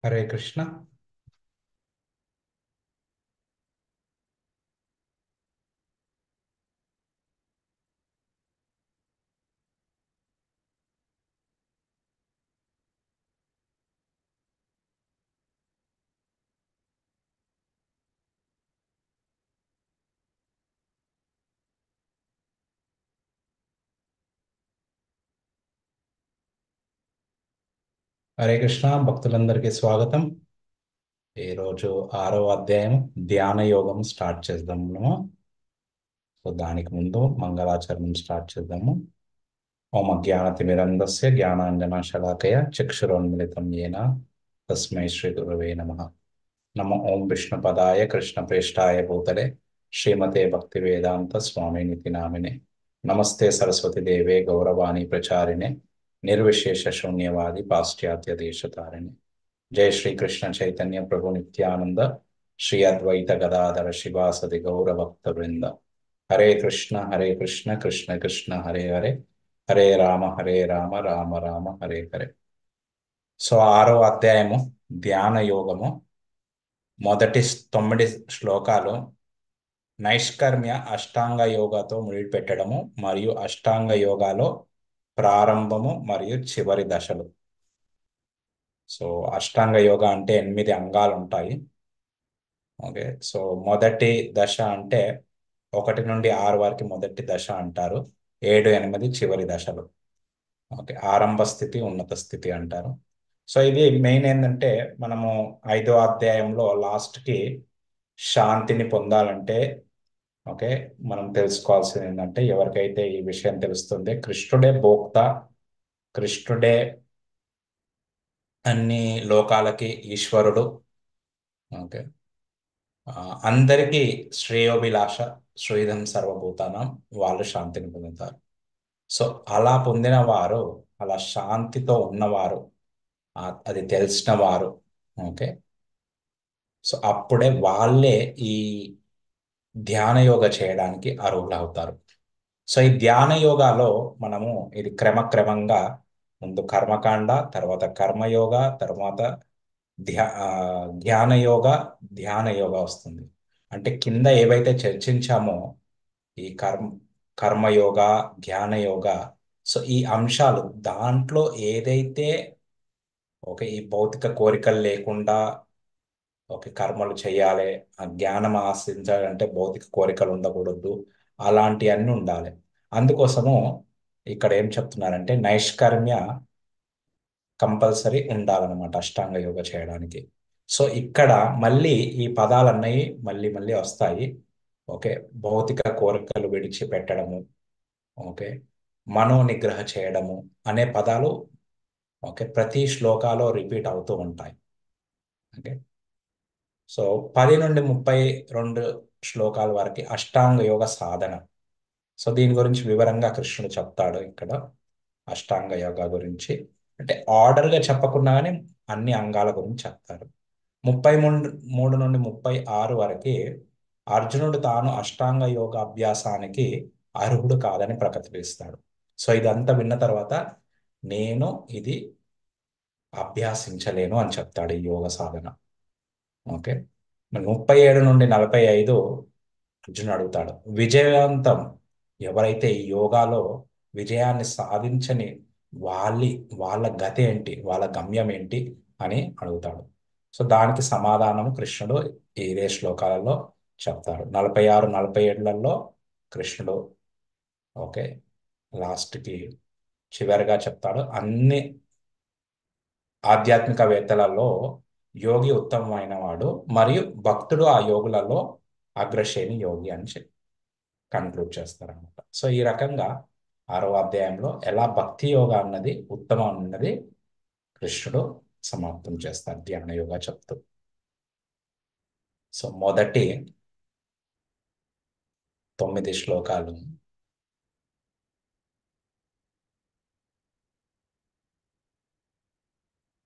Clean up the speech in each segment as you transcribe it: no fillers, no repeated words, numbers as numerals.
हरे कृष्ण। హరే కృష్ణ భక్తులందరికీ స్వాగతం. ఈరోజు ఆరో అధ్యాయం ధ్యాన యోగం స్టార్ట్ చేద్దాము. సో దానికి ముందు మంగళాచరణం స్టార్ట్ చేద్దాము. ఓం అజ్ఞానతిమిరంధస్య జ్ఞానాంజనశలాకయ చక్షురోన్మిళితం येन తస్మై శ్రీ గురవే నమః. నమో ఓం విష్ణుపదాయ కృష్ణప్రేష్ఠాయ భూతలే శ్రీమతే భక్తివేదాంత స్వామినితి నామినే. నమస్తే సరస్వతి దేవే గౌరవాణి ప్రచారిణే నిర్విశేష శూన్యవాది పాశ్చాత్య దేశతారిణి. जय श्री कृष्ण चैतन्य प्रभु नित्यानंद श्री अद्वैत गदाधर शिवासदि गौर भक्त वृंद. हरे कृष्ण कृष्ण कृष्ण हरे हरे हरे राम राम राम हरे हरे. సో ఆరో అధ్యాయము ధ్యాన యోగము మొదటి 9 శ్లోకాలు నైష్కర్మ్య అష్టాంగ యోగాతో ముడిపెట్టడము మరియు అష్టాంగ యోగాలో ప్రారంభము మరియు చివరి దశలు. సో అష్టాంగ యోగా అంటే 8 అంగాలు ఉంటాయి. ఓకే, సో మొదటి దశ అంటే 1 నుండి 6 వరకు మొదటి దశ అంటారు. 7, 8 చివరి దశలు. ఓకే, ఆరంభ స్థితి ఉన్నత స్థితి అంటారు. సో ఇది మెయిన్ ఏంటంటే మనము 5వ అధ్యాయంలో లాస్ట్కి శాంతిని పొందాలంటే ఓకే మనం తెలుసుకోవాల్సింది ఏంటంటే ఎవరికైతే ఈ విషయం తెలుస్తుంది కృష్ణుడే భోక్త, కృష్ణుడే అన్ని లోకాలకి ఈశ్వరుడు. ఓకే, అందరికీ శ్రేయోభిలాష శ్రీధం సర్వభూతానం వాళ్ళు శాంతిని పొందుతారు. సో అలా పొందిన వారు, అలా శాంతితో ఉన్నవారు, అది తెలిసిన వారు ఓకే, సో అప్పుడే వాళ్ళే ఈ ధ్యాన యోగ చేయడానికి అర్హులు అవుతారు. సో ఈ ధ్యాన యోగాలో మనము ఇది క్రమక్రమంగా ముందు కర్మకాండ, తర్వాత కర్మయోగ, తర్వాత ధ్యాన యోగ, ధ్యాన యోగ వస్తుంది. అంటే కింద ఏవైతే చర్చించామో ఈ కర్మయోగ, ధ్యాన యోగ, సో ఈ అంశాలు దాంట్లో ఏదైతే ఓకే ఈ భౌతిక కోరికలు లేకుండా ఓకే కర్మలు చేయాలి, ఆ జ్ఞానం ఆశించాలంటే భౌతిక కోరికలు ఉండకూడదు, అలాంటివన్నీ ఉండాలి. అందుకోసము ఇక్కడ ఏం చెప్తున్నారంటే నైష్కర్మ్య కంపల్సరీ ఉండాలన్నమాట అష్టాంగ యోగ చేయడానికి. సో ఇక్కడ మళ్ళీ ఈ పదాలన్నవి మళ్ళీ మళ్ళీ వస్తాయి. ఓకే, భౌతిక కోరికలు విడిచిపెట్టడము, ఓకే మనో నిగ్రహ చేయడము అనే పదాలు ఓకే ప్రతి శ్లోకాలో రిపీట్ అవుతూ ఉంటాయి. ఓకే, సో 10 నుండి 32 శ్లోకాల వరకు అష్టాంగ యోగ సాధన. సో దీని గురించి వివరంగా కృష్ణుడు చెప్తాడు ఇక్కడ. అష్టాంగ యోగ గురించి అంటే ఆర్డర్గా చెప్పకుండా కానీ అన్ని అంగాల గురించి చెప్తారు. 33 నుండి 36 వరకు అర్జునుడు తాను అష్టాంగ యోగ అభ్యాసానికి అర్హుడు కాదని ప్రకటిస్తాడు. సో ఇదంతా విన్న తర్వాత నేను ఇది అభ్యాసించలేను అని చెప్తాడు ఈ యోగ సాధన. ఓకే, 37 నుండి 45 అర్జునుడు అడుగుతాడు విజయవంతం ఎవరైతే ఈ యోగాలో విజయాన్ని సాధించని వాళ్ళ గతి ఏంటి, వాళ్ళ గమ్యం ఏంటి అని అడుగుతాడు. సో దానికి సమాధానం కృష్ణుడు ఇదే శ్లోకాలలో చెప్తారు. 46, 47లలో కృష్ణుడు ఓకే లాస్ట్కి చివరిగా చెప్తాడు అన్ని ఆధ్యాత్మికవేత్తలలో యోగి ఉత్తమమైన వాడు మరియు భక్తుడు ఆ యోగులలో అగ్రశ్రేణి యోగి అని చెప్పి కన్క్లూడ్ చేస్తారనమాట. సో ఈ రకంగా 6వ అధ్యాయంలో ఎలా భక్తి యోగా అన్నది ఉత్తమం అన్నది కృష్ణుడు సమాప్తం చేస్తారు ధ్యాన యోగా చెప్తూ. సో మొదటి 9 శ్లోకాలు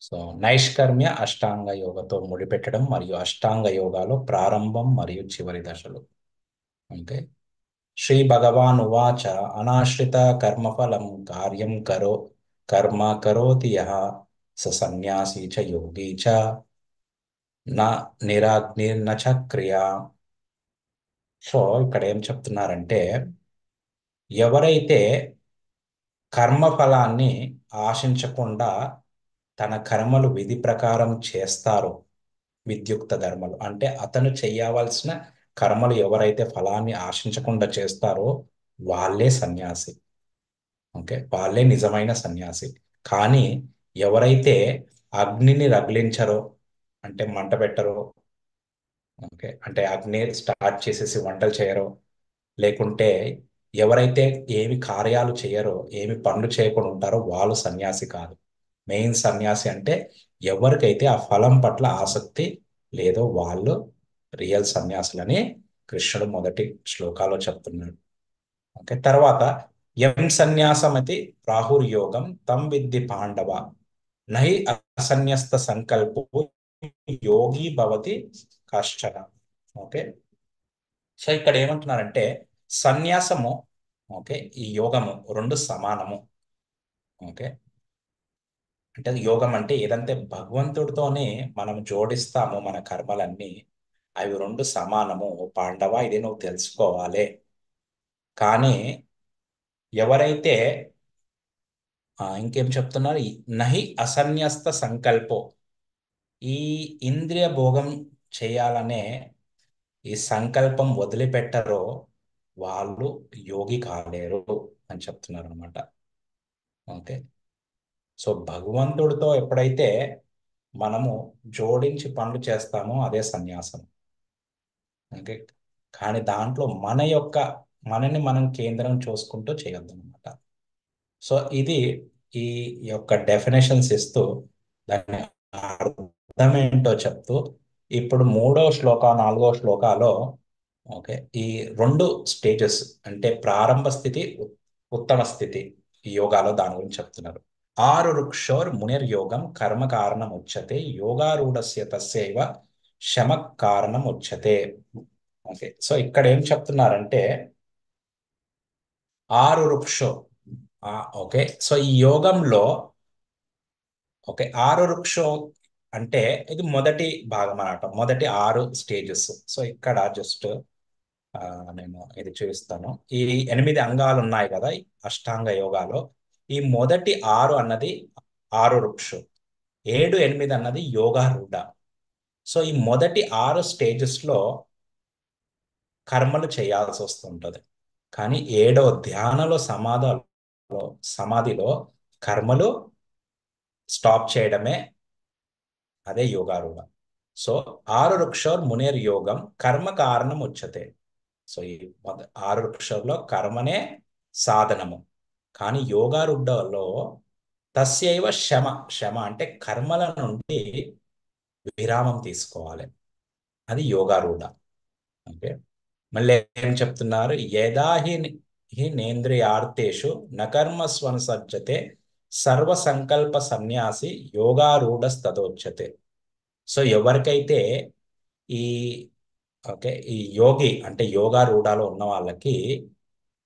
సో నైష్కర్మ్య అష్టాంగ యోగతో ముడిపెట్టడం మరియు అష్టాంగ యోగాలో ప్రారంభం మరియు చివరి దశలు. ఓకే, శ్రీ భగవాన్ ఉవాచ అనాశ్రిత కర్మఫలం కార్యం కర్మ కరోతి యః స సన్యాసీ చ యోగి చ నా నిరాగ్నిర్న చ క్రియ. సో ఇక్కడ ఏం చెప్తున్నారంటే, ఎవరైతే కర్మఫలాన్ని ఆశించకుండా తన కర్మలు విధి ప్రకారం చేస్తారో, విద్యుక్త ధర్మలు అంటే అతను చేయవలసిన కర్మలు ఎవరైతే ఫలాన్ని ఆశించకుండా చేస్తారో వాళ్ళే సన్యాసి. ఓకే, వాళ్ళే నిజమైన సన్యాసి. కానీ ఎవరైతే అగ్నిని రగిలించరో, అంటే మంట పెట్టరో, ఓకే, అంటే అగ్ని స్టార్ట్ చేసేసి వంటలు చేయరో, లేకుంటే ఎవరైతే ఏమి కార్యాలు చేయరో, ఏమి పనులు చేయకుండా ఉంటారో వాళ్ళు సన్యాసి కాదు. మెయిన్ సన్యాసి అంటే ఎవరికైతే ఆ ఫలం పట్ల ఆసక్తి లేదో వాళ్ళు రియల్ సన్యాసులని కృష్ణుడు మొదటి శ్లోకాలో చెప్తున్నాడు. ఓకే, తర్వాత యం సన్యాసమతి ప్రాహుర్యోగం తం విద్ధి పాండవ నహి అసన్యస్త సంకల్పో యోగి భవతి కష్టన. ఓకే, సో ఇక్కడ ఏమంటున్నారంటే సన్యాసము, ఓకే, ఈ యోగము రెండు సమానము. ఓకే, అంటే యోగం అంటే ఏదంటే భగవంతుడితోనే మనం జోడిస్తాము మన కర్మలన్నీ, అవి రెండు సమానము. ఓ పాండవ, ఇది నువ్వు తెలుసుకోవాలి. కానీ ఎవరైతే ఇంకేం చెప్తున్నారు, నహి అసన్యస్త సంకల్పో, ఈ ఇంద్రియ భోగం చేయాలనే ఈ సంకల్పం వదిలిపెట్టరో వాళ్ళు యోగి కాలేరు అని చెప్తున్నారు అనమాట. ఓకే, సో భగవంతుడితో ఎప్పుడైతే మనము జోడించి పనులు చేస్తామో అదే సన్యాసం. ఓకే, కానీ దాంట్లో మనని మనం కేంద్రం చూసుకుంటూ చేయొద్దు అనమాట. సో ఇది ఈ యొక్క డెఫినేషన్స్ ఇస్తూ దాని అర్థం ఏంటో చెప్తూ, ఇప్పుడు మూడో శ్లోక నాలుగో శ్లోకాలో, ఓకే, ఈ రెండు స్టేజెస్ అంటే ప్రారంభ స్థితి, ఉత్తమ స్థితి ఈ యోగాలో దాని గురించి చెప్తున్నారు. ఆరు రుక్షోర్ మునిర్యోగం కర్మ కారణం ఉచ్యతే యోగారూఢస్య తస్యైవ శమ కారణం ఉచ్యతే. ఓకే, సో ఇక్కడ ఏం చెప్తున్నారంటే ఆరు రుక్షో, ఓకే, సో ఈ యోగంలో, ఓకే, ఆరు రుక్షో అంటే ఇది మొదటి భాగం అన్నమాట, మొదటి ఆరు స్టేజెస్. సో ఇక్కడ జస్ట్ నేను ఇది చూపిస్తాను. ఈ 8 అంగాలు ఉన్నాయి కదా ఈ అష్టాంగ యోగాలో, ఈ మొదటి ఆరు అన్నది ఆరు రుక్షు, 7 8 అన్నది యోగా రూఢ. సో ఈ మొదటి ఆరు స్టేజెస్ లో కర్మలు చేయాల్సి వస్తుంటది. కానీ ఏడో ధ్యానలో సమాధిలో కర్మలు స్టాప్ చేయడమే, అదే యోగారూఢ. సో ఆరు రుక్షోర్ మునేర్ యోగం కర్మ కారణం ఉచ్యతే. సో ఈ ఆరు రుక్షోర్లో కర్మనే సాధనము. కానీ యోగారూఢలో తస్యైవ శమ, శమ అంటే కర్మల నుండి విరామం తీసుకోవాలి, అది యోగారూఢ. ఓకే, మళ్ళీ ఏం చెప్తున్నారు, యదా హి నేంద్రియార్థేషు నకర్మస్వనుసజ్జతే సర్వ సంకల్ప సన్యాసి యోగారూఢస్తదోచ్యతే. సో ఎవరికైతే ఈ, ఓకే, ఈ యోగి అంటే యోగా రూఢాలో ఉన్న వాళ్ళకి,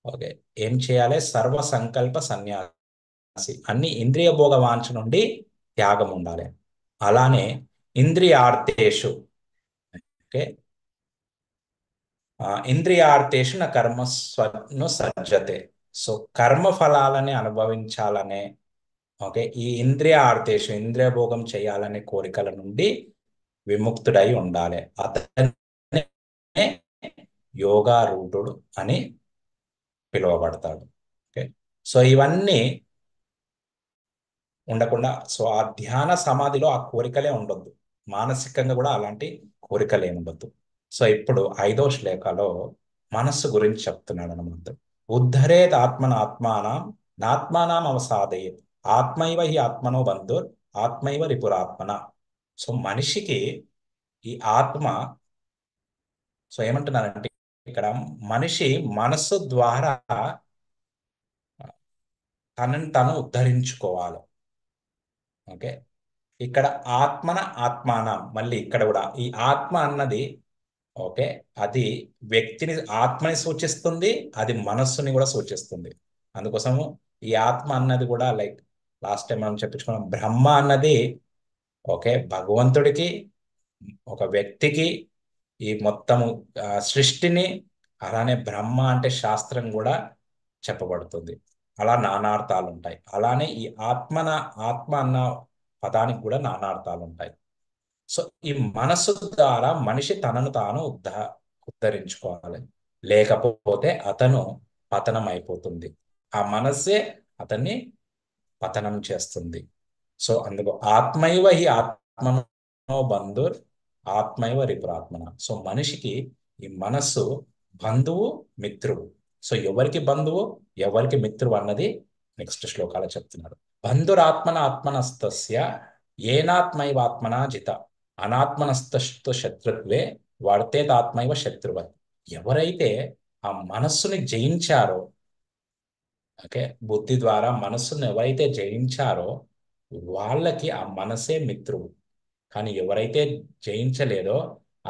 ఓకే, ఏం చేయాలి, సర్వ సంకల్ప సన్యాసి, అన్ని ఇంద్రియ భోగ వాంఛ నుండి త్యాగం ఉండాలి. అలానే ఇంద్రియార్థేషు, ఓకే, ఇంద్రియార్థేషు నా కర్మస్వను సజ్జతే. సో కర్మ ఫలాలని అనుభవించాలనే, ఓకే, ఈ ఇంద్రియ ఆర్తేషు ఇంద్రియ భోగం చేయాలనే కోరికల నుండి విముక్తుడై ఉండాలి, అతనే యోగారూఢుడు అని పిలువబడతాడు. ఓకే, సో ఇవన్నీ ఉండకుండా, సో ఆ ధ్యాన సమాధిలో ఆ కోరికలే ఉండొద్దు, మానసికంగా కూడా అలాంటి కోరికలే ఉండొద్దు. సో ఇప్పుడు ఐదో శ్లోకాలో మనస్సు గురించి చెప్తున్నాడు అనమాట. ఉద్ధరేత్ ఆత్మన ఆత్మానం నాత్మానం అవసాదయేత్ ఆత్మైవ హి ఆత్మనో బంధుర్ ఆత్మైవ రిపురాత్మన. సో మనిషికి ఈ ఆత్మ, సో ఏమంటున్నారంటే ఇక్కడ మనిషి మనస్సు ద్వారా తనని తను ఉద్ధరించుకోవాలి. ఓకే, ఇక్కడ ఆత్మన ఆత్మాన, మళ్ళీ ఇక్కడ కూడా ఈ ఆత్మ అన్నది, ఓకే, అది వ్యక్తిని ఆత్మని సూచిస్తుంది, అది మనస్సుని కూడా సూచిస్తుంది. అందుకోసము ఈ ఆత్మ అన్నది కూడా లైక్ లాస్ట్ టైం మనం చెప్పించుకున్నాం, బ్రహ్మ అన్నది, ఓకే, భగవంతుడికి ఒక వ్యక్తికి ఈ మొత్తము సృష్టిని, అలానే బ్రహ్మ అంటే శాస్త్రం కూడా చెప్పబడుతుంది. అలా నానార్థాలు ఉంటాయి. అలానే ఈ ఆత్మ అన్న పదానికి కూడా నానార్థాలు ఉంటాయి. సో ఈ మనస్సు ద్వారా మనిషి తనను తాను ఉద్ధరించుకోవాలి. లేకపోతే అతను పతనం అయిపోతుంది. ఆ మనస్సే అతన్ని పతనం చేస్తుంది. సో అందుకు ఆత్మైవ హి ఆత్మనో బంధుర్ ఆత్మైవ రిపురాత్మన. సో మనిషికి ఈ మనస్సు బంధువు, మిత్రువు. సో ఎవరికి బంధువు, ఎవరికి మిత్రువు అన్నది నెక్స్ట్ శ్లోకాలు చెప్తున్నారు. బంధురాత్మన ఆత్మనస్తస్య ఏనాత్మైవాత్మనా జిత అనాత్మనస్తు శత్రుత్వే వర్తేతాత్మైవ శత్రువ. ఎవరైతే ఆ మనస్సుని జయించారో, ఓకే, బుద్ధి ద్వారా మనస్సును ఎవరైతే జయించారో వాళ్ళకి ఆ మనసే మిత్రువు. కానీ ఎవరైతే జయించలేదో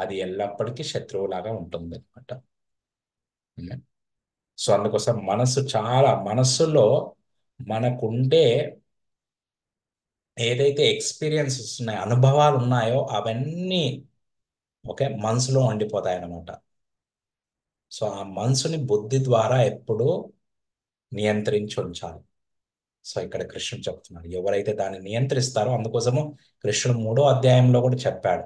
అది ఎల్లప్పటికీ శత్రువులాగా ఉంటుంది అనమాట. సో అందుకోసం మనస్సులో మనకుండే ఏదైతే ఎక్స్పీరియన్సెస్ ఉన్నాయో, అనుభవాలు ఉన్నాయో అవన్నీ ఓకే మనసులో ఉండిపోతాయి అన్నమాట. సో ఆ మనసుని బుద్ధి ద్వారా ఎప్పుడూ నియంత్రించి ఉంచాలి. సో ఇక్కడ కృష్ణుడు చెప్తున్నాడు ఎవరైతే దాన్ని నియంత్రిస్తారో, అందుకోసము కృష్ణుడు 3వ అధ్యాయంలో కూడా చెప్పాడు.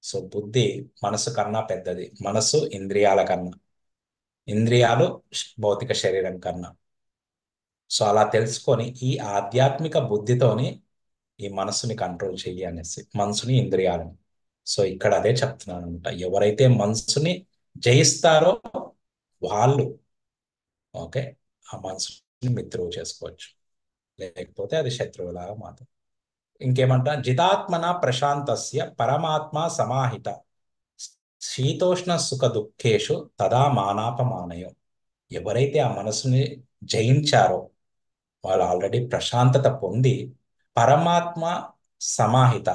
సో బుద్ధి మనసు కన్నా పెద్దది, మనసు ఇంద్రియాల కన్నా, ఇంద్రియాలు భౌతిక శరీరం కన్నా. సో అలా తెలుసుకొని ఈ ఆధ్యాత్మిక బుద్ధితోని ఈ మనసుని కంట్రోల్ చెయ్యి అనేసి, మనసుని, ఇంద్రియాలని. సో ఇక్కడ అదే చెప్తున్నాను అనమాట. ఎవరైతే మనసుని జయిస్తారో వాళ్ళు ఓకే ఆ మనసుని మిత్రువు చేసుకోవచ్చు. లేకపోతే అది శత్రువులాగా మాత్రం. ఇంకేమంటా, జితాత్మన ప్రశాంతస్య పరమాత్మ సమాహిత శీతోష్ణ సుఖ దుఃఖేషు తదా మానాపమానయం. ఎవరైతే ఆ మనసుని జయించారో వాళ్ళు ఆల్రెడీ ప్రశాంతత పొంది పరమాత్మ సమాహిత,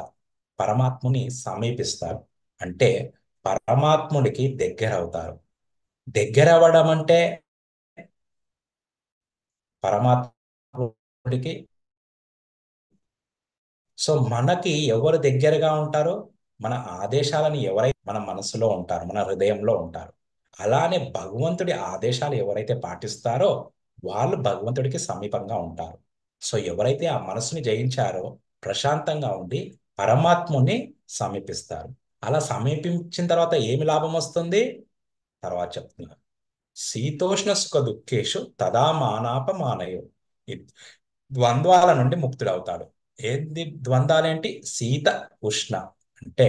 పరమాత్ముని సమీపిస్తారు. అంటే పరమాత్ముడికి దగ్గర అవుతారు. దగ్గర అవ్వడం అంటే పరమాత్ముడికి, సో మనకి ఎవరు దగ్గరగా ఉంటారో, మన ఆదేశాలను ఎవరైతే మన మనసులో ఉంటారు, మన హృదయంలో ఉంటారు. అలానే భగవంతుడి ఆదేశాలు ఎవరైతే పాటిస్తారో వాళ్ళు భగవంతుడికి సమీపంగా ఉంటారు. సో ఎవరైతే ఆ మనసుని జయించారో ప్రశాంతంగా ఉండి పరమాత్ముని సమీపిస్తారు. అలా సమీపించిన తర్వాత ఏమి లాభం వస్తుంది తర్వాత చెప్తున్నారు. శీతోష్ణ సుఖ దుఃఖేషు తదా మానాపమానయో. ఈ ద్వంద్వాల నుండి ముక్తుడవుతాడు. ఏంది ద్వంద్వాలేంటి? శీత ఉష్ణ అంటే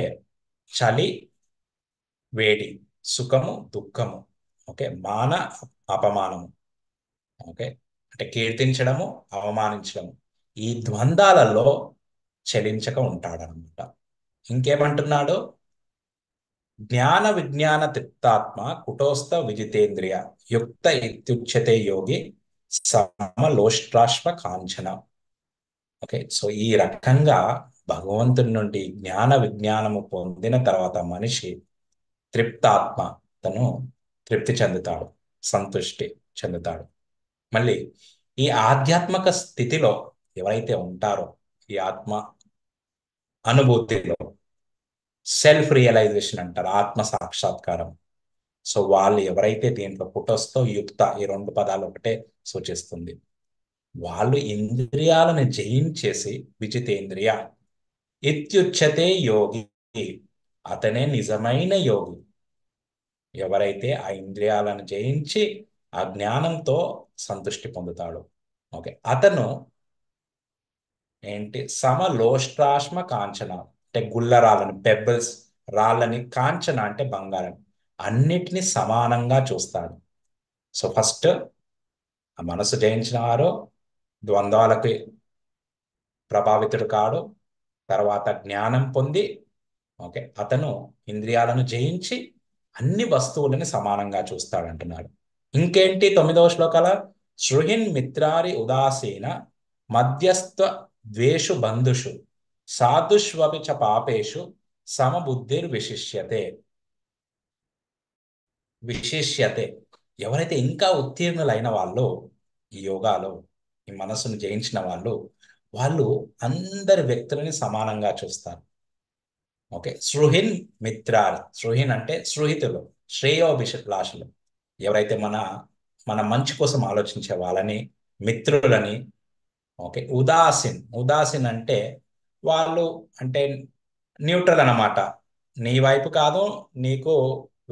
చలి వేడి, సుఖము దుఃఖము, ఓకే, అపమానము, ఓకే, అంటే కీర్తించడము, అవమానించడము. ఈ ద్వంద్వాలలో చలించక ఉంటాడనమాట. ఇంకేమంటున్నాడు? జ్ఞాన విజ్ఞాన తిక్తాత్మ కుటోస్థ విజితేంద్రియ యుక్త ఇత్యుచ్యతే యోగి సమలోష్ట్రాశ్వ కాంచన. ఓకే, సో ఈ రకంగా భగవంతుడి నుండి జ్ఞాన విజ్ఞానము పొందిన తర్వాత మనిషి తృప్తాత్మ, తను తృప్తి చెందుతాడు, సంతృష్టి చెందుతాడు. మళ్ళీ ఈ ఆధ్యాత్మిక స్థితిలో ఎవరైతే ఉంటారో, ఈ ఆత్మ అనుభూతిలో సెల్ఫ్ రియలైజేషన్ అంటారు, ఆత్మ సాక్షాత్కారం. సో వాళ్ళు ఎవరైతే దీంట్లో పుటస్థో యుక్త, ఈ 2 పదాలు ఒకటే సూచిస్తుంది. వాళ్ళు ఇంద్రియాలను జయించేసి విజితేంద్రియ ఇత్యుచ్యతే యోగి, అతనే నిజమైన యోగి. ఎవరైతే ఆ ఇంద్రియాలను జయించి ఆ జ్ఞానంతో సంతృష్టి పొందుతాడు, ఓకే, అతను ఏంటి? సమలోష్ట్రాశ్మ కాంచన అంటే గుల్లరాళ్ళని, పెబ్బల్స్, రాళ్ళని, కాంచన అంటే బంగారం, అన్నిటినీ సమానంగా చూస్తాడు. సో ఫస్ట్ ఆ మనసు జయించిన వారు ద్వంద్వాలకి ప్రభావితుడు కాడు. తర్వాత జ్ఞానం పొంది ఓకే అతను ఇంద్రియాలను జయించి అన్ని వస్తువులని సమానంగా చూస్తాడంటున్నాడు. ఇంకేంటి 9వ శ్లోకాల? శృహిన్ మిత్రారి ఉదాసీన మధ్యస్థ ద్వేషు బంధుషు సాధుష్వపి చ పాపేషు సమబుద్ధిర్ విశిష్యతే. విశిష్యతే ఎవరైతే ఇంకా ఉత్తీర్ణులైన వాళ్ళు ఈ యోగాలో, ఈ మనసును జయించిన వాళ్ళు, వాళ్ళు అందరి వ్యక్తులని సమానంగా చూస్తారు. ఓకే, సృహిన్ మిత్రార్. సృహిన్ అంటే సృహితులు, శ్రేయోభిలాషులు. ఎవరైతే మన మంచి కోసం ఆలోచించే వాళ్ళని మిత్రులని. ఓకే, ఉదాసీన్. ఉదాసీన్ అంటే వాళ్ళు అంటే న్యూట్రల్ అన్నమాట. నీ వైపు కాదు, నీకు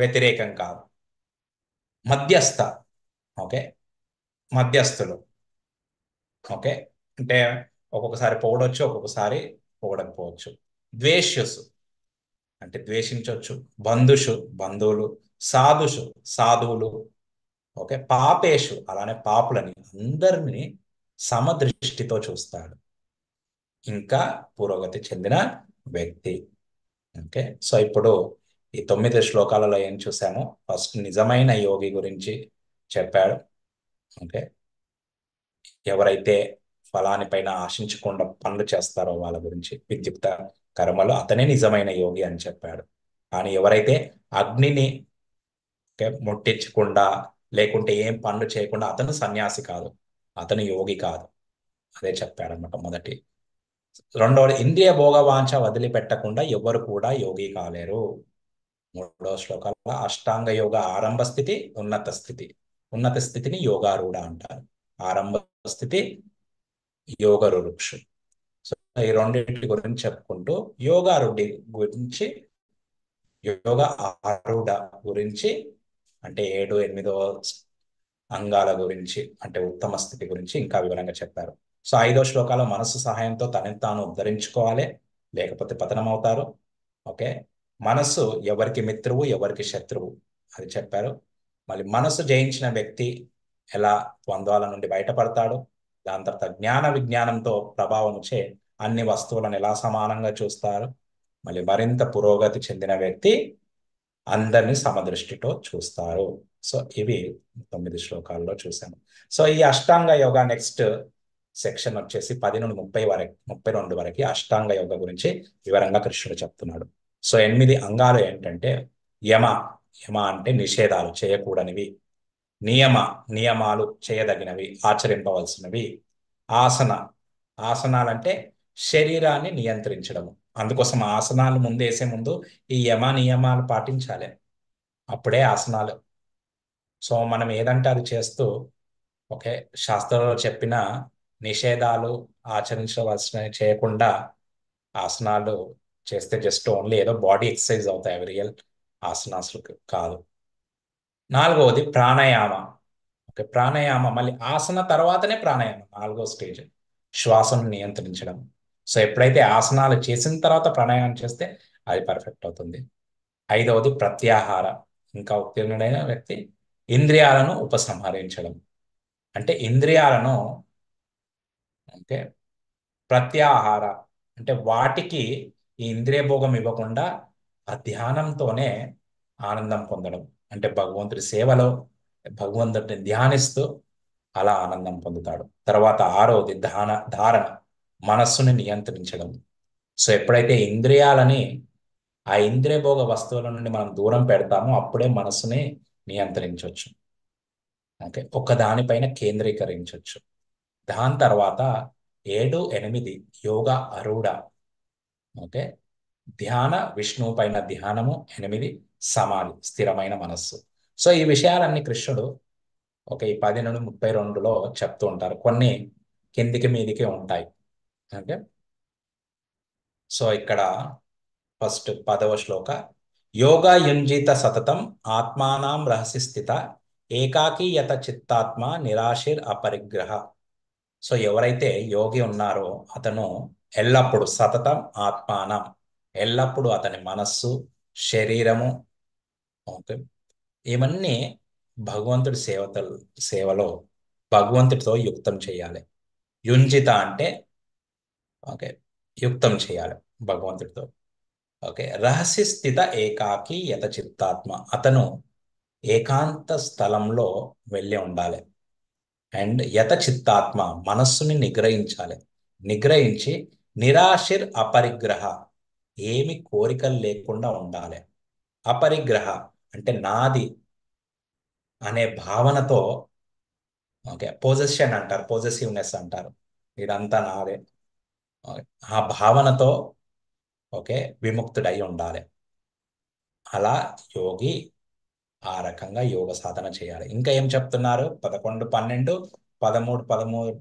వ్యతిరేకం కాదు, మధ్యస్థ. ఓకే, మధ్యస్థులు. ఓకే, అంటే ఒక్కొక్కసారి పొగడొచ్చు, ఒక్కొక్కసారి పొగడకపోవచ్చు. ద్వేష్యుసు అంటే ద్వేషించవచ్చు. బంధుషు బంధువులు. సాధుషు సాధువులు. ఓకే, పాపేషు అలానే పాపులని అందరినీ సమదృష్టితో చూస్తాడు. ఇంకా పురోగతి చెందిన వ్యక్తి. ఓకే, సో ఇప్పుడు ఈ 9 శ్లోకాలలో ఏం చూసామో, ఫస్ట్ నిజమైన యోగి గురించి చెప్పాడు. ఓకే, ఎవరైతే ఫలాని పైన ఆశించకుండా పనులు చేస్తారో వాళ్ళ గురించి, విద్యుక్త కర్మలు, అతనే నిజమైన యోగి అని చెప్పాడు. కానీ ఎవరైతే అగ్నిని ముట్టించకుండా, లేకుంటే ఏం పనులు చేయకుండా, అతను సన్యాసి కాదు, అతను యోగి కాదు. అదే చెప్పాడనమాట మొదటి. రెండవది, ఇంద్రియ భోగవాంఛ వదిలిపెట్టకుండా ఎవరు కూడా యోగి కాలేరు. మూడవ శ్లోకాల అష్టాంగ యోగ ఆరంభ స్థితి, ఉన్నత స్థితి. ఉన్నత స్థితిని యోగారూఢ అంటారు. ఆరంభ స్థితి యోగరుక్షు. సో ఈ రెండింటి గురించి చెప్పుకుంటూ యోగారూఢి గురించి, యోగ ఆరూఢ గురించి, అంటే 7, 8 అంగాల గురించి, అంటే ఉత్తమ స్థితి గురించి ఇంకా వివరంగా చెప్పారు. సో 5వ శ్లోకాలో మనస్సు సహాయంతో తనని తాను ఉద్ధరించుకోవాలి, లేకపోతే పతనం అవుతారు. ఓకే, మనస్సు ఎవరికి మిత్రువు, ఎవరికి శత్రువు అది చెప్పారు. మళ్ళీ మనస్సు జయించిన వ్యక్తి ఎలా ద్వంద్వాల నుండి బయటపడతాడు. దాని తర్వాత జ్ఞాన విజ్ఞానంతో ప్రభావం చే అన్ని వస్తువులను ఎలా సమానంగా చూస్తారు. మళ్ళీ మరింత పురోగతి చెందిన వ్యక్తి అందరినీ సమదృష్టితో చూస్తారు. సో ఇవి 9 శ్లోకాల్లో చూసాము. సో ఈ అష్టాంగ యోగా నెక్స్ట్ సెక్షన్ వచ్చేసి 10 నుండి 30 వరకు, 32 వరకు అష్టాంగ యోగ గురించి వివరంగా కృష్ణుడు చెప్తున్నాడు. సో 8 అంగాలు ఏంటంటే, యమ. యమ అంటే నిషేధాలు, చేయకూడనివి. నియమ, నియమాలు, చేయదగినవి, ఆచరింపవలసినవి. ఆసన, ఆసనాలంటే శరీరాన్ని నియంత్రించడము. అందుకోసం ఆసనాలు ముందు వేసే ముందు ఈ యమ నియమాలు పాటించాలి, అప్పుడే ఆసనాలు. సో మనం ఏదంటే అది చేస్తూ, ఓకే, శాస్త్రంలో చెప్పిన నిషేధాలు ఆచరించవలసినవి చేయకుండా ఆసనాలు చేస్తే జస్ట్ ఓన్లీ ఏదో బాడీ ఎక్సర్సైజ్ అవుతాయి, అవి రియల్ ఆసనాలు కాదు. నాలుగవది ప్రాణాయామ. ఓకే, ప్రాణాయామ మళ్ళీ ఆసన తర్వాతనే ప్రాణాయామం, 4వ స్టేజ్ శ్వాసను నియంత్రించడం. సో ఎప్పుడైతే ఆసనాలు చేసిన తర్వాత ప్రాణాయామం చేస్తే అది పర్ఫెక్ట్ అవుతుంది. 5వది ప్రత్యాహార. ఇంకా ఉత్తీర్ణుడైన వ్యక్తి ఇంద్రియాలను ఉపసంహరించడం. అంటే ఇంద్రియాలను, అంటే ప్రత్యాహార అంటే వాటికి ఈ ఇంద్రియ భోగం ఇవ్వకుండా ఆ ధ్యానంతోనే ఆనందం పొందడం. అంటే భగవంతుడి సేవలో భగవంతుడిని ధ్యానిస్తూ అలా ఆనందం పొందుతాడు. తర్వాత 6వది ధారణ, మనస్సుని నియంత్రించడం. సో ఎప్పుడైతే ఇంద్రియాలని, ఆ ఇంద్రియ భోగ వస్తువుల నుండి మనం దూరం పెడతామో అప్పుడే మనస్సుని నియంత్రించవచ్చు. ఓకే, ఒక దానిపైన కేంద్రీకరించవచ్చు. దాని తర్వాత 7, 8 యోగా అరూఢ. ఓకే, ధ్యాన విష్ణువు పైన ధ్యానము. 8 సమాధి, స్థిరమైన మనస్సు. సో ఈ విషయాలన్నీ కృష్ణుడు ఒక ఈ 10 నుండి 32లో చెప్తూ ఉంటారు. కొన్ని కిందికి మీదికి ఉంటాయి. ఓకే, సో ఇక్కడ ఫస్ట్ 10వ శ్లోక, యోగా యుంజిత సతతం ఆత్మానాం రహసి స్థిత ఏకాకి యత చిత్తాత్మ నిరాశిర్ అపరిగ్రహ. సో ఎవరైతే యోగి ఉన్నారో అతను ఎల్లప్పుడు సతతం ఆత్మానం, ఎల్లప్పుడు అతని మనస్సు, శరీరము, ఓకే, ఇవన్నీ భగవంతుడి సేవలో భగవంతుడితో యుక్తం చేయాలి. యుంజిత అంటే ఓకే, యుక్తం చేయాలి భగవంతుడితో. ఓకే, రహస్య స్థిత ఏకాకి యత చిత్తాత్మ, అతను ఏకాంత స్థలంలో వెళ్ళి ఉండాలి. అండ్ యత చిత్తాత్మ, మనస్సుని నిగ్రహించాలి. నిగ్రహించి నిరాశిర్ అపరిగ్రహ, ఏమి కోరికలు లేకుండా ఉండాలి. అపరిగ్రహ అంటే నాది అనే భావనతో, ఓకే, పొజెషన్ అంటారు, పొజెసివ్నెస్ అంటారు, ఇదంతా నాదే. ఓకే, ఆ భావనతో ఓకే, విముక్తుడై ఉండాలి. అలా యోగి ఆ రకంగా యోగ సాధన చేయాలి. ఇంకా ఏం చెప్తున్నారు? 11, 12, 13,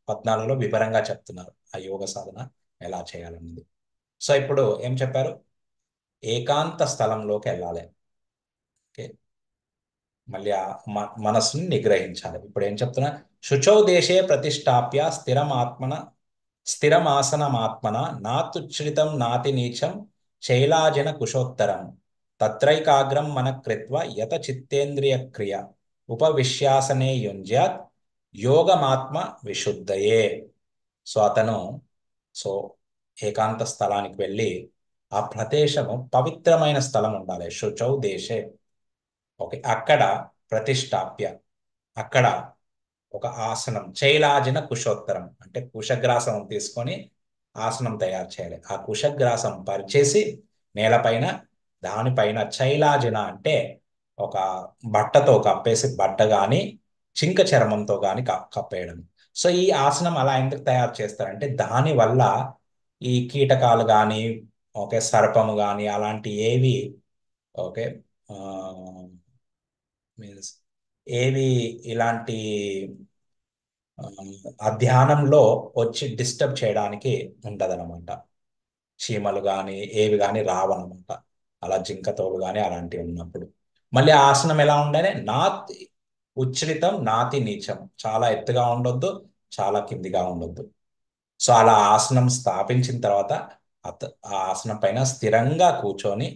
14లో వివరంగా చెప్తున్నారు ఆ యోగ సాధన ఎలా చేయాలన్నది. సో ఇప్పుడు ఏం చెప్పారు? ఏకాంత స్థలంలోకి వెళ్ళాలి. ఓకే, మళ్ళీ ఆ మనస్సుని నిగ్రహించాలి. ఇప్పుడు ఏం చెప్తున్నా? శుచౌ దేశే ప్రతిష్టాప్య స్థిరమాసనమాత్మన నాత్యుచ్ఛ్రితం నాతి నీచం శైలాజిన కుశోత్తరం తత్రైకాగ్రం మన కృత్వ యత చిత్తేంద్రియ క్రియ ఉపవిశ్యాసనే యుంజ్యాత్ యోగమాత్మ విశుద్ధయే. సో అతను సో ఏకాంత స్థలానికి వెళ్ళి ఆ ప్రదేశము పవిత్రమైన స్థలం ఉండాలి. శుచౌ దేశే. ఓకే, అక్కడ ప్రతిష్టాప్య, అక్కడ ఒక ఆసనం, చైలాజిన కుశోత్తరం అంటే కుశగ్రాసం తీసుకొని ఆసనం తయారు చేయాలి. ఆ కుశగ్రాసం పరిచేసి నేలపైన, దానిపైన చైలాజిన అంటే ఒక బట్టతో కప్పేసి, బట్ట గాని చింక చర్మంతో గాని కప్పేయడం. సో ఈ ఆసనం అలా ఎందుకు తయారు చేస్తారంటే దాని వల్ల ఈ కీటకాలు కానీ, ఓకే, సర్పము కానీ అలాంటి ఏవి, ఓకే, ఆ, మీన్స్ ఏవి ఇలాంటి ఆ, ఆ ధ్యానంలో వచ్చి డిస్టర్బ్ చేయడానికి ఉండదన్నమాట. చీమలు కానీ ఏవి కానీ రావన్నమాట. అలా జింకతోలు కానీ అలాంటివి ఉన్నప్పుడు. మళ్ళీ ఆ ఆసనం ఎలా ఉండాలి? నాతి ఉచ్ఛ్రితం నాతి నీచం, చాలా ఎత్తుగా ఉండొద్దు, చాలా కిందిగా ఉండొద్దు. సో అలా ఆసనం స్థాపించిన తర్వాత ఆ ఆసనం పైన స్థిరంగా కూర్చొని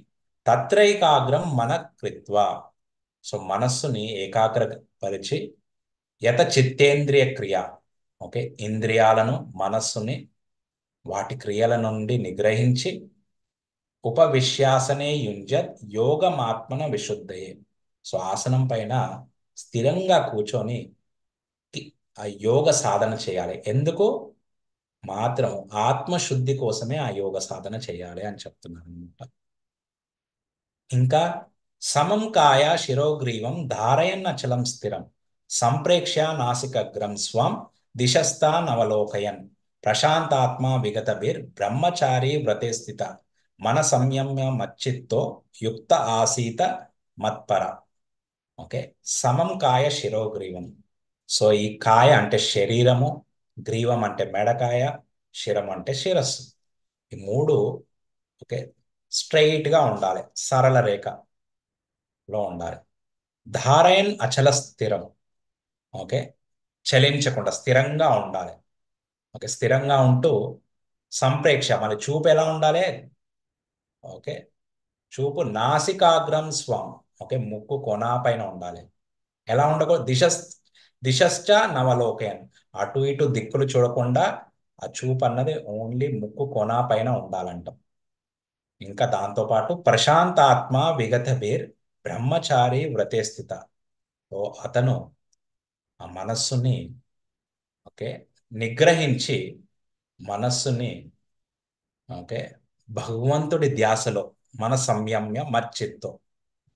తత్రైకాగ్రం మన కృత్వ, సో మనస్సుని ఏకాగ్రపరిచి యత చిత్తేంద్రియ క్రియ, ఓకే, ఇంద్రియాలను మనస్సుని వాటి క్రియల నుండి నిగ్రహించి ఉపవిశ్యాసనే యుంజత్ యోగమాత్మన విశుద్ధయే. సో ఆసనం పైన స్థిరంగా కూర్చొని ఆ యోగ సాధన చేయాలి. ఎందుకు? మాత్రం ఆత్మశుద్ధి కోసమే ఆ యోగ సాధన చేయాలి అని చెప్తున్నాను అనమాట. ఇంకా సమం కాయ శిరోగ్రీవం ధారయన్నచలం స్థిరం సంప్రేక్ష్య నాసికగ్రం స్వం దిశస్థా నవలోకయన్ ప్రశాంతాత్మ విగతభిర్ బ్రహ్మచారి వ్రతే స్థిత మన సంయమ్య మచ్చిత్తో యుక్త ఆసీత మత్పర. ఓకే, సమం కాయ శిరోగ్రీవం. సో ఈ కాయ అంటే శరీరము, గ్రీవం అంటే మెడకాయ, శిరం అంటే శిరస్సు. ఈ మూడు, ఓకే, స్ట్రైట్ గా ఉండాలి, సరళ రేఖలో ఉండాలి. ధారయన్ అచల స్థిరం, ఓకే, చలించకుండా స్థిరంగా ఉండాలి. ఓకే, స్థిరంగా ఉంటూ సంప్రేక్ష, మన చూపు ఎలా ఉండాలి? ఓకే, చూపు నాసికాగ్రం స్వం, ఓకే, ముక్కు కొన పైన ఉండాలి. ఎలా ఉండకూడదు? దిశశ్చ నవలోకయన్, అటు ఇటు దిక్కులు చూడకుండా ఆ చూపు అన్నది ఓన్లీ ముక్కు కొన పైన ఉండాలంట. ఇంకా దాంతోపాటు ప్రశాంతాత్మ విగతభీర్ బ్రహ్మచారి వ్రతే స్థిత. ఓ అతను ఆ మనస్సుని, ఓకే, నిగ్రహించి మనస్సుని, ఓకే, భగవంతుడి ధ్యాసలో, మన సంయమ్య మచ్చిత్తో,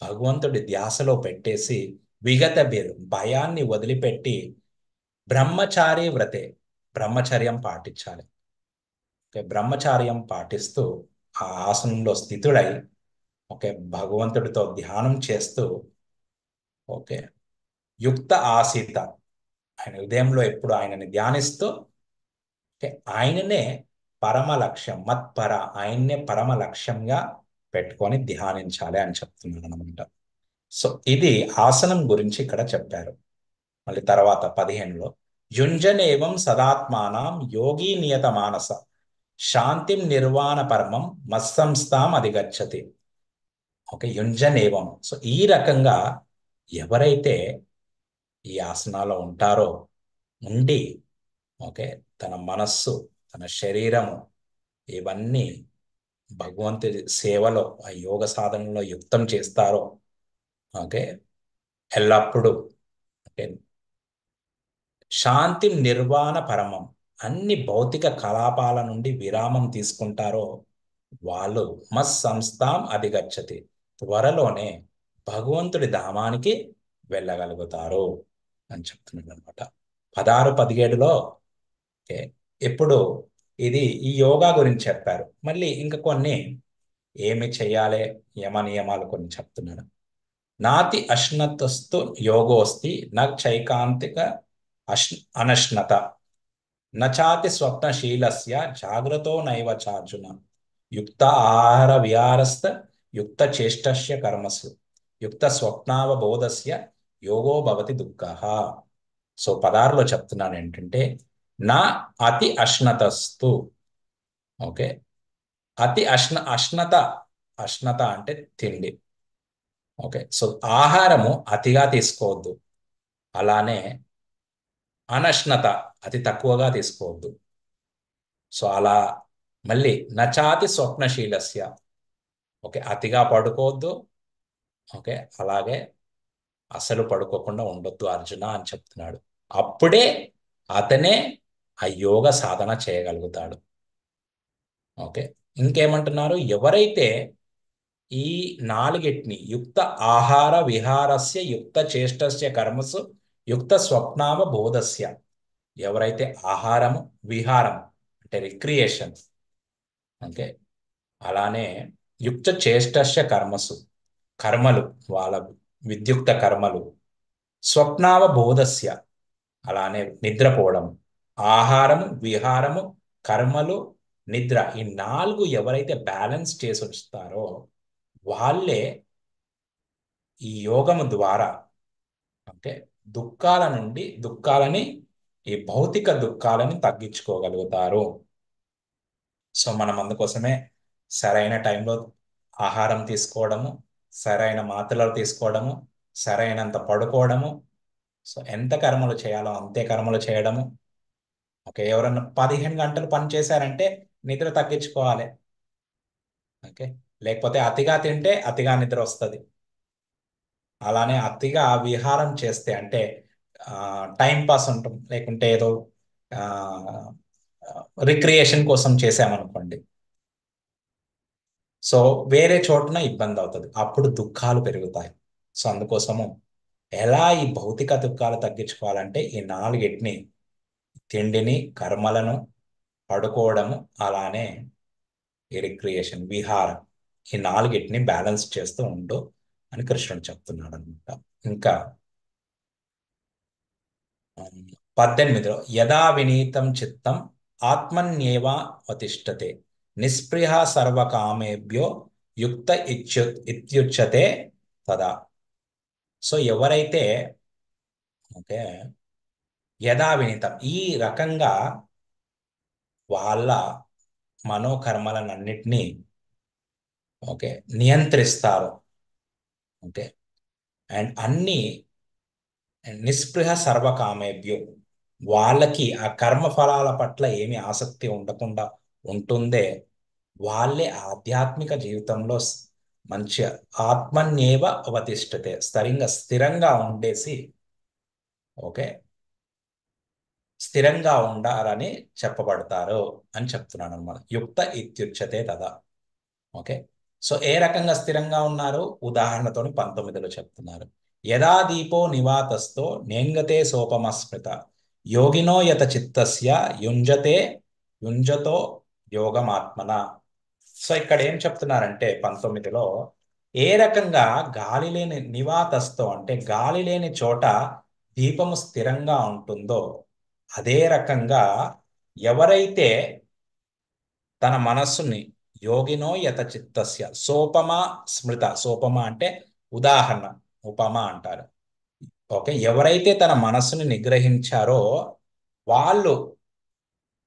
భగవంతుడి ధ్యాసలో పెట్టేసి విగత బీరు భయాన్ని వదిలిపెట్టి బ్రహ్మచారి వ్రతే, బ్రహ్మచర్యం పాటించాలి. ఓకే, బ్రహ్మచార్యం పాటిస్తూ ఆ ఆసనంలో స్థితుడై, ఓకే, భగవంతుడితో ధ్యానం చేస్తూ, ఓకే, యుక్త ఆసీత, ఆయన హృదయంలో ఎప్పుడు ఆయనని ధ్యానిస్తూ, ఓకే, ఆయననే పరమ లక్ష్యం మత్పర, ఆయన్నే పరమ లక్ష్యంగా పెట్టుకొని ధ్యానించాలి అని చెప్తున్నాను అనమాట. సో ఇది ఆసనం గురించి ఇక్కడ చెప్పారు. మళ్ళీ తర్వాత 15లో యుంజనేవం సదాత్మానం యోగి నియత మానస శాంతిం నిర్వాణ పరమం మత్సంస్థాం అధిగచ్చతి. ఓకే, యుంజనేవం. సో ఈ రకంగా ఎవరైతే ఈ ఆసనాలో ఉంటారో, ఉండి, ఓకే, తన మనస్సు, తన శరీరము ఇవన్నీ భగవంతుడి సేవలో ఆ యోగ సాధనలో యుక్తం చేస్తారో, ఓకే, ఎల్లప్పుడూ, ఓకే, శాంతి నిర్వాణ పరమం, అన్ని భౌతిక కలాపాల నుండి విరామం తీసుకుంటారో వాళ్ళు మత్ సంస్థాం అధిగచ్చతి, త్వరలోనే భగవంతుడి ధామానికి వెళ్ళగలుగుతారు అని చెప్తున్నాడు అనమాట. 16, 17లో ఓకే, ఎప్పుడు ఇది ఈ యోగా గురించి చెప్పారు. మళ్ళీ ఇంకా కొన్ని ఏమి చేయాలి, యమ నియమాలు కొన్ని చెప్తున్నాడు. నాతి అశ్నతస్తు యోగోస్తి నైకాంతిక అనశ్నత నచాతి స్వప్నశీలస్య జాగ్రత్తో నైవ చార్జున యుక్త ఆహార విహారస్థ యుక్త చేష్టస్య కర్మసు యుక్త స్వప్నావబోధస్య యోగో భవతి దుఃఖః. సో పదార్లో చెప్తున్నాను ఏంటంటే, నా అతి అశ్నతస్తు. ఓకే, అతి అశ్నత. అశ్నత అంటే తిండి. ఓకే, సో ఆహారము అతిగా తీసుకోవద్దు. అలానే అనశ్నత, అతి తక్కువగా తీసుకోవద్దు. సో అలా మళ్ళీ నచాతి స్వప్నశీలస్య. ఓకే, అతిగా పడుకోవద్దు. ఓకే, అలాగే అసలు పడుకోకుండా ఉండొద్దు అర్జున అని చెప్తున్నాడు. అప్పుడే అతనే ఆ యోగ సాధన చేయగలుగుతాడు. ఓకే, ఇంకేమంటున్నారు, ఎవరైతే ఈ నాలుగిటిని యుక్త ఆహార విహారస్య యుక్త చేష్టస్య కర్మసు యుక్త స్వప్నావ బోధస్య, ఎవరైతే ఆహారము విహారం అంటే రిక్రియేషన్, ఓకే, అలానే యుక్త చేష్టస్య కర్మసు కర్మలు, వాళ్ళ విద్యుక్త కర్మలు, స్వప్నావ బోధస్య అలానే నిద్రపోవడం, ఆహారము విహారము కర్మలు నిద్ర, ఈ నాలుగు ఎవరైతే బ్యాలెన్స్ చేసి ఉంచుతారో వాళ్ళే ఈ యోగము ద్వారా అంటే దుఃఖాలని, ఈ భౌతిక దుఃఖాలని తగ్గించుకోగలుగుతారు. సో మనం అందుకోసమే సరైన టైంలో ఆహారం తీసుకోవడము, సరైన మాత్రలు తీసుకోవడము, సరైనంత పడుకోవడము, సో ఎంత కర్మలు చేయాలో అంతే కర్మలు చేయడము. ఓకే, ఎవరన్నా 15 గంటలు పని చేశారంటే నిద్ర తగ్గించుకోవాలి. ఓకే, లేకపోతే అతిగా తింటే అతిగా నిద్ర వస్తుంది. అలానే అతిగా విహారం చేస్తే అంటే టైం పాస్ ఉంటాం, లేకుంటే ఏదో రిక్రియేషన్ కోసం చేసామనుకోండి, సో వేరే చోటున ఇబ్బంది అవుతుంది, అప్పుడు దుఃఖాలు పెరుగుతాయి. సో అందుకోసము ఎలా ఈ భౌతిక దుఃఖాలు తగ్గించుకోవాలంటే ఈ నాలుగిటిని, తిండిని, కర్మలను, పడుకోవడము, అలానే ఈ రిక్రియేషన్ విహారం, ఈ నాలుగిటిని బ్యాలెన్స్ చేస్తూ ఉండు అని కృష్ణుడు చెప్తున్నాడు అనమాట. ఇంకా 18లో యదా వినీతం చిత్తం ఆత్మన్యేవ అవతిష్టతే నిస్పృహ సర్వకామేభ్యో యుక్త ఇత్యుచ్యతే తదా. సో ఎవరైతే ఓకే యదా వినీతం ఈ రకంగా వాళ్ళ మనోకర్మలనన్నిటినీ ఓకే నియంత్రిస్తారు. ఓకే, అండ్ అన్ని నిస్పృహ సర్వకామేభ్యో, వాళ్ళకి ఆ కర్మ ఫలాల పట్ల ఏమి ఆసక్తి ఉండకుండా ఉంటుందే, వాళ్ళే ఆధ్యాత్మిక జీవితంలో మంచి ఆత్మన్యేవ అవతిష్టతే, స్థిరంగా ఉండేసి ఓకే స్థిరంగా ఉండాలని చెప్పబడతారు అని చెప్తున్నాను అనమాట. యుక్త ఇత్యుచ్యతే తదా. ఓకే, సో ఏ రకంగా స్థిరంగా ఉన్నారు ఉదాహరణతోని 19లో చెప్తున్నారు. యదా దీపో నివాతస్థో నేంగతే సోపమస్మృత యోగినో యత చిత్తస్య యుంజతో యోగమాత్మన. సో ఇక్కడ ఏం చెప్తున్నారంటే 19లో, ఏ రకంగా గాలి లేని నివాతస్థో అంటే గాలి లేని చోట దీపము స్థిరంగా ఉంటుందో, అదే రకంగా ఎవరైతే తన మనస్సుని యోగినో యత చిత్తస్య సోపమ స్మృత, సోపమ అంటే ఉదాహరణ, ఉపమ అంటారు. ఓకే, ఎవరైతే తన మనస్సుని నిగ్రహించారో వాళ్ళు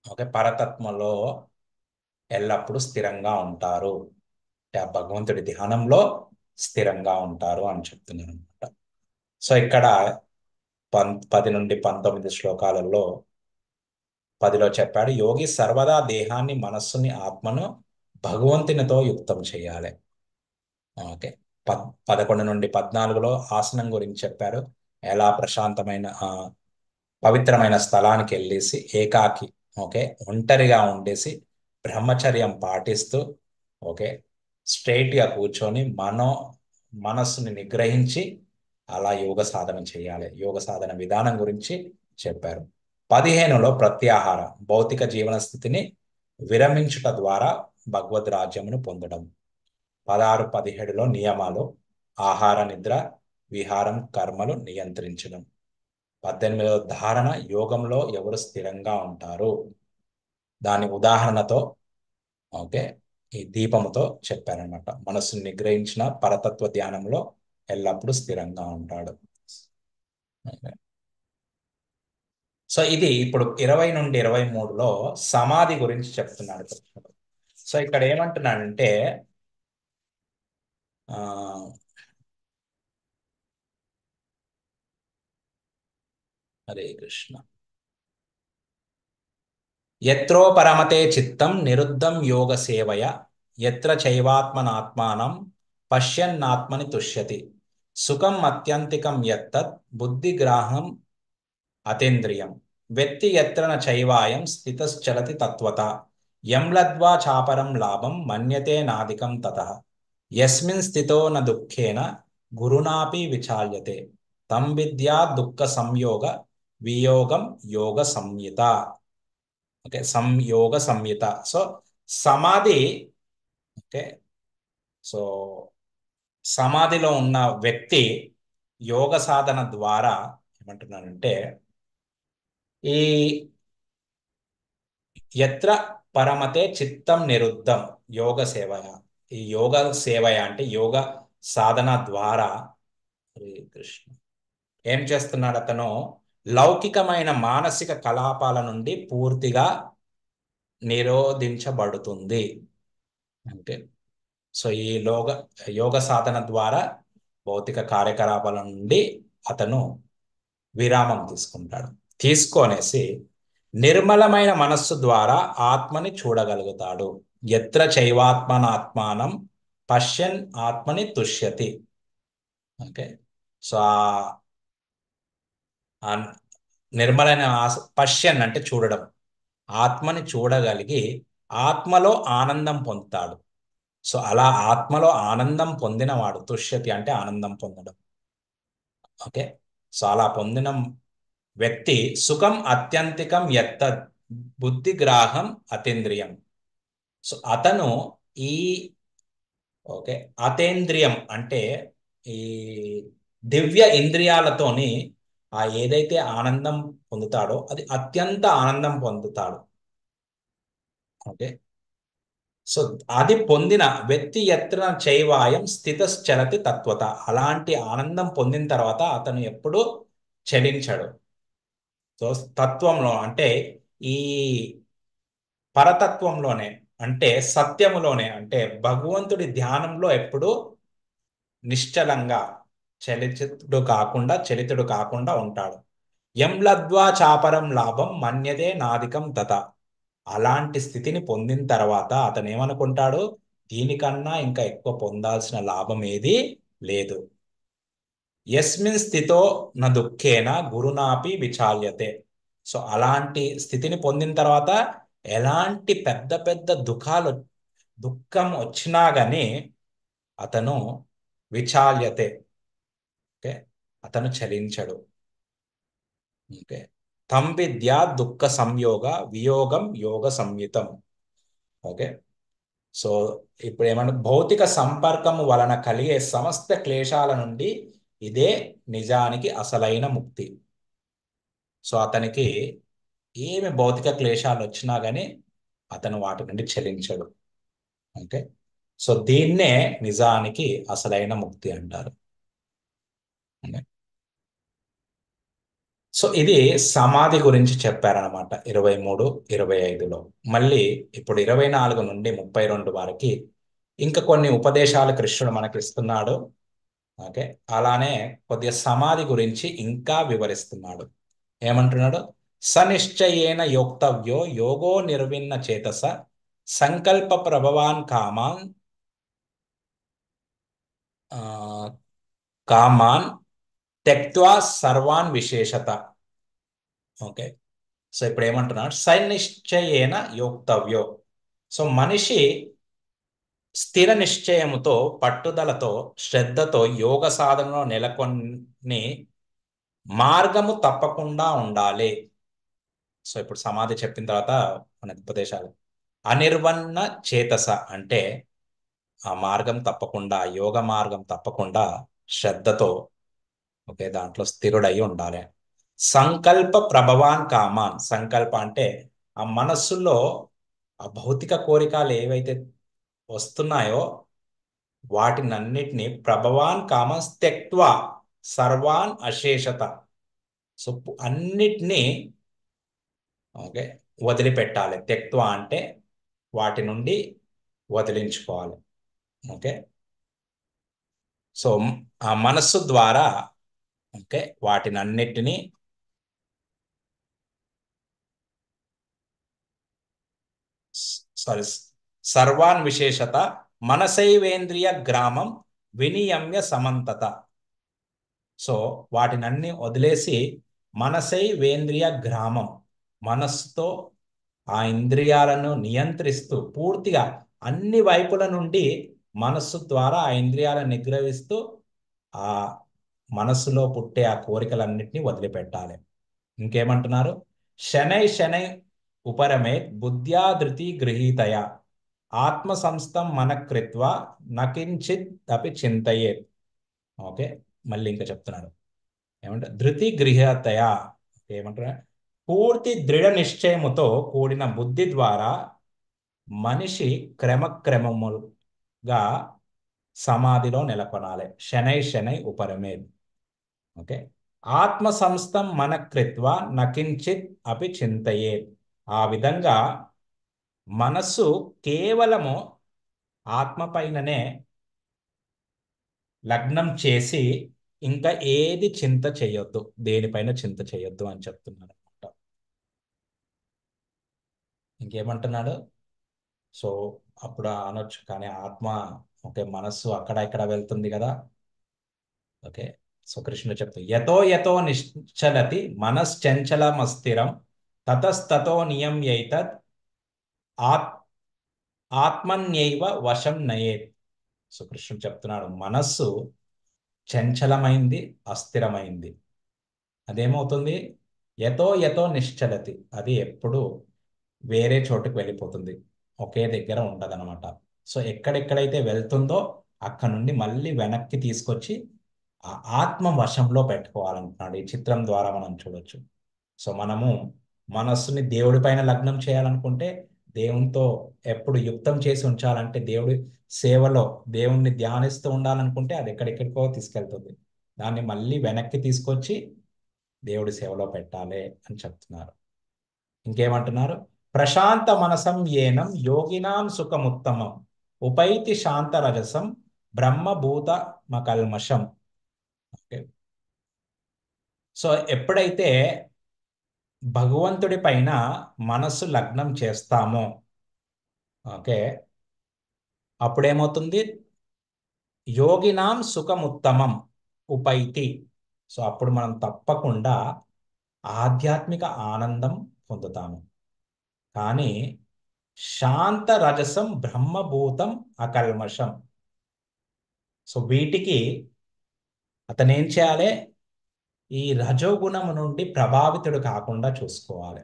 ఓకే పరతత్మలో ఎల్లప్పుడూ స్థిరంగా ఉంటారు, అంటే ఆ భగవంతుడి ధ్యానంలో స్థిరంగా ఉంటారు అని చెప్తున్నాను అనమాట. సో ఇక్కడ 10 నుండి 19 శ్లోకాలలో 10లో చెప్పాడు, యోగి సర్వదా దేహాన్ని, మనస్సుని, ఆత్మను భగవంతునితో యుక్తం చేయాలి. ఓకే, 11 నుండి 14లో ఆసనం గురించి చెప్పారు. ఎలా ప్రశాంతమైన పవిత్రమైన స్థలానికి వెళ్ళేసి ఏకాకి ఓకే ఒంటరిగా ఉండేసి బ్రహ్మచర్యం పాటిస్తూ ఓకే స్ట్రైట్ గా కూర్చొని మనస్సుని నిగ్రహించి అలా యోగ సాధన చేయాలి. యోగ సాధన విధానం గురించి చెప్పారు. 15లో ప్రత్యాహార భౌతిక జీవన స్థితిని విరమించుట ద్వారా భగవద్ రాజ్యమును పొందడం. 16-17లో నియమాలు: ఆహార నిద్ర విహారం కర్మలు నియంత్రించడం. 18లో ధారణ: యోగంలో ఎవరు స్థిరంగా ఉంటారు. దాని ఉదాహరణతో ఓకే ఈ దీపముతో చెప్పారనమాట. మనస్సును నిగ్రహించిన పరతత్వ ధ్యానంలో ఎల్లప్పుడూ స్థిరంగా ఉంటాడు. సో ఇది ఇప్పుడు 20 నుండి 23లో సమాధి గురించి చెప్తున్నాడు కృష్ణుడు. సో ఇక్కడ ఏమంటున్నాడంటే ఆ హరే కృష్ణ. ఎత్రో పరమతే చిత్తం నిరుద్ధం యోగ సేవయ ఎత్ర చైవాత్మనాత్మానం పశ్యన్నాత్మని తుష్యతి సుఖం అత్యంతికం యత్తత్ బుద్ధిగ్రాహం అతేంద్రియం వెత్తి ఎత్రన చైవాయం స్థితశ్చలతి తత్వత యం లబ్ధ్వా చాపరం లాభం మన్యతే నాదికం తతః యస్మిన్ స్థితో న దుఃఖేన గురునాపి విచాల్యతే తం విద్యా దుఃఖ సంయోగ వియోగం యోగ సంయుత. ఓకే సంయోగ సంయుత. సో సమాధి. ఓకే సో సమాధిలో ఉన్న వ్యక్తి యోగ సాధన ద్వారా ఏమంటున్నానంటే ఈ ఎత్ర పరమతే చిత్తం నిరుద్ధం యోగ సేవయ. ఈ యోగ సేవయ అంటే యోగ సాధన ద్వారా హరే కృష్ణ ఏం చేస్తున్నాడు అతను? లౌకికమైన మానసిక కలాపాల నుండి పూర్తిగా నిరోధించబడుతుంది. అంటే సో ఈ యోగ సాధన ద్వారా భౌతిక కార్యకలాపాల నుండి అతను విరామం తీసుకుంటాడు. తీసుకొనేసి నిర్మలమైన మనస్సు ద్వారా ఆత్మని చూడగలుగుతాడు. ఎత్ర చైవాత్మనాత్మానం పశ్యన్ ఆత్మని తుష్యతి. ఓకే సో ఆ నిర్మలమైన పశ్యన్ అంటే చూడడం. ఆత్మని చూడగలిగి ఆత్మలో ఆనందం పొందుతాడు. సో అలా ఆత్మలో ఆనందం పొందినవాడు తుష్యతి అంటే ఆనందం పొందడం. ఓకే సో అలా పొందిన వ్యక్తి సుఖం అత్యంతికం ఎత్త బుద్ధిగ్రాహం అతీంద్రియం. సో అతను ఈ ఓకే అతేంద్రియం అంటే ఈ దివ్య ఇంద్రియాలతోని ఆ ఏదైతే ఆనందం పొందుతాడో అది అత్యంత ఆనందం పొందుతాడు. ఓకే సో అది పొందిన వ్యక్తి ఎత్ర చైవాయం స్థితశ్చలతి తత్వత. అలాంటి ఆనందం పొందిన తర్వాత అతను ఎప్పుడు చలించడు. సో తత్వంలో అంటే ఈ పరతత్వంలోనే అంటే సత్యములోనే అంటే భగవంతుడి ధ్యానంలో ఎప్పుడు నిశ్చలంగా చలితుడు కాకుండా ఉంటాడు. ఎం లబ్ధ్వా చాపరం లాభం మన్యతే నాదికం తత. అలాంటి స్థితిని పొందిన తర్వాత అతను ఏమనుకుంటాడు? దీనికన్నా ఇంకా ఎక్కువ పొందాల్సిన లాభం ఏది లేదు. యస్మిన్ స్థితో న దుఃఖేన గురునాపి విచాల్యతే. సో అలాంటి స్థితిని పొందిన తర్వాత ఎలాంటి పెద్ద పెద్ద దుఃఖం వచ్చినా గాని అతను విచాల్యతే. ఓకే అతను చలించడు. ఓకే తం విద్యా దుఃఖ సంయోగ వియోగం యోగ సంయుతం. ఓకే సో ఇప్పుడు ఏమన్నా భౌతిక సంపర్కం వలన కలిగే సమస్త క్లేశాల నుండి ఇదే నిజానికి అసలైన ముక్తి. సో అతనికి ఏమి భౌతిక క్లేశాలు వచ్చినా గానీ అతను వాటి నుండి చెలించడు. ఓకే సో దీన్నే నిజానికి అసలైన ముక్తి అంటారు. ఓకే? సో ఇది సమాధి గురించి చెప్పారనమాట 23-25లో. మళ్ళీ ఇప్పుడు 24 నుండి 32 వరకు ఇంకా కొన్ని ఉపదేశాలు కృష్ణుడు మనకి ఇస్తున్నాడు. ఓకే అలానే కొద్దిగా సమాధి గురించి ఇంకా వివరిస్తున్నాడు. ఏమంటున్నాడు? సనిశ్చయేన యోక్తవ్యో యోగో నిర్విన్న చేతస సంకల్ప ప్రభవాన్ ఆ, కామాన్ త్యక్త్వా సర్వాన్ విశేషత. ఓకే సో ఇప్పుడు ఏమంటున్నాడు? సనిశ్చయేన యోక్తవ్యో. సో మనిషి స్థిర నిశ్చయముతో పట్టుదలతో శ్రద్ధతో యోగ సాధనలో నెలకొని మార్గము తప్పకుండా ఉండాలి. సో ఇప్పుడు సమాధి చెప్పిన తర్వాత మన ఉపదేశాలు అనిర్వన్న చేతస అంటే ఆ మార్గం తప్పకుండా, యోగ మార్గం తప్పకుండా శ్రద్ధతో ఓకే దాంట్లో స్థిరుడై ఉండాలి. సంకల్ప ప్రభవాన్ కామాన్, సంకల్ప అంటే ఆ మనస్సులో ఆ భౌతిక కోరికలు ఏవైతే వస్తున్నాయో వాటినన్నిటిని ప్రభవాన్ కామాన్ త్యక్త్వా సర్వాన్ అశేషత. సో అన్నిటినీ ఓకే వదిలిపెట్టాలి. త్యక్త్వా అంటే వాటి నుండి వదిలించుకోవాలి. ఓకే సో ఆ మనస్సు ద్వారా ఓకే వాటినన్నిటినీ సారీ సర్వాన్ విశేషత మనసైవేంద్రియ గ్రామం వినియమ్య సమంతత. సో వాటినన్ని వదిలేసి మనసైవేంద్రియ గ్రామం, మనస్సుతో ఆ ఇంద్రియాలను నియంత్రిస్తూ పూర్తిగా అన్ని వైపుల నుండి మనస్సు ద్వారా ఆ ఇంద్రియాలను నిగ్రహిస్తూ ఆ మనస్సులో పుట్టే ఆ కోరికలన్నిటినీ వదిలిపెట్టాలి. ఇంకేమంటున్నారు? శనై శనై ఉపరమే బుద్ధ్యా ధృతి గృహీతయ ఆత్మ సంస్థం మన కృత్వ నకించిత్ అపి చింతయేత్. ఓకే మళ్ళీ ఇంకా చెప్తున్నారు ఏమంటారు? ధృతి గృహీతయ ఏమంటారు? పూర్తి దృఢ నిశ్చయముతో కూడిన బుద్ధి ద్వారా మనిషి క్రమక్రమముగా సమాధిలో నెలకొనాలి. శనై శనై ఉపరమేద్. ఓకే ఆత్మ సంస్థం మన కృత్వ నకించిత్ అపి చింతయేత్. ఆ విధంగా మనస్సు కేవలము ఆత్మ పైననే లగ్నం చేసి ఇంకా ఏది చింత చేయొద్దు, దేనిపైన చింత చేయొద్దు అని చెప్తున్నాడు అనమాట. ఇంకేమంటున్నాడు? సో అప్పుడు అనొచ్చు కానీ ఆత్మ ఓకే మనస్సు అక్కడ ఇక్కడ వెళ్తుంది కదా. ఓకే సో కృష్ణుడు చెప్తూ యతో యతో నిశ్చలతి మనశ్చంచలమస్థిరం తతస్తతో నియమ్యైతత్ ఆత్ ఆత్మన్యైవ వశం నయేత్. సో కృష్ణుడు చెప్తున్నాడు మనస్సు చంచలమైంది, అస్థిరమైంది. అదేమవుతుంది? యతో యతో నిశ్చలతి, అది ఎప్పుడు వేరే చోటుకు వెళ్ళిపోతుంది, ఒకే దగ్గర ఉండదన్నమాట. సో ఎక్కడెక్కడైతే వెళ్తుందో అక్కడ నుండి మళ్ళీ వెనక్కి తీసుకొచ్చి ఆ ఆత్మ వశంలో పెట్టుకోవాలంటున్నాడు. ఈ చిత్రం ద్వారా మనం చూడొచ్చు. సో మనము మనస్సుని దేవుడి పైన లగ్నం చేయాలనుకుంటే, దేవునితో ఎప్పుడు యుక్తం చేసి ఉంచాలంటే, దేవుడి సేవలో దేవుణ్ణి ధ్యానిస్తూ ఉండాలనుకుంటే అది ఎక్కడెక్కడికో తీసుకెళ్తుంది. దాన్ని మళ్ళీ వెనక్కి తీసుకొచ్చి దేవుడి సేవలో పెట్టాలి అని చెప్తున్నారు. ఇంకేమంటున్నారు? ప్రశాంత మనసం ఏనం యోగినాం సుఖముత్తమం ఉపైతి శాంత రజసం బ్రహ్మభూత మకల్మషం. ఓకే సో ఎప్పుడైతే భగవంతుడి పైన మనస్సు లగ్నం చేస్తామో ఓకే అప్పుడేమవుతుంది? యోగినాం సుఖముత్తమం ఉపైతి. సో అప్పుడు మనం తప్పకుండా ఆధ్యాత్మిక ఆనందం పొందుతాము. కానీ శాంత రజసం బ్రహ్మభూతం అకల్మషం. సో వీటికి అతను ఏం చేయాలి? ఈ రజోగుణం నుండి ప్రభావితుడు కాకుండా చూసుకోవాలి.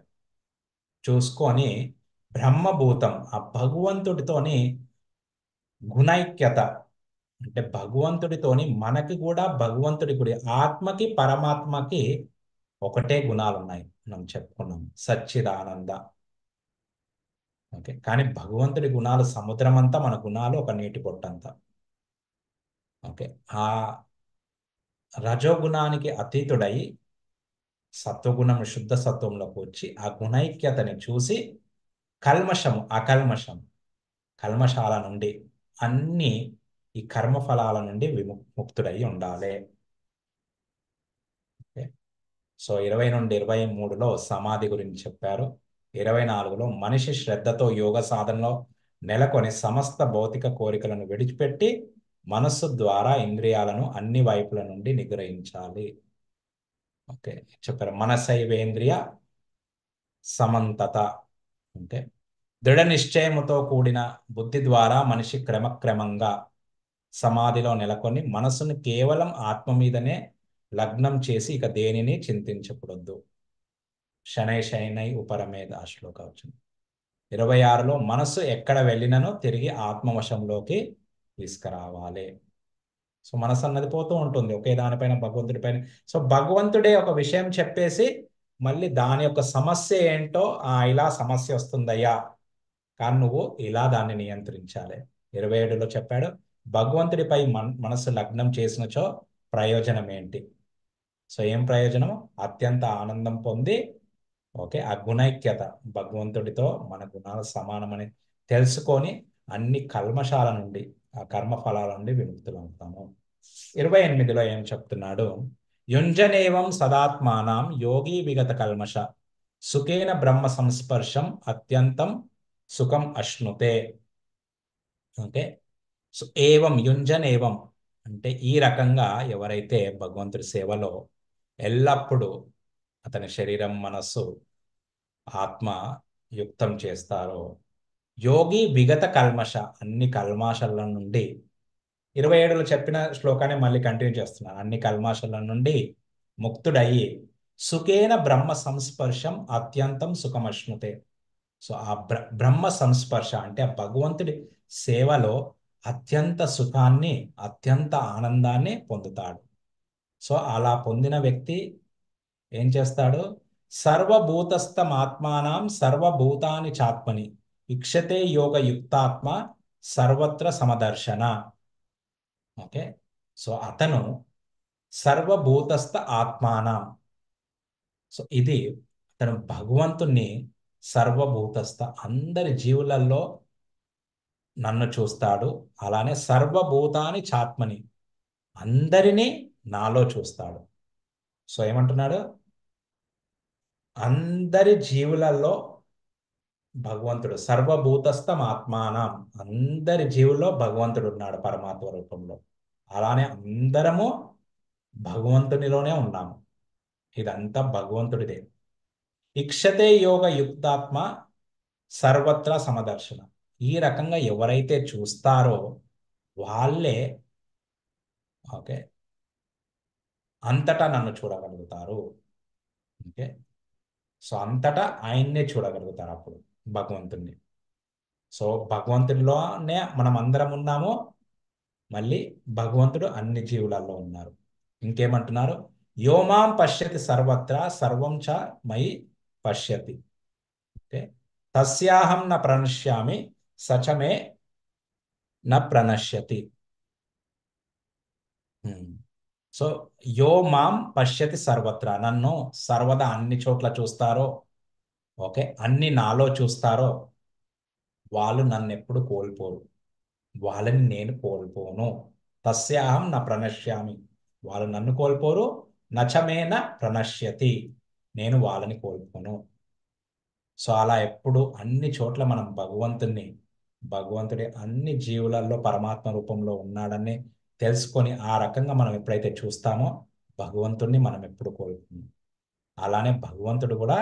చూసుకొని బ్రహ్మభూతం ఆ భగవంతుడితోని గుణైక్యత అంటే భగవంతుడితోని మనకి కూడా భగవంతుడి కూడా ఆత్మకి పరమాత్మకి ఒకటే గుణాలు ఉన్నాయి మనం చెప్పుకున్నాం సచ్చిదానంద. ఓకే కానీ భగవంతుడి గుణాలు సముద్రం అంతా, మన గుణాలు ఒక నీటి పొట్టంతా. ఓకే ఆ రజోగుణానికి అతీతుడై సత్వగుణం శుద్ధ సత్వంలోకి వచ్చి ఆ గుణైక్యతని చూసి కల్మషము అకల్మషం కల్మషాల నుండి అన్ని ఈ కర్మఫలాల నుండి విముక్తుడై ఉండాలి. ఓకే సో 20 నుండి 23లో సమాధి గురించి చెప్పారు. 24లో మనిషి శ్రద్ధతో యోగ సాధనలో నెలకొని సమస్త భౌతిక కోరికలను విడిచిపెట్టి మనస్సు ద్వారా ఇంద్రియాలను అన్ని వైపుల నుండి నిగ్రహించాలి. ఓకే చెప్పారు మనసైవేంద్రియ సమంతత. అంటే దృఢ నిశ్చయముతో కూడిన బుద్ధి ద్వారా మనిషి క్రమక్రమంగా సమాధిలో నెలకొని మనసును కేవలం ఆత్మ మీదనే లగ్నం చేసి ఇక దేనిని చింతించకూడదు. శనై శనై ఉపరమేద ఆ శ్లోక వచ్చింది. 26లో మనసు ఎక్కడ వెళ్ళినను తిరిగి ఆత్మవశంలోకి తీసుకురావాలి. సో మనసు అన్నది పోతూ ఉంటుంది ఒకే దానిపైన, భగవంతుడి పైన. సో భగవంతుడే ఒక విషయం చెప్పేసి మళ్ళీ దాని యొక్క సమస్య ఏంటో, ఇలా సమస్య వస్తుందయ్యా, కానీ నువ్వు ఇలా దాన్ని నియంత్రించాలి. 27లో చెప్పాడు, భగవంతుడిపై మనసు లగ్నం చేసినచో ప్రయోజనం ఏంటి? సో ఏం ప్రయోజనం? అత్యంత ఆనందం పొంది, ఓకే, ఆ గుణైక్యత, భగవంతుడితో మన గుణాలు సమానమని తెలుసుకొని అన్ని కల్మషాల నుండి, ఆ కర్మ ఫలాల నుండి విముక్తులవుతాము. 28లో ఏం చెప్తున్నాడు? యుంజనేవం సదాత్మానం యోగి విగత కల్మష సుఖేన బ్రహ్మ సంస్పర్శం అత్యంతం సుఖం అశ్నుతే. ఓకే, సో ఏవం యుంజన్ ఏవం అంటే ఈ రకంగా ఎవరైతే భగవంతుడి సేవలో ఎల్లప్పుడూ అతని శరీరం, మనస్సు, ఆత్మ యుక్తం చేస్తారో, యోగి విగత కల్మష అన్ని కల్మాషాల నుండి, 27లో చెప్పిన శ్లోకాన్ని మళ్ళీ కంటిన్యూ చేస్తున్నాను, అన్ని కల్మాషాల నుండి ముక్తుడయ్యి సుఖేన బ్రహ్మ సంస్పర్శం అత్యంతం సుఖమశ్నుతే. సో ఆ బ్రహ్మ సంస్పర్శ అంటే ఆ భగవంతుడి సేవలో అత్యంత సుఖాన్ని, అత్యంత ఆనందాన్ని పొందుతాడు. సో అలా పొందిన వ్యక్తి ఏం చేస్తాడు? సర్వభూతస్థమాత్మానం సర్వభూతాని చాత్మని ఇక్షతే యోగ యుక్తాత్మ సర్వత్ర సమదర్శన. ఓకే, సో అతను సర్వభూతస్థ ఆత్మానం, సో ఇది అతను భగవంతుణ్ణి, సర్వభూతస్థ అందరి జీవులలో నన్ను చూస్తాడు, అలానే సర్వభూతాని చాత్మని అందరినీ నాలో చూస్తాడు. సో ఏమంటున్నాడు? అందరి జీవులలో భగవంతుడు, సర్వభూతస్థం ఆత్మానం, అందరి జీవుల్లో భగవంతుడు ఉన్నాడు పరమాత్మ రూపంలో. అలానే అందరము భగవంతునిలోనే ఉన్నాము. ఇదంతా భగవంతుడిదే. ఇక్షతే యోగ యుక్తాత్మ సర్వత్రా సమదర్శన. ఈ రకంగా ఎవరైతే చూస్తారో వాళ్ళే, ఓకే, అంతటా నన్ను చూడగలుగుతారు. ఓకే, సో అంతటా ఆయన్నే చూడగలుగుతారు అప్పుడు భగవంతుణ్ణి. సో భగవంతుడిలోనే మనం అందరం ఉన్నాము, మళ్ళీ భగవంతుడు అన్ని జీవులలో ఉన్నారు. ఇంకేమంటున్నారు? యోమాం పశ్యతి సర్వత్రా సర్వం చ మయి పశ్యతి. ఓకే, తస్యాహం న ప్రణశ్యామి సచమే న ప్రణశ్యతి. సో యో మాం పశ్యతి సర్వత్రా, నన్ను సర్వదా అన్ని చోట్ల చూస్తారో, ఓకే, అన్ని నాలో చూస్తారో వాళ్ళు నన్ను ఎప్పుడు కోల్పోరు, వాళ్ళని నేను కోల్పోను. తస్యాహం నా ప్రణశ్యామి, వాళ్ళు నన్ను కోల్పోరు. నచమేన ప్రణశ్యతి, నేను వాళ్ళని కోల్పోను. సో అలా ఎప్పుడు అన్ని చోట్ల మనం భగవంతుణ్ణి, భగవంతుడి అన్ని జీవులలో పరమాత్మ రూపంలో ఉన్నాడని తెలుసుకొని ఆ రకంగా మనం ఎప్పుడైతే చూస్తామో భగవంతుణ్ణి మనం ఎప్పుడు కోల్పోము. అలానే భగవంతుడు కూడా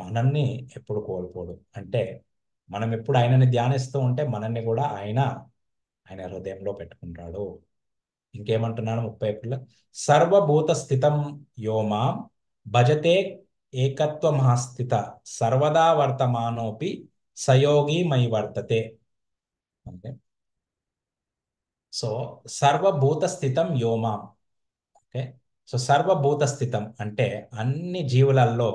మనల్ని ఎప్పుడు కోల్పోడు. అంటే మనం ఎప్పుడు ఆయనని ధ్యానిస్తూ ఉంటే మనల్ని కూడా ఆయన ఆయన హృదయంలో పెట్టుకుంటాడు. ఇంకేమంటున్నాడు 31లో? సర్వభూత స్థితం యోమాం భజతే ఏకత్వ మహాస్థిత సర్వదా వర్తమానోపి సయోగి మై వర్తతే. ఓకే, సో సర్వభూత స్థితం యోమాం. ఓకే, సో సర్వభూత స్థితం అంటే అన్ని జీవులలో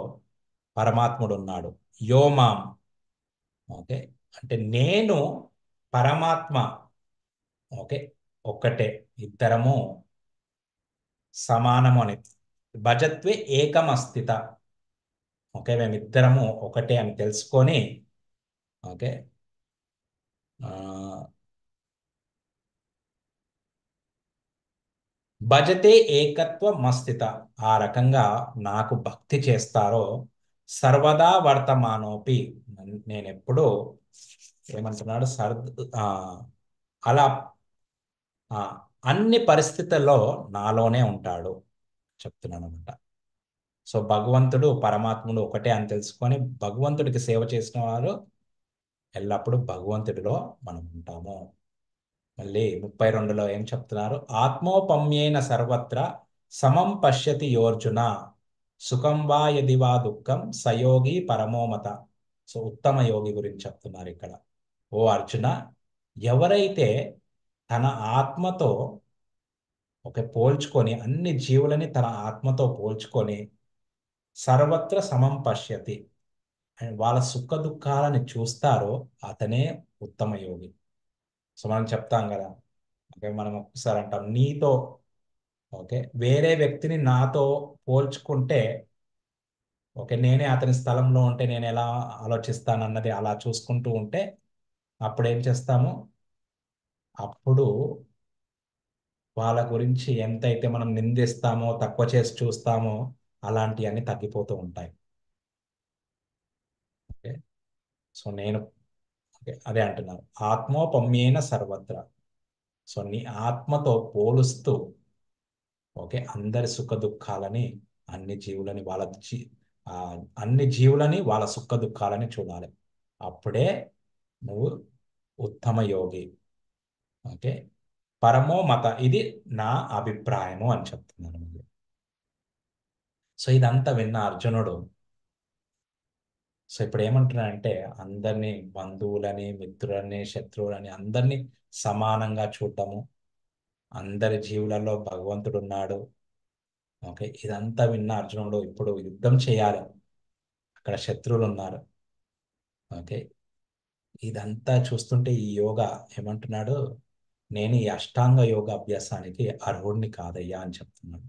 పరమాత్ముడు ఉన్నాడు. యోమాం, ఓకే, అంటే నేను పరమాత్మ, ఓకే, ఒక్కటే, ఇద్దరము సమానము అని. భజత్వే ఏకమస్థిత, ఓకే, మేమిద్దరము ఒకటే అని తెలుసుకొని, ఓకే, భజతే ఏకత్వ మస్థిత, ఆ రకంగా నాకు భక్తి చేస్తారో సర్వదా వర్తమానోపి, నేను ఎప్పుడూ ఏమంటున్నాడు ఆ, అలా ఆ, అన్ని పరిస్థితుల్లో నాలోనే ఉంటాడు చెప్తున్నాను అనమాట. సో భగవంతుడు పరమాత్ముడు ఒకటే అని తెలుసుకొని భగవంతుడికి సేవ చేసిన వారు ఎల్లప్పుడూ భగవంతుడిలో మనం ఉంటాము. మళ్ళీ 32లో ఏం చెప్తున్నారు? ఆత్మోపమ్యేన సర్వత్ర సమం పశ్యతి యోర్జున సుఖం వా యది వా దుఃఖం సయోగి పరమోమత. సో ఉత్తమ యోగి గురించి చెప్తున్నారు ఇక్కడ. ఓ అర్జున, ఎవరైతే తన ఆత్మతో పోల్చుకొని, అన్ని జీవులని తన ఆత్మతో పోల్చుకొని సర్వత్ర సమం పశ్యతి, అండ్ వాళ్ళ సుఖ దుఃఖాలని చూస్తారో అతనే ఉత్తమ యోగి. సో మనం చెప్తాం కదా, ఓకే, మనం ఒకసారి అంటాం నీతో, ఓకే, వేరే వ్యక్తిని నాతో పోల్చుకుంటే, ఓకే, నేనే అతని స్థలంలో ఉంటే నేను ఎలా ఆలోచిస్తానన్నది అలా చూసుకుంటూ ఉంటే అప్పుడు ఏం చేస్తాము, అప్పుడు వాళ్ళ గురించి ఎంతైతే మనం నిందిస్తామో, తక్కువ చేసి చూస్తామో అలాంటివన్నీ తగ్గిపోతూ ఉంటాయి. ఓకే, సో నేను, ఓకే, అదే అంటున్నారు, ఆత్మోపమ్యేన సర్వత్ర. సో నీ ఆత్మతో పోలుస్తూ, ఓకే, అందరి సుఖ దుఃఖాలని, అన్ని జీవులని వాళ్ళ ఆ, అన్ని జీవులని వాళ్ళ సుఖ దుఃఖాలని చూడాలి. అప్పుడే నువ్వు ఉత్తమ యోగి. ఓకే, పరమో మత, ఇది నా అభిప్రాయము అని చెప్తున్నాను మళ్ళీ. సో ఇదంతా విన్న అర్జునుడు, సో ఇప్పుడు ఏమంటున్నాడంటే, అందరినీ బంధువులని, మిత్రులని, శత్రువులని అందరినీ సమానంగా చూడటము, అందరి జీవులలో భగవంతుడు ఉన్నాడు. ఓకే, ఇదంతా విన్న అర్జునుడు ఇప్పుడు యుద్ధం చేయాలి, అక్కడ శత్రువులు ఉన్నారు. ఓకే, ఇదంతా చూస్తుంటే ఈ యోగా ఏమంటున్నాడు, నేను ఈ అష్టాంగ యోగ అభ్యాసానికి అర్హుడిని కాదయ్యా అని చెప్తున్నాడు.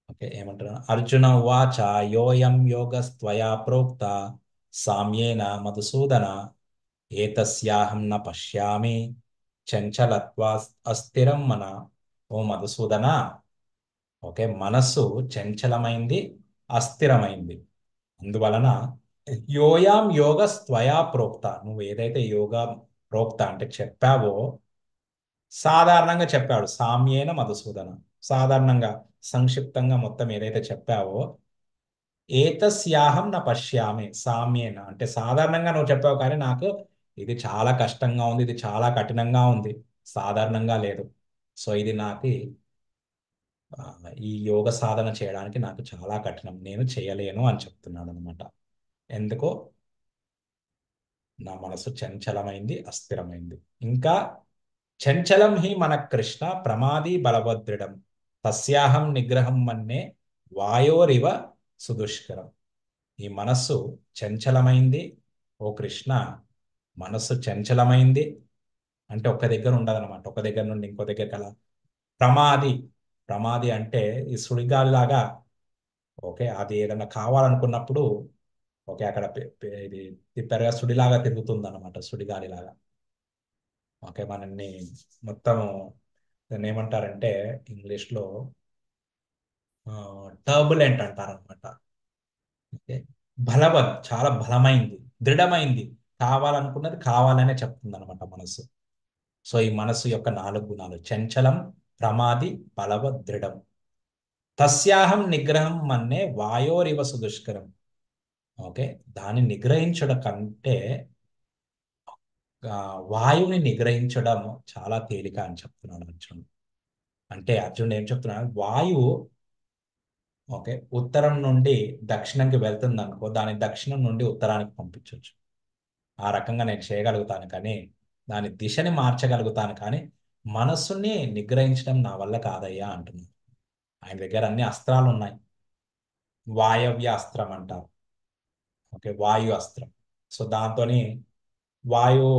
ఓకే, ఏమంటున్నాడు, అర్జున ఉవాచ యోయం యోగస్త్వయా ప్రోక్త సామ్యేన మధుసూదన ఏతస్యాహం న పశ్యామి చంచలత్వా అస్థిరం మన. ఓ మధుసూదన, ఓకే, మనస్సు చంచలమైంది, అస్థిరమైంది. అందువలన యోయాం యోగ స్త్వయా ప్రోక్త, నువ్వు ఏదైతే యోగా ప్రోక్త అంటే చెప్పావో, సాధారణంగా చెప్పాడు సామ్యేన మధుసూదన, సాధారణంగా సంక్షిప్తంగా మొత్తం ఏదైతే చెప్పావో, ఏతస్యాహం నా పశ్యామి సామ్యేన అంటే సాధారణంగా నువ్వు చెప్పావు, కానీ నాకు ఇది చాలా కష్టంగా ఉంది, ఇది చాలా కఠినంగా ఉంది, సాధారణంగా లేదు. సో ఇది నాకు ఆ, ఈ యోగ సాధన చేయడానికి నాకు చాలా కఠినం, నేను చేయలేను అని చెప్తున్నాడు అనమాట. ఎందుకో, నా మనసు చంచలమైంది, అస్థిరమైంది. ఇంకా చంచలం హి మన కృష్ణ ప్రమాది బలభద్రుడం తస్యాహం నిగ్రహం మన్నే వాయోరివ సుదుష్కరం. ఈ మనస్సు చంచలమైంది, ఓ కృష్ణ, మనస్సు చంచలమైంది అంటే ఒక్క దగ్గర ఉండదన్నమాట, ఒక దగ్గర నుండి ఇంకో దగ్గర కల. ప్రమాది, ప్రమాది అంటే ఈ సుడిగాలి లాగా, ఓకే, అది ఏదైనా కావాలనుకున్నప్పుడు, ఓకే, అక్కడ ఇది తిప్పరగా సుడిలాగా తిరుగుతుంది అనమాట, సుడిగాలి లాగా. ఓకే, మనల్ని మొత్తం దాన్ని ఏమంటారంటే ఇంగ్లీష్లో టర్బులెంట్ అంటారు అనమాట. ఓకే, బలవత్, చాలా బలమైంది, దృఢమైంది, కావాలనుకున్నది కావాలనే చెప్తుంది అనమాట మనసు. సో ఈ మనసు యొక్క నాలుగు గుణాలు చంచలం, ప్రమాది, బలవత్, దృఢం. తస్యాహం నిగ్రహం మన్నే వాయోరివ సుదుష్కరం. ఓకే, దాన్ని నిగ్రహించడం కంటే వాయువుని నిగ్రహించడం చాలా తేలిక అని చెప్తున్నాడు అర్జునుడు. అంటే అర్జునుడు ఏం చెప్తున్నాడు, వాయువు, ఓకే, ఉత్తరం నుండి దక్షిణంకి వెళ్తుంది అనుకో, దాని దక్షిణం నుండి ఉత్తరానికి పంపించవచ్చు. ఆ రకంగా నేను చేయగలుగుతాను, కానీ దాని దిశని మార్చగలుగుతాను, కానీ మనస్సుని నిగ్రహించడం నా వల్ల కాదయ్యా అంటున్నాను. ఆయన దగ్గర అన్ని అస్త్రాలు ఉన్నాయి, వాయవ్య అస్త్రం అంటారు. ఓకే, వాయు అస్త్రం. సో దాంతోని వాయువు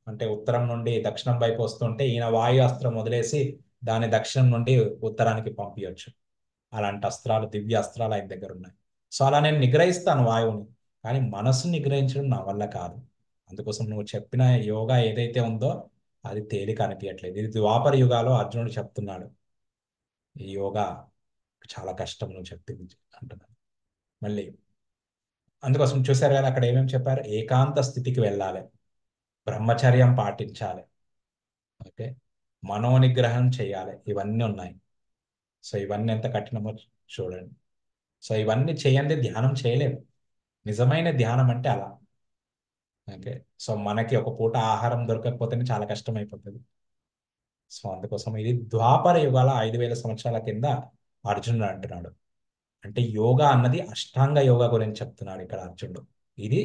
అంటే ఉత్తరం నుండి దక్షిణం వైపు వస్తుంటే ఈయన వాయు అస్త్రం వదిలేసి దాని దక్షిణం నుండి ఉత్తరానికి పంపించవచ్చు. అలాంటి అస్త్రాలు, దివ్య అస్త్రాలు ఆయన దగ్గర ఉన్నాయి. సో అలా నేను నిగ్రహిస్తాను వాయువుని, కానీ మనసుని నిగ్రహించడం నా వల్ల కాదు. అందుకోసం నువ్వు చెప్పిన యోగా ఏదైతే ఉందో అది తేలిక అనిపించట్లేదు. ఇది ద్వాపర యుగాలో అర్జునుడు చెప్తున్నాడు, ఈ యోగా చాలా కష్టం నువ్వు చెప్పింది అంటున్నాడు. మళ్ళీ అందుకోసం చూశారు కదా అక్కడ ఏమేమి చెప్పారు, ఏకాంత స్థితికి వెళ్ళాలి, బ్రహ్మచర్యం పాటించాలి, ఓకే, మనోనిగ్రహం చేయాలి, ఇవన్నీ ఉన్నాయి. సో ఇవన్నీ ఎంత కఠినమో చూడండి. సో ఇవన్నీ చేయండి ధ్యానం చేయలేము. నిజమైన ధ్యానం అంటే అలా. ఓకే, సో మనకి ఒక పూట ఆహారం దొరకకపోతేనే చాలా కష్టం అయిపోతుంది. సో అందుకోసం ఇది ద్వాపర యుగాల 5000 సంవత్సరాల కింద అర్జునుడు అంటున్నాడు. అంటే యోగా అన్నది అష్టాంగ యోగా గురించి చెప్తున్నాడు ఇక్కడ అర్జునుడు. ఇది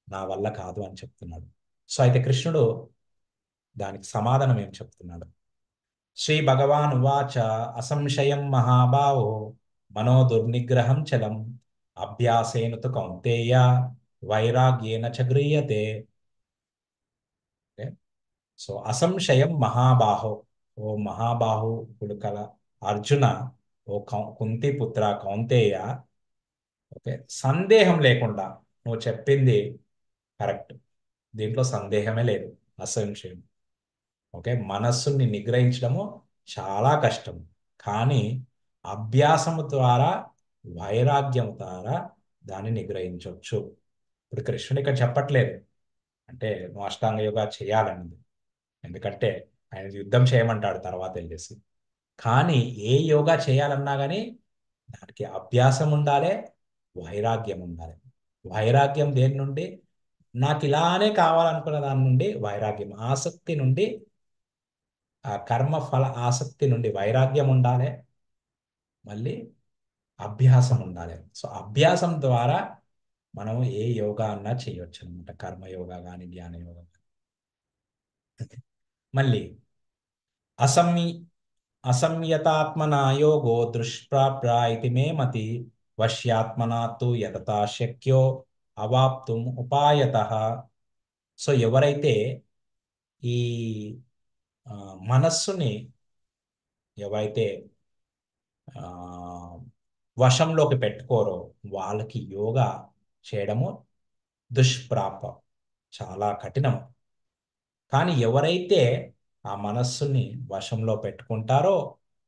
నా వల్ల కాదు అని చెప్తున్నాడు. సో అయితే కృష్ణుడు దానికి సమాధానం ఏం చెప్తున్నాడు? శ్రీ భగవాన్ ఉవాచ అసంశయం మహాబాహో మనో దుర్నిగ్రహం చలం అభ్యాసేన తు కౌంతేయ వైరాగ్యేన చ గృహ్యతే. సో అసంశయం మహాబాహో, ఓ మహాబాహువులు కల అర్జున, ఓ కుంతి పుత్ర కౌంతేయ, ఓకే, సందేహం లేకుండా నువ్వు చెప్పింది కరెక్ట్, దీంట్లో సందేహమే లేదు, అసంశయం. ఓకే, మనస్సుని నిగ్రహించడము చాలా కష్టం, కానీ అభ్యాసము ద్వారా, వైరాగ్యం ద్వారా దాన్ని నిగ్రహించవచ్చు. ఇప్పుడు కృష్ణుడు ఇక్కడ చెప్పట్లేదు అంటే నువ్వు అష్టాంగ యోగా చేయాలన్నది, ఎందుకంటే ఆయన యుద్ధం చేయమంటాడు తర్వాత వెళ్ళేసి. కానీ ఏ యోగా చేయాలన్నా కానీ దానికి అభ్యాసం ఉండాలి, వైరాగ్యం ఉండాలి. వైరాగ్యం దేని నుండి? నాకు ఇలానే కావాలనుకున్న దాని నుండి వైరాగ్యం, ఆసక్తి నుండి, ఆ కర్మ ఫల ఆసక్తి నుండి వైరాగ్యం ఉండాలి, మళ్ళీ అభ్యాసం ఉండాలి. సో అభ్యాసం ద్వారా మనం ఏ యోగా అన్నా చేయొచ్చు అనమాట, కర్మయోగా కానీ ధ్యాన యోగా కానీ. మళ్ళీ అసంయ అసంయతాత్మనా యోగో దుష్ప్రాప్య ఇతి మే మతి వశ్యాత్మనా తు యతతా శక్యో అవాప్తుం ఉపాయతః. సో ఎవరైతే ఈ మనస్సుని ఎవరైతే ఆ, వశంలోకి పెట్టుకోరో వాళ్ళకి యోగా చేయడము దుష్ప్రాప, చాలా కఠినం. కానీ ఎవరైతే ఆ మనస్సుని వశంలో పెట్టుకుంటారో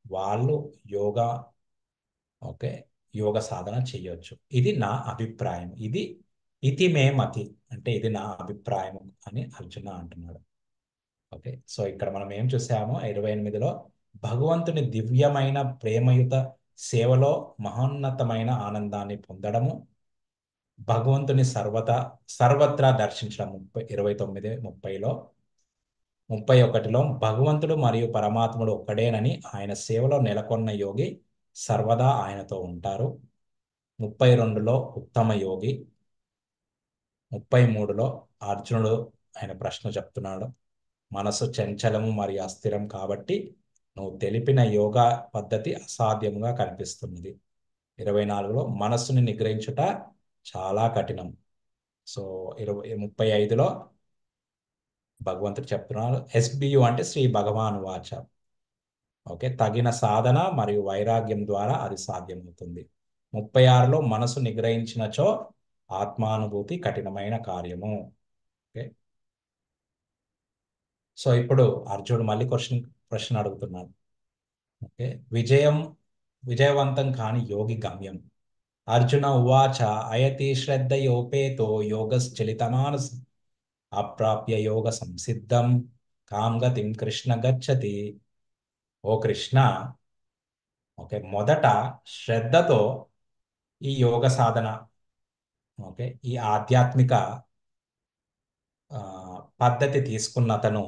వాళ్ళు యోగా, ఓకే, యోగ సాధన చేయొచ్చు. ఇది నా అభిప్రాయం, ఇది ఇతి మే మతి, అంటే ఇది నా అభిప్రాయం అని అర్జున అంటున్నాడు. ఓకే, సో ఇక్కడ మనం ఏం చూసామో 28లో, భగవంతుని దివ్యమైన ప్రేమయుత సేవలో మహోన్నతమైన ఆనందాన్ని పొందడము, భగవంతుని సర్వత్రా దర్శించడం 29, 30లో, 31లో భగవంతుడు మరియు పరమాత్ముడు ఒక్కడేనని ఆయన సేవలో నెలకొన్న యోగి సర్వదా ఆయనతో ఉంటారు. 32లో ఉత్తమ యోగి. 33లో అర్జునుడు ఆయన ప్రశ్న చెప్తున్నాడు, మనసు చంచలము మరియు అస్థిరం కాబట్టి నువ్వు తెలిపిన యోగా పద్ధతి అసాధ్యముగా కనిపిస్తున్నది. 24లో మనస్సుని నిగ్రహించుట చాలా కఠినం. సో 35లో భగవంతుడు చెప్తున్నాడు, ఎస్బియు అంటే శ్రీ భగవాన్ వాచ, ఓకే, తగిన సాధన మరియు వైరాగ్యం ద్వారా అది సాధ్యమవుతుంది. 36లో మనసు నిగ్రహించినచో ఆత్మానుభూతి కఠినమైన కార్యము. ఓకే, సో ఇప్పుడు అర్జునుడు మళ్ళీ ప్రశ్న అడుగుతున్నాడు. ఓకే, విజయవంతం కాని యోగి గమ్యం. అర్జున ఉవాచ అయతి శ్రద్ధయోపేతో యోగశ్చలితమానస అప్రాప్య యోగ సంసిద్ధం కాం గతిం కృష్ణ గచ్చతి. ఓ కృష్ణ, ఓకే, మొదట శ్రద్ధతో ఈ యోగ సాధన, ఓకే, ఈ ఆధ్యాత్మిక ఆ, పద్ధతి తీసుకున్న అతను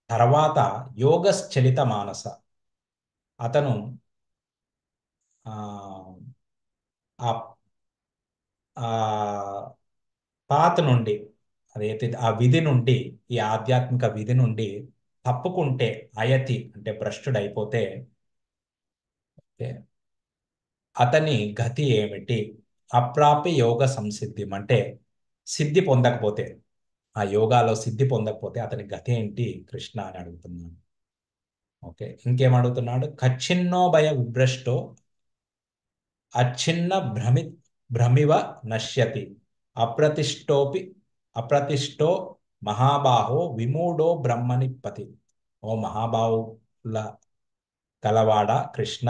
తర్వాత యోగశ్చలిత మానస, అతను ఆ ఆ ఆ పాత నుండి, అదైతే ఆ విధి నుండి, ఈ ఆధ్యాత్మిక విధి నుండి తప్పుకుంటే, అయతి అంటే భ్రష్టుడైపోతే, ఓకే, అతని గతి ఏమిటి? అప్రాప్య యోగ సంసిద్ధి అంటే సిద్ధి పొందకపోతే, ఆ యోగాలో సిద్ధి పొందకపోతే అతని గతి ఏంటి కృష్ణ అని అడుగుతున్నాను. ఓకే, ఇంకేం అడుగుతున్నాడు? కచ్చిన్నో భయ విభ్రష్టో అచ్ఛిన్న భ్రమివ నశ్యతి అప్రతిష్టోపి అప్రతిష్టో మహాబాహో విమూఢో బ్రహ్మనిపతి. ఓ మహాబాహుల కలవాడ కృష్ణ,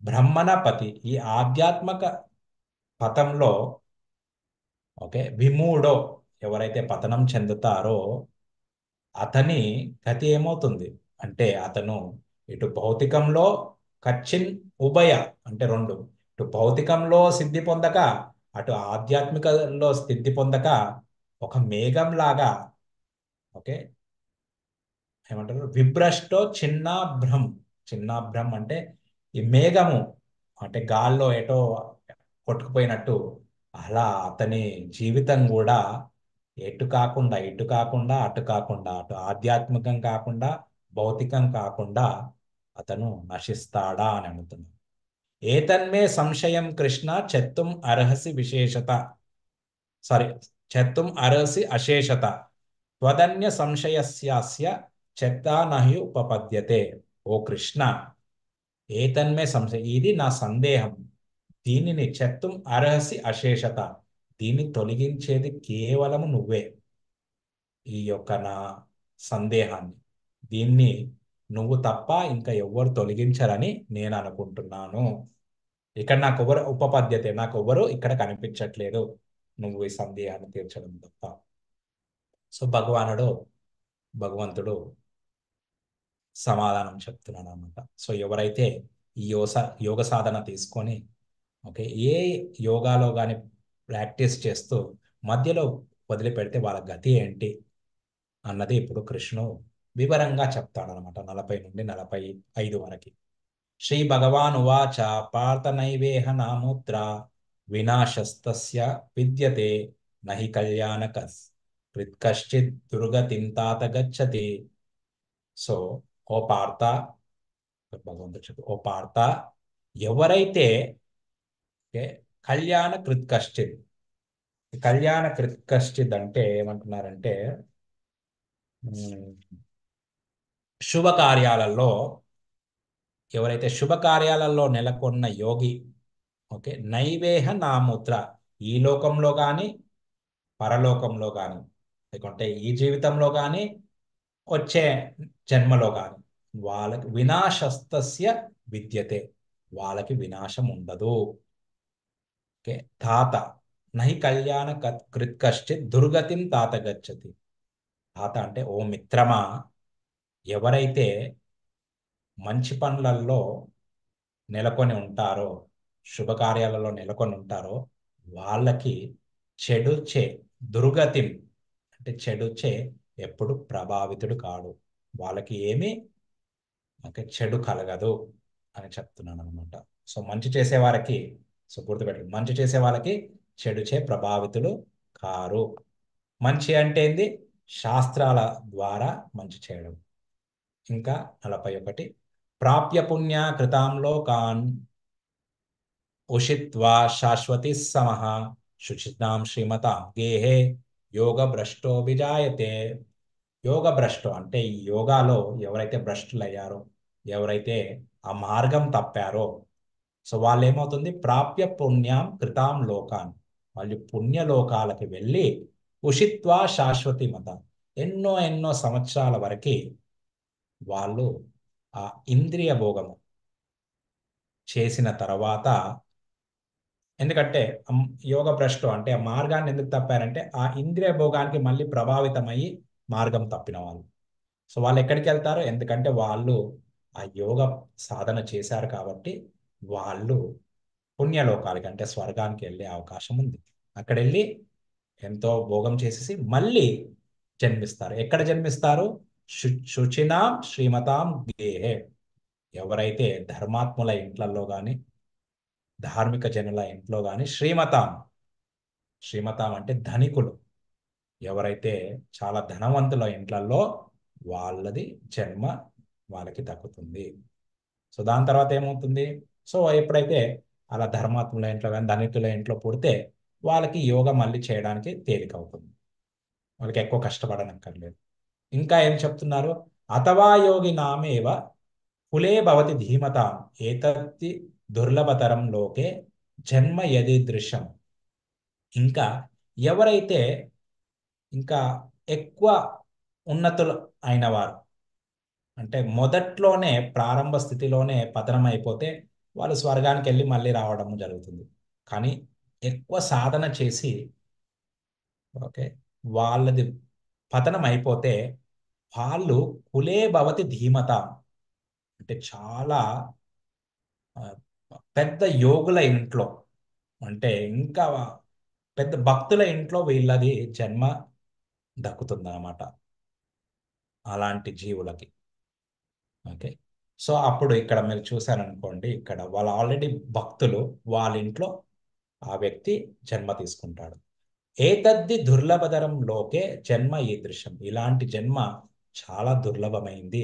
బ్రహ్మణపతి, ఈ ఆధ్యాత్మిక పథంలో, ఓకే, విమూఢో, ఎవరైతే పతనం చెందుతారో అతని గతి ఏమవుతుంది అంటే అతను ఇటు భౌతికంలో కచ్చిన్ ఉభయ అంటే రెండు, ఇటు భౌతికంలో సిద్ధి పొందక అటు ఆధ్యాత్మికలో సిద్ధి పొందక ఒక మేఘం లాగా, ఓకే, ఏమంటారు, విభ్రష్టో చిన్నాభ్రం. చిన్నాభ్రం అంటే ఈ మేఘము అంటే గాల్లో ఎటో కొట్టుకుపోయినట్టు అలా అతని జీవితం కూడా ఎటు కాకుండా ఇటు కాకుండా అటు కాకుండా అటు ఆధ్యాత్మికం కాకుండా భౌతికం కాకుండా అతను నశిస్తాడా అని అడుగుతున్నాను. ఏతన్మే సంశయం కృష్ణ చెత్తుం అర్హసి విశేషత, సారీ, చెత్తుం అర్హసి అశేషత, త్వదన్య సంశయస్యాస్య చెత్తా నహి ఉపపద్యతే. ఓ కృష్ణ, ఏతన్మే సంశయం, ఇది నా సందేహం, దీనిని చెత్తుం అర్హసి అశేషత, దీన్ని తొలగించేది కేవలం నువ్వే. ఈ యొక్క నా సందేహాన్ని, దీన్ని నువ్వు తప్ప ఇంకా ఎవ్వరు తొలగించరని నేను అనుకుంటున్నాను. ఇక్కడ నాకు ఎవరు ఉపపద్యతే, నాకు ఎవరు ఇక్కడ కనిపించట్లేదు నువ్వు ఈ సందేహాన్ని తీర్చడం తప్ప. సో భగవంతుడు సమాధానం చెప్తున్నాడు అనమాట. సో ఎవరైతే ఈ యోగ సాధన తీసుకొని, ఓకే, ఏ యోగాలో కానీ ప్రాక్టీస్ చేస్తూ మధ్యలో వదిలిపెడితే వాళ్ళ గతి ఏంటి అన్నది ఇప్పుడు కృష్ణుడు వివరంగా చెప్తాడనమాట, 40 నుండి 45 వరకు. శ్రీ భగవాన్ ఉవాచ పార్థ నైవేహ నాముత్ర వినాశస్తస్య విద్యతే నహి కళ్యాణకస్ కృత్కశ్చిత్ దుర్గతిం తాత గచ్చతి. సో ఓ పార్థ, భగవంతుడు చెప్పు, ఓ పార్థ, ఎవరైతే, ఓకే, కళ్యాణ కృత్కశ్చిత్, కళ్యాణ కృత్కశ్చిత్ అంటే ఏమంటున్నారంటే ఉమ్, శుభకార్యాలలో, ఎవరైతే శుభకార్యాలలో నెలకొన్న యోగి, ఓకే, నైవేహ నాముద్ర, ఈ లోకంలో కానీ పరలోకంలో కానీ, లేకుంటే ఈ జీవితంలో కానీ వచ్చే జన్మలో కానీ, వాళ్ళకి వినాశస్తస్య విద్యతే, వాళ్ళకి వినాశం ఉండదు. ఓకే, తాత నహి కళ్యాణ కృత్కశ్చిత్ దుర్గతిం తాత గచ్చతి. తాత అంటే ఓ మిత్రమా, ఎవరైతే మంచి పనులలో నెలకొని ఉంటారో, శుభకార్యాలలో నెలకొని ఉంటారో, వాళ్ళకి చెడుచే, దుర్గతిం అంటే చెడుచే ఎప్పుడు ప్రభావితుడు కాడు, వాళ్ళకి ఏమీ, ఓకే, చెడు కలగదు అని చెప్తున్నాను అనమాట. సో మంచి చేసే వారికి, సో గుర్తుపెట్టండి, మంచి చేసే వాళ్ళకి చెడుచే ప్రభావితులు కారు. మంచి అంటే ఏంది? శాస్త్రాల ద్వారా మంచి చేయడం. ఇంకా 41, ప్రాప్య పుణ్య కృతాం లోకాన్ ఉషిత్వా శాశ్వతి సమః శుచితాం శ్రీమతాం గేహే యోగ భ్రష్టో విజాయతే. యోగ భ్రష్టో అంటే ఈ యోగాలో ఎవరైతే భ్రష్టులయ్యారో, ఎవరైతే ఆ మార్గం తప్పారో, సో వాళ్ళు ఏమవుతుంది, ప్రాప్య పుణ్యం కృతాం లోకాన్, వాళ్ళు పుణ్యలోకాలకి వెళ్ళి ఉషిత్వా శాశ్వతి మత, ఎన్నో ఎన్నో సంవత్సరాల వరకు వాళ్ళు ఆ ఇంద్రియ భోగము చేసిన తర్వాత, ఎందుకంటే యోగ భ్రష్టు అంటే ఆ మార్గాన్ని ఎందుకు తప్పారంటే ఆ ఇంద్రియ భోగానికి మళ్ళీ ప్రభావితమయ్యి మార్గం తప్పిన వాళ్ళు. సో వాళ్ళు ఎక్కడికి వెళ్తారు, ఎందుకంటే వాళ్ళు ఆ యోగ సాధన చేశారు కాబట్టి వాళ్ళు పుణ్యలోకాలకి అంటే స్వర్గానికి వెళ్ళే అవకాశం ఉంది. అక్కడ వెళ్ళి ఎంతో భోగం చేసేసి మళ్ళీ జన్మిస్తారు. ఎక్కడ జన్మిస్తారు? శుచినాం శ్రీమతాం గేహే, ఎవరైతే ధర్మాత్ముల ఇంట్లలో కానీ ధార్మిక జనుల ఇంట్లో కానీ, శ్రీమతాం, శ్రీమతాం అంటే ధనికులు, ఎవరైతే చాలా ధనవంతుల ఇంట్లలో వాళ్ళది జన్మ వాళ్ళకి దక్కుతుంది. సో దాని తర్వాత ఏమవుతుంది, సో ఎప్పుడైతే అలా ధర్మాత్ముల ఇంట్లో కానీ ధనికుల ఇంట్లో పుడితే వాళ్ళకి యోగా మళ్ళీ చేయడానికి తేలిక అవుతుంది, వాళ్ళకి ఎక్కువ కష్టపడనక్కర్లేదు. ఇంకా ఏం చెప్తున్నారు, అథవా యోగి నామేవ కులే భవతి ధీమతాం ఏతత్తి దుర్లభతరం లోకే జన్మ యదీదృశం. ఇంకా ఎవరైతే ఇంకా ఎక్కువ ఉన్నతులు అయిన వారు, అంటే మొదట్లోనే ప్రారంభ స్థితిలోనే పతనం అయిపోతే వాళ్ళు స్వర్గానికి వెళ్ళి మళ్ళీ రావడం జరుగుతుంది. కానీ ఎక్కువ సాధన చేసి, ఓకే, వాళ్ళది పతనం అయిపోతే వాళ్ళు కులే భవతి ధీమత, అంటే చాలా ఆ, పెద్ద యోగుల ఇంట్లో, అంటే ఇంకా పెద్ద భక్తుల ఇంట్లో వీళ్ళది జన్మ దక్కుతుందన్నమాట, అలాంటి జీవులకి. ఓకే, సో అప్పుడు ఇక్కడ మీరు చూసారనుకోండి, ఇక్కడ వాళ్ళు ఆల్రెడీ భక్తులు, వాళ్ళ ఇంట్లో ఆ వ్యక్తి జన్మ తీసుకుంటాడు. ఏతద్ది దుర్లభతరం లోకే జన్మ ఈదృశం. ఇలాంటి జన్మ చాలా దుర్లభమైంది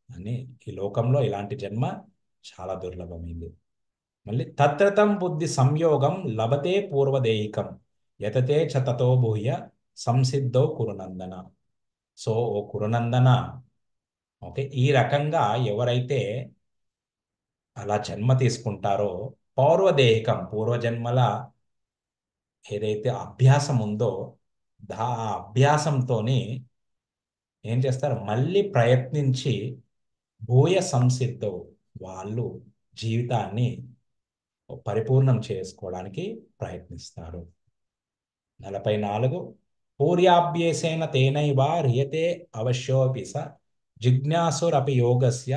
అని, ఈ లోకంలో ఇలాంటి జన్మ చాలా దుర్లభమైంది. మళ్ళీ తత్రతం బుద్ధి సంయోగం లభతే పూర్వదేహికం యతతే చ తతో భూయ సంసిద్ధో కురునందన. సో ఓ కురునందన, ఓకే, ఈ రకంగా ఎవరైతే అలా జన్మ తీసుకుంటారో పౌర్వదేహికం, పూర్వజన్మల ఏదైతే అభ్యాసం ఉందో ఆ అభ్యాసంతోని ఏం చేస్తారు, మళ్ళీ ప్రయత్నించి భూయ సంసిద్ధం, వాళ్ళు జీవితాన్ని పరిపూర్ణం చేసుకోవడానికి ప్రయత్నిస్తారు. 44 పూర్యాభ్యాసేన తేనైవ రియతే అవశ్యోపి స జిజ్ఞాసురపి యోగస్య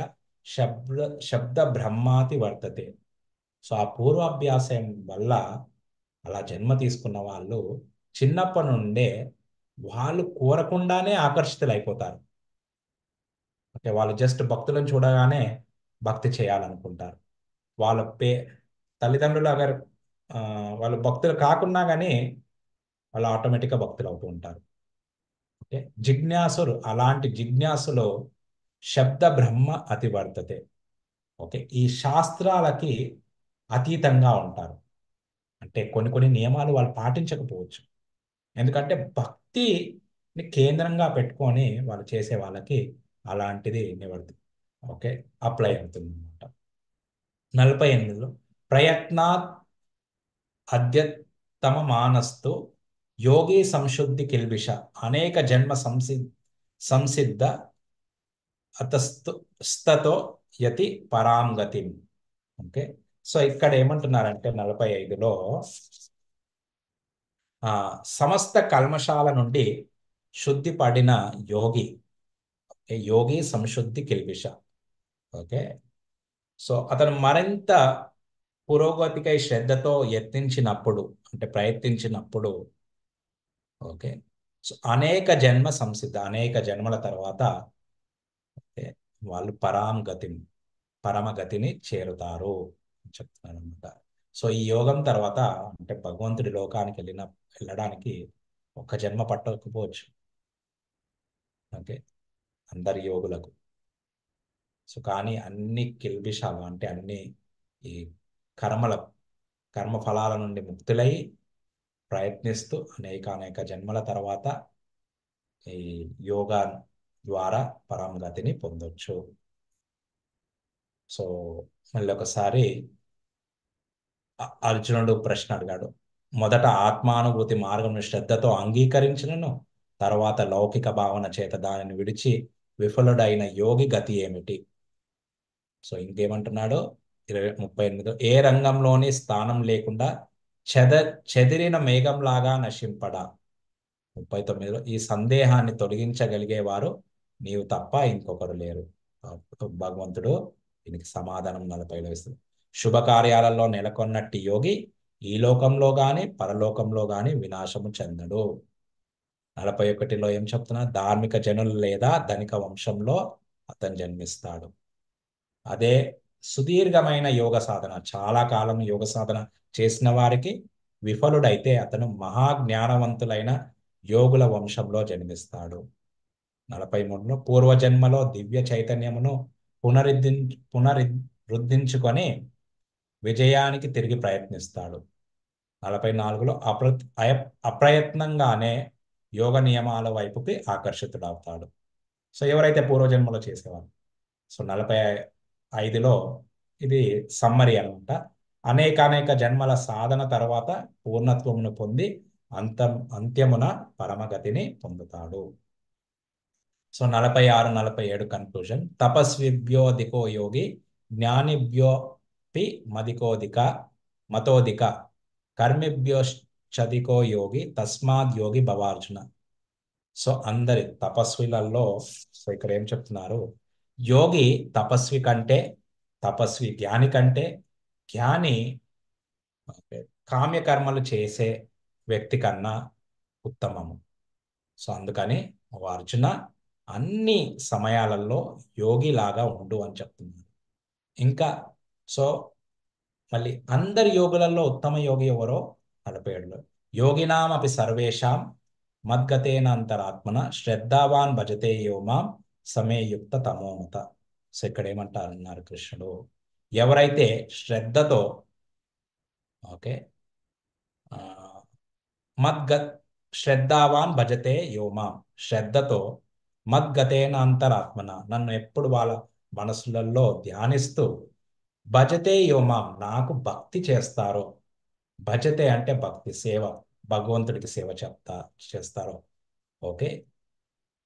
శబ్ద బ్రహ్మాతి వర్తతే. సో ఆ పూర్వాభ్యాసం వల్ల అలా జన్మ తీసుకున్న వాళ్ళు చిన్నప్పటి నుండే వాళ్ళు కోరకుండానే ఆకర్షితులైపోతారు. ఓకే, వాళ్ళు జస్ట్ భక్తులను చూడగానే భక్తి చేయాలనుకుంటారు. వాళ్ళ తల్లిదండ్రులు అగర్ వాళ్ళు భక్తులు కాకున్నా కానీ వాళ్ళు ఆటోమేటిక్గా భక్తులు అవుతూ ఉంటారు. ఓకే, జిజ్ఞాసులు, అలాంటి జిజ్ఞాసులో శబ్ద బ్రహ్మ అతివర్తతే. ఓకే, ఈ శాస్త్రాలకి అతీతంగా ఉంటారు. అంటే కొన్ని కొన్ని నియమాలు వాళ్ళు పాటించకపోవచ్చు, ఎందుకంటే భక్తిని కేంద్రంగా పెట్టుకొని వాళ్ళు చేసే వాళ్ళకి అలాంటిది నివర్తి, ఓకే, అప్లై అవుతుంది అనమాట. 48లో ప్రయత్నాత్ అద్యతమ మానస్తు యోగి సంశుద్ధి కిల్బిష అనేక జన్మ సంసిద్ధ స్తతో యతి పరాంగతి. ఓకే, సో ఇక్కడ ఏమంటున్నారంటే 45లో సమస్త కల్మషాల నుండి శుద్ధి పడిన యోగి, యోగి సంశుద్ధి కిల్బిష. ఓకే, సో అతను మరింత పురోగతికై శ్రద్ధతో యత్నించినప్పుడు, అంటే ప్రయత్నించినప్పుడు, ఓకే, సో అనేక జన్మ సంసిద్ధ, అనేక జన్మల తర్వాత ఓకే, వాళ్ళు పరమగతిని చేరుతారు అని చెప్తున్నారు అనమాట. సో ఈ యోగం తర్వాత అంటే భగవంతుడి లోకానికి వెళ్ళడానికి ఒక జన్మ పట్టకపోవచ్చు, ఓకే, అందరి యోగులకు. సో కానీ అన్ని కిల్బిషాలు అంటే అన్ని ఈ కర్మల కర్మ ఫలాల నుండి ముక్తులై ప్రయత్నిస్తూ అనేక అనేక జన్మల తర్వాత ఈ యోగా ద్వారా పరమగతిని పొందొచ్చు. సో మళ్ళీ ఒకసారి అర్జునుడు ప్రశ్న అడిగాడు. మొదట ఆత్మానుభూతి మార్గం శ్రద్ధతో అంగీకరించినను తర్వాత లౌకిక భావన చేత దానిని విడిచి విఫలుడైన యోగి గతి ఏమిటి? సో ఇంకేమంటున్నాడు 38 ఏ రంగంలోని స్థానం లేకుండా చెదిరిన మేఘంలాగా నశింపడా. 39లో ఈ సందేహాన్ని తొలగించగలిగేవారు నీవు తప్ప ఇంకొకరు లేరు. భగవంతుడు దీనికి సమాధానం 40లో ఇస్తుంది. శుభకార్యాలలో నెలకొన్నట్టి యోగి ఈ లోకంలో గాని పరలోకంలో గాని వినాశము చెందడు. 41లో ఏం చెప్తున్నా, ధార్మిక జనులు లేదా ధనిక వంశంలో అతను జన్మిస్తాడు. అదే సుదీర్ఘమైన యోగ సాధన, చాలా కాలం యోగ సాధన చేసిన వారికి విఫలుడైతే అతను మహాజ్ఞానవంతులైన యోగుల వంశంలో జన్మిస్తాడు. 43లో పూర్వజన్మలో దివ్య చైతన్యమును పునరుద్ధరించుకొని విజయానికి తిరిగి ప్రయత్నిస్తాడు. 44లో అప్రయత్నంగానే యోగ నియమాల వైపుకి ఆకర్షితుడవుతాడు. సో ఎవరైతే పూర్వజన్మలో చేసేవారు. సో 45లో ఇది సమ్మరీ అనమాట. అనేక జన్మల సాధన తర్వాత పూర్ణత్వమును పొంది అంత్యమున పరమగతిని పొందుతాడు. So 46, 47 conclusion. తపస్విభ్యోధికో యోగి జ్ఞానిభ్యోపి మతోధిక కర్మిభ్యోశ్చధికో యోగి తస్మాద్ యోగి భవార్జున. సో అందరి తపస్విలలో, సో ఇక్కడ ఏం చెప్తున్నారు, యోగి తపస్వి జ్ఞాని కంటే, జ్ఞాని కామ్యకర్మలు చేసే వ్యక్తి కన్నా ఉత్తమము. సో అందుకని అర్జున అన్ని సమయాలలో యోగిలాగా ఉండు అని చెప్తున్నారు. ఇంకా సో మళ్ళీ అందరి యోగులలో ఉత్తమ యోగి ఎవరో 47లో యోగినామపి సర్వేషాం మద్గతేన అంతరాత్మన శ్రద్ధావాన్ భజతే యో మాం సమేయుక్త తమోమత. సో ఇక్కడ ఏమంటారన్నారు కృష్ణుడు, ఎవరైతే శ్రద్ధతో, ఓకే, ఆ, మద్గ శ్రద్ధావాన్ భజతే యోమాం, శ్రద్ధతో మద్గతేన అంతరాత్మన, నన్ను ఎప్పుడు వాళ్ళ మనసులలో ధ్యానిస్తూ భజతే యోమాం, నాకు భక్తి చేస్తారో, భజతే అంటే భక్తి సేవ, భగవంతుడికి సేవ చేస్తారో, ఓకే,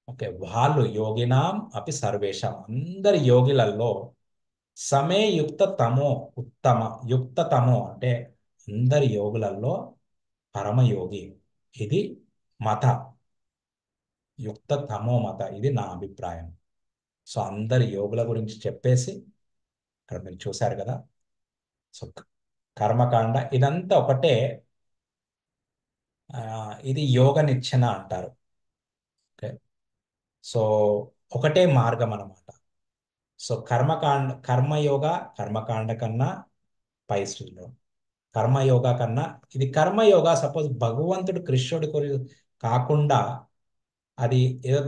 ఓకే, వాళ్ళు యోగినాం అపి సర్వేషాం, అందరి యోగిలలో సమే యుక్త తమో ఉత్తమ, యుక్త తమో అంటే అందరి యోగులలో పరమయోగి, ఇది మత, యుక్త తమో మత, ఇది నా అభిప్రాయం. సో అందరి యోగుల గురించి చెప్పేసి ఇక్కడ మీరు చూశారు కదా. సో కర్మకాండ ఇదంతా ఒకటే, ఇది యోగ నిచ్చెన అంటారు. ఓకే, సో ఒకటే మార్గం అన్నమాట. సో కర్మయోగ కర్మకాండ కన్నా పై స్థితిలో, కర్మయోగ కన్నా ఇది కర్మయోగ సపోజ్ భగవంతుడు కృష్ణుడి కాకుండా అది ఏదో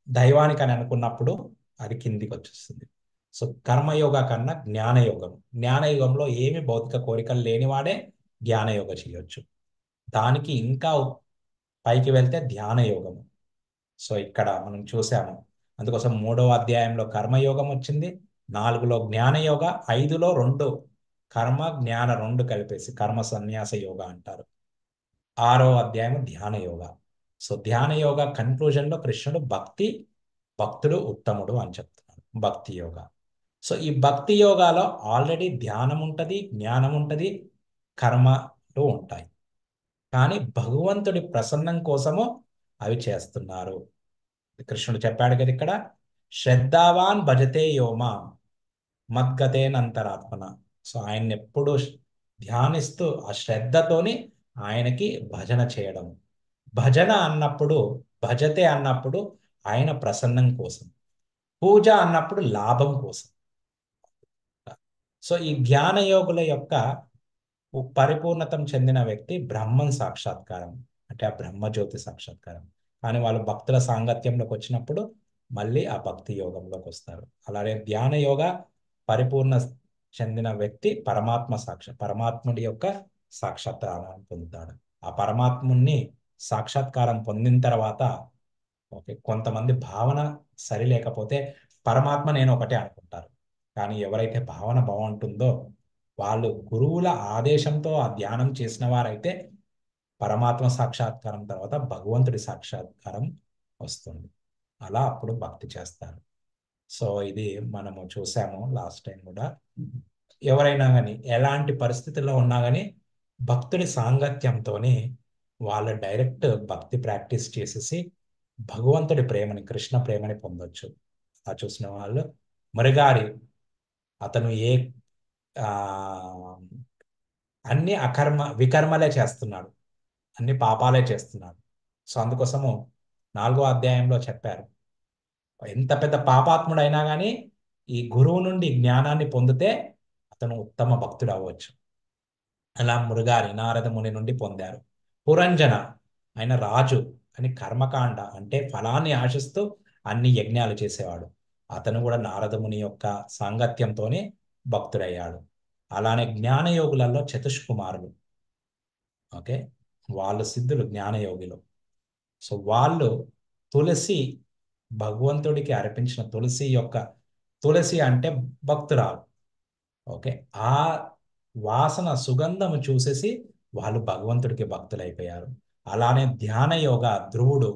దైవానికి అని అనుకున్నప్పుడు అది కిందికి వచ్చేస్తుంది. సో కర్మయోగ కన్నా జ్ఞానయోగం, జ్ఞానయోగంలో ఏమి భౌతిక కోరికలు లేనివాడే జ్ఞానయోగ చేయొచ్చు. దానికి ఇంకా పైకి వెళ్తే ధ్యానయోగము. సో ఇక్కడ మనం చూసాము, అందుకోసం 3వ అధ్యాయంలో కర్మయోగం వచ్చింది, 4లో జ్ఞానయోగ, 5లో 2 కర్మ జ్ఞాన 2 కలిపేసి కర్మ సన్యాస యోగ అంటారు. 6వ అధ్యాయం ధ్యాన యోగ. సో ధ్యాన యోగ కన్క్లూజన్ లో కృష్ణుడు భక్తుడు ఉత్తముడు అని చెప్తున్నాడు, భక్తి యోగ. సో ఈ భక్తి యోగాలో ఆల్రెడీ ధ్యానం ఉంటది, జ్ఞానం ఉంటది, కర్మలు ఉంటాయి, కానీ భగవంతుడి ప్రసన్నం కోసము అవి చేస్తున్నారు. కృష్ణుడు చెప్పాడు కదా ఇక్కడ, శ్రద్ధావాన్ భజతే యోమా మద్గతేనంతరాత్మన. సో ఆయన్ని ఎప్పుడు ధ్యానిస్తూ ఆ శ్రద్ధతోని ఆయనకి భజన చేయడం. భజన అన్నప్పుడు, భజతే అన్నప్పుడు ఆయన ప్రసన్నం కోసం, పూజ అన్నప్పుడు లాభం కోసం. సో ఈ ధ్యాన యోగుల యొక్క పరిపూర్ణతం చెందిన వ్యక్తి బ్రహ్మం సాక్షాత్కారం, అంటే ఆ బ్రహ్మజ్యోతి సాక్షాత్కారం. కానీ వాళ్ళు భక్తుల సాంగత్యంలోకి వచ్చినప్పుడు మళ్ళీ ఆ భక్తి యోగంలోకి వస్తారు. అలాగే ధ్యాన యోగ పరిపూర్ణ చెందిన వ్యక్తి పరమాత్ముడి యొక్క సాక్షాత్కారాన్ని పొందుతాడు. ఆ పరమాత్ముని సాక్షాత్కారం పొందిన తర్వాత, ఓకే, కొంతమంది భావన సరి లేకపోతే పరమాత్మ నేను ఒకటే అనుకుంటారు. కానీ ఎవరైతే భావన బాగుంటుందో, వాళ్ళు గురువుల ఆదేశంతో ఆ ధ్యానం చేసిన వారైతే పరమాత్మ సాక్షాత్కారం తర్వాత భగవంతుడి సాక్షాత్కారం వస్తుంది. అలా అప్పుడు భక్తి చేస్తారు. సో ఇది మనము చూసాము లాస్ట్ టైం కూడా. ఎవరైనా కానీ ఎలాంటి పరిస్థితుల్లో ఉన్నా కానీ భక్తుడి సాంగత్యంతోనే వాళ్ళు డైరెక్ట్ భక్తి ప్రాక్టీస్ చేసేసి భగవంతుడి ప్రేమని, కృష్ణ ప్రేమని పొందొచ్చు. ఆ చూసిన వాళ్ళు మరిగారి, అతను ఆ అన్ని వికర్మలే చేస్తున్నాడు, అన్ని పాపాలే చేస్తున్నాడు. సో అందుకోసము 4వ అధ్యాయంలో చెప్పారు, ఎంత పెద్ద పాపాత్ముడైనా కానీ ఈ గురువు నుండి జ్ఞానాన్ని పొందితే అతను ఉత్తమ భక్తుడు అవ్వచ్చు. అలా మురుగారి నారద ముని నుండి పొందారు. పురంజన, ఆయన రాజు అని కర్మకాండ అంటే ఫలాన్ని ఆశిస్తూ అన్ని యజ్ఞాలు చేసేవాడు. అతను కూడా నారద ముని యొక్క సాంగత్యంతోనే భక్తుడయ్యాడు. అలానే జ్ఞానయోగులలో చతుష్కుమారులు, ఓకే, వాళ్ళు సిద్ధులు జ్ఞానయోగిలు. సో వాళ్ళు తులసి, భగవంతుడికి అర్పించిన తులసి అంటే భక్తురాలు, ఓకే, ఆ వాసన సుగంధము చూసేసి వాళ్ళు భగవంతుడికి భక్తులైపోయారు. అలానే ధ్యాన యోగ ధ్రువుడు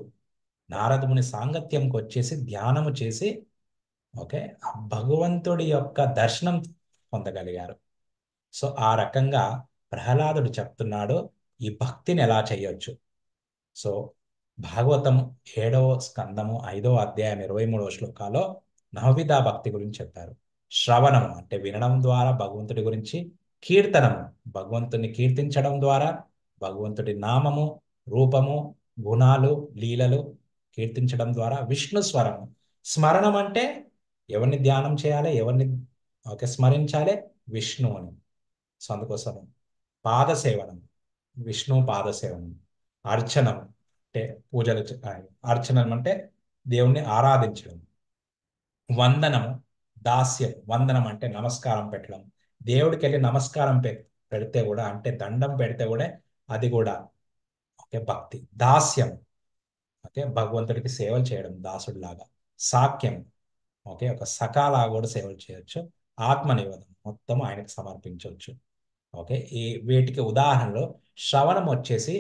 నారదుని సాంగత్యంకి వచ్చేసి ధ్యానము చేసి, ఓకే, ఆ భగవంతుడి యొక్క దర్శనం పొందగలిగారు. సో ఆ రకంగా ప్రహ్లాదుడు చెప్తున్నాడు ఈ భక్తిని ఎలా చేయొచ్చు. సో భాగవతం 7వ స్కందము 5వ అధ్యాయం 23వ శ్లోకాలో నవవిధ భక్తి గురించి చెప్పారు. శ్రవణము అంటే వినడం ద్వారా భగవంతుడి గురించి, కీర్తనము భగవంతుని కీర్తించడం ద్వారా, భగవంతుడి నామము, రూపము, గుణాలు, లీలలు కీర్తించడం ద్వారా, విష్ణు స్వరము, స్మరణం అంటే ఎవరిని ధ్యానం చేయాలి, ఎవరిని, ఓకే, స్మరించాలి, విష్ణువుని. సో అందుకోసం పాద సేవనం, విష్ణు పాదసేవనం, అర్చనం అంటే పూజలు అర్చనం అంటే దేవుణ్ణి ఆరాధించడం, వందనము దాస్యం, వందనం అంటే నమస్కారం పెట్టడం, దేవుడికి వెళ్ళి నమస్కారం పెడితే కూడా అంటే దండం పెడితే కూడా అది కూడా ఓకే భక్తి. దాస్యం ఓకే భగవంతుడికి సేవలు చేయడం దాసుడిలాగా. సాఖ్యం ఓకే ఒక సకాలా కూడా సేవలు చేయొచ్చు. ఆత్మ నివేదన మొత్తం ఆయనకు సమర్పించవచ్చు. ఓకే ఈ వీటికి ఉదాహరణలు శ్రవణం వచ్చేసి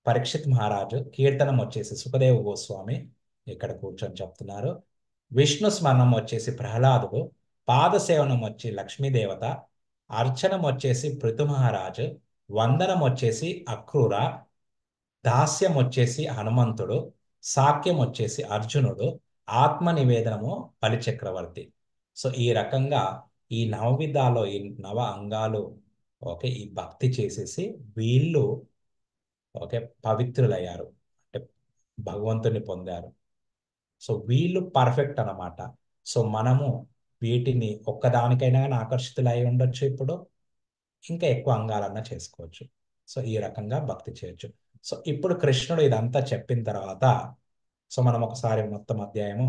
పరీక్షిత్ మహారాజు, కీర్తనం వచ్చేసి సుఖదేవ గోస్వామి ఇక్కడ కూర్చొని చెప్తున్నారు, విష్ణు స్మరణం వచ్చేసి ప్రహ్లాదుడు, పాదసేవనం వచ్చి లక్ష్మీదేవత, అర్చనం వచ్చేసి పృథు మహారాజు, వందనం వచ్చేసి అక్రూర, దాస్యం వచ్చేసి హనుమంతుడు, సాక్యం వచ్చేసి అర్జునుడు, ఆత్మ నివేదనము బలిచక్రవర్తి. సో ఈ రకంగా ఈ నవవిధాలో ఈ నవ అంగాలు ఓకే ఈ భక్తి చేసేసి వీళ్ళు ఓకే పవిత్రులయ్యారు అంటే భగవంతుని పొందారు. సో వీళ్ళు పర్ఫెక్ట్ అన్నమాట. సో మనము వీటిని ఒక్కదానికైనా కానీ ఆకర్షితులై ఉండొచ్చు, ఇప్పుడు ఇంకా ఎక్కువ అంగాలన్నా చేసుకోవచ్చు. సో ఈ రకంగా భక్తి చేయొచ్చు. సో ఇప్పుడు కృష్ణుడు ఇదంతా చెప్పిన తర్వాత సో మనం ఒకసారి మొత్తం అధ్యాయము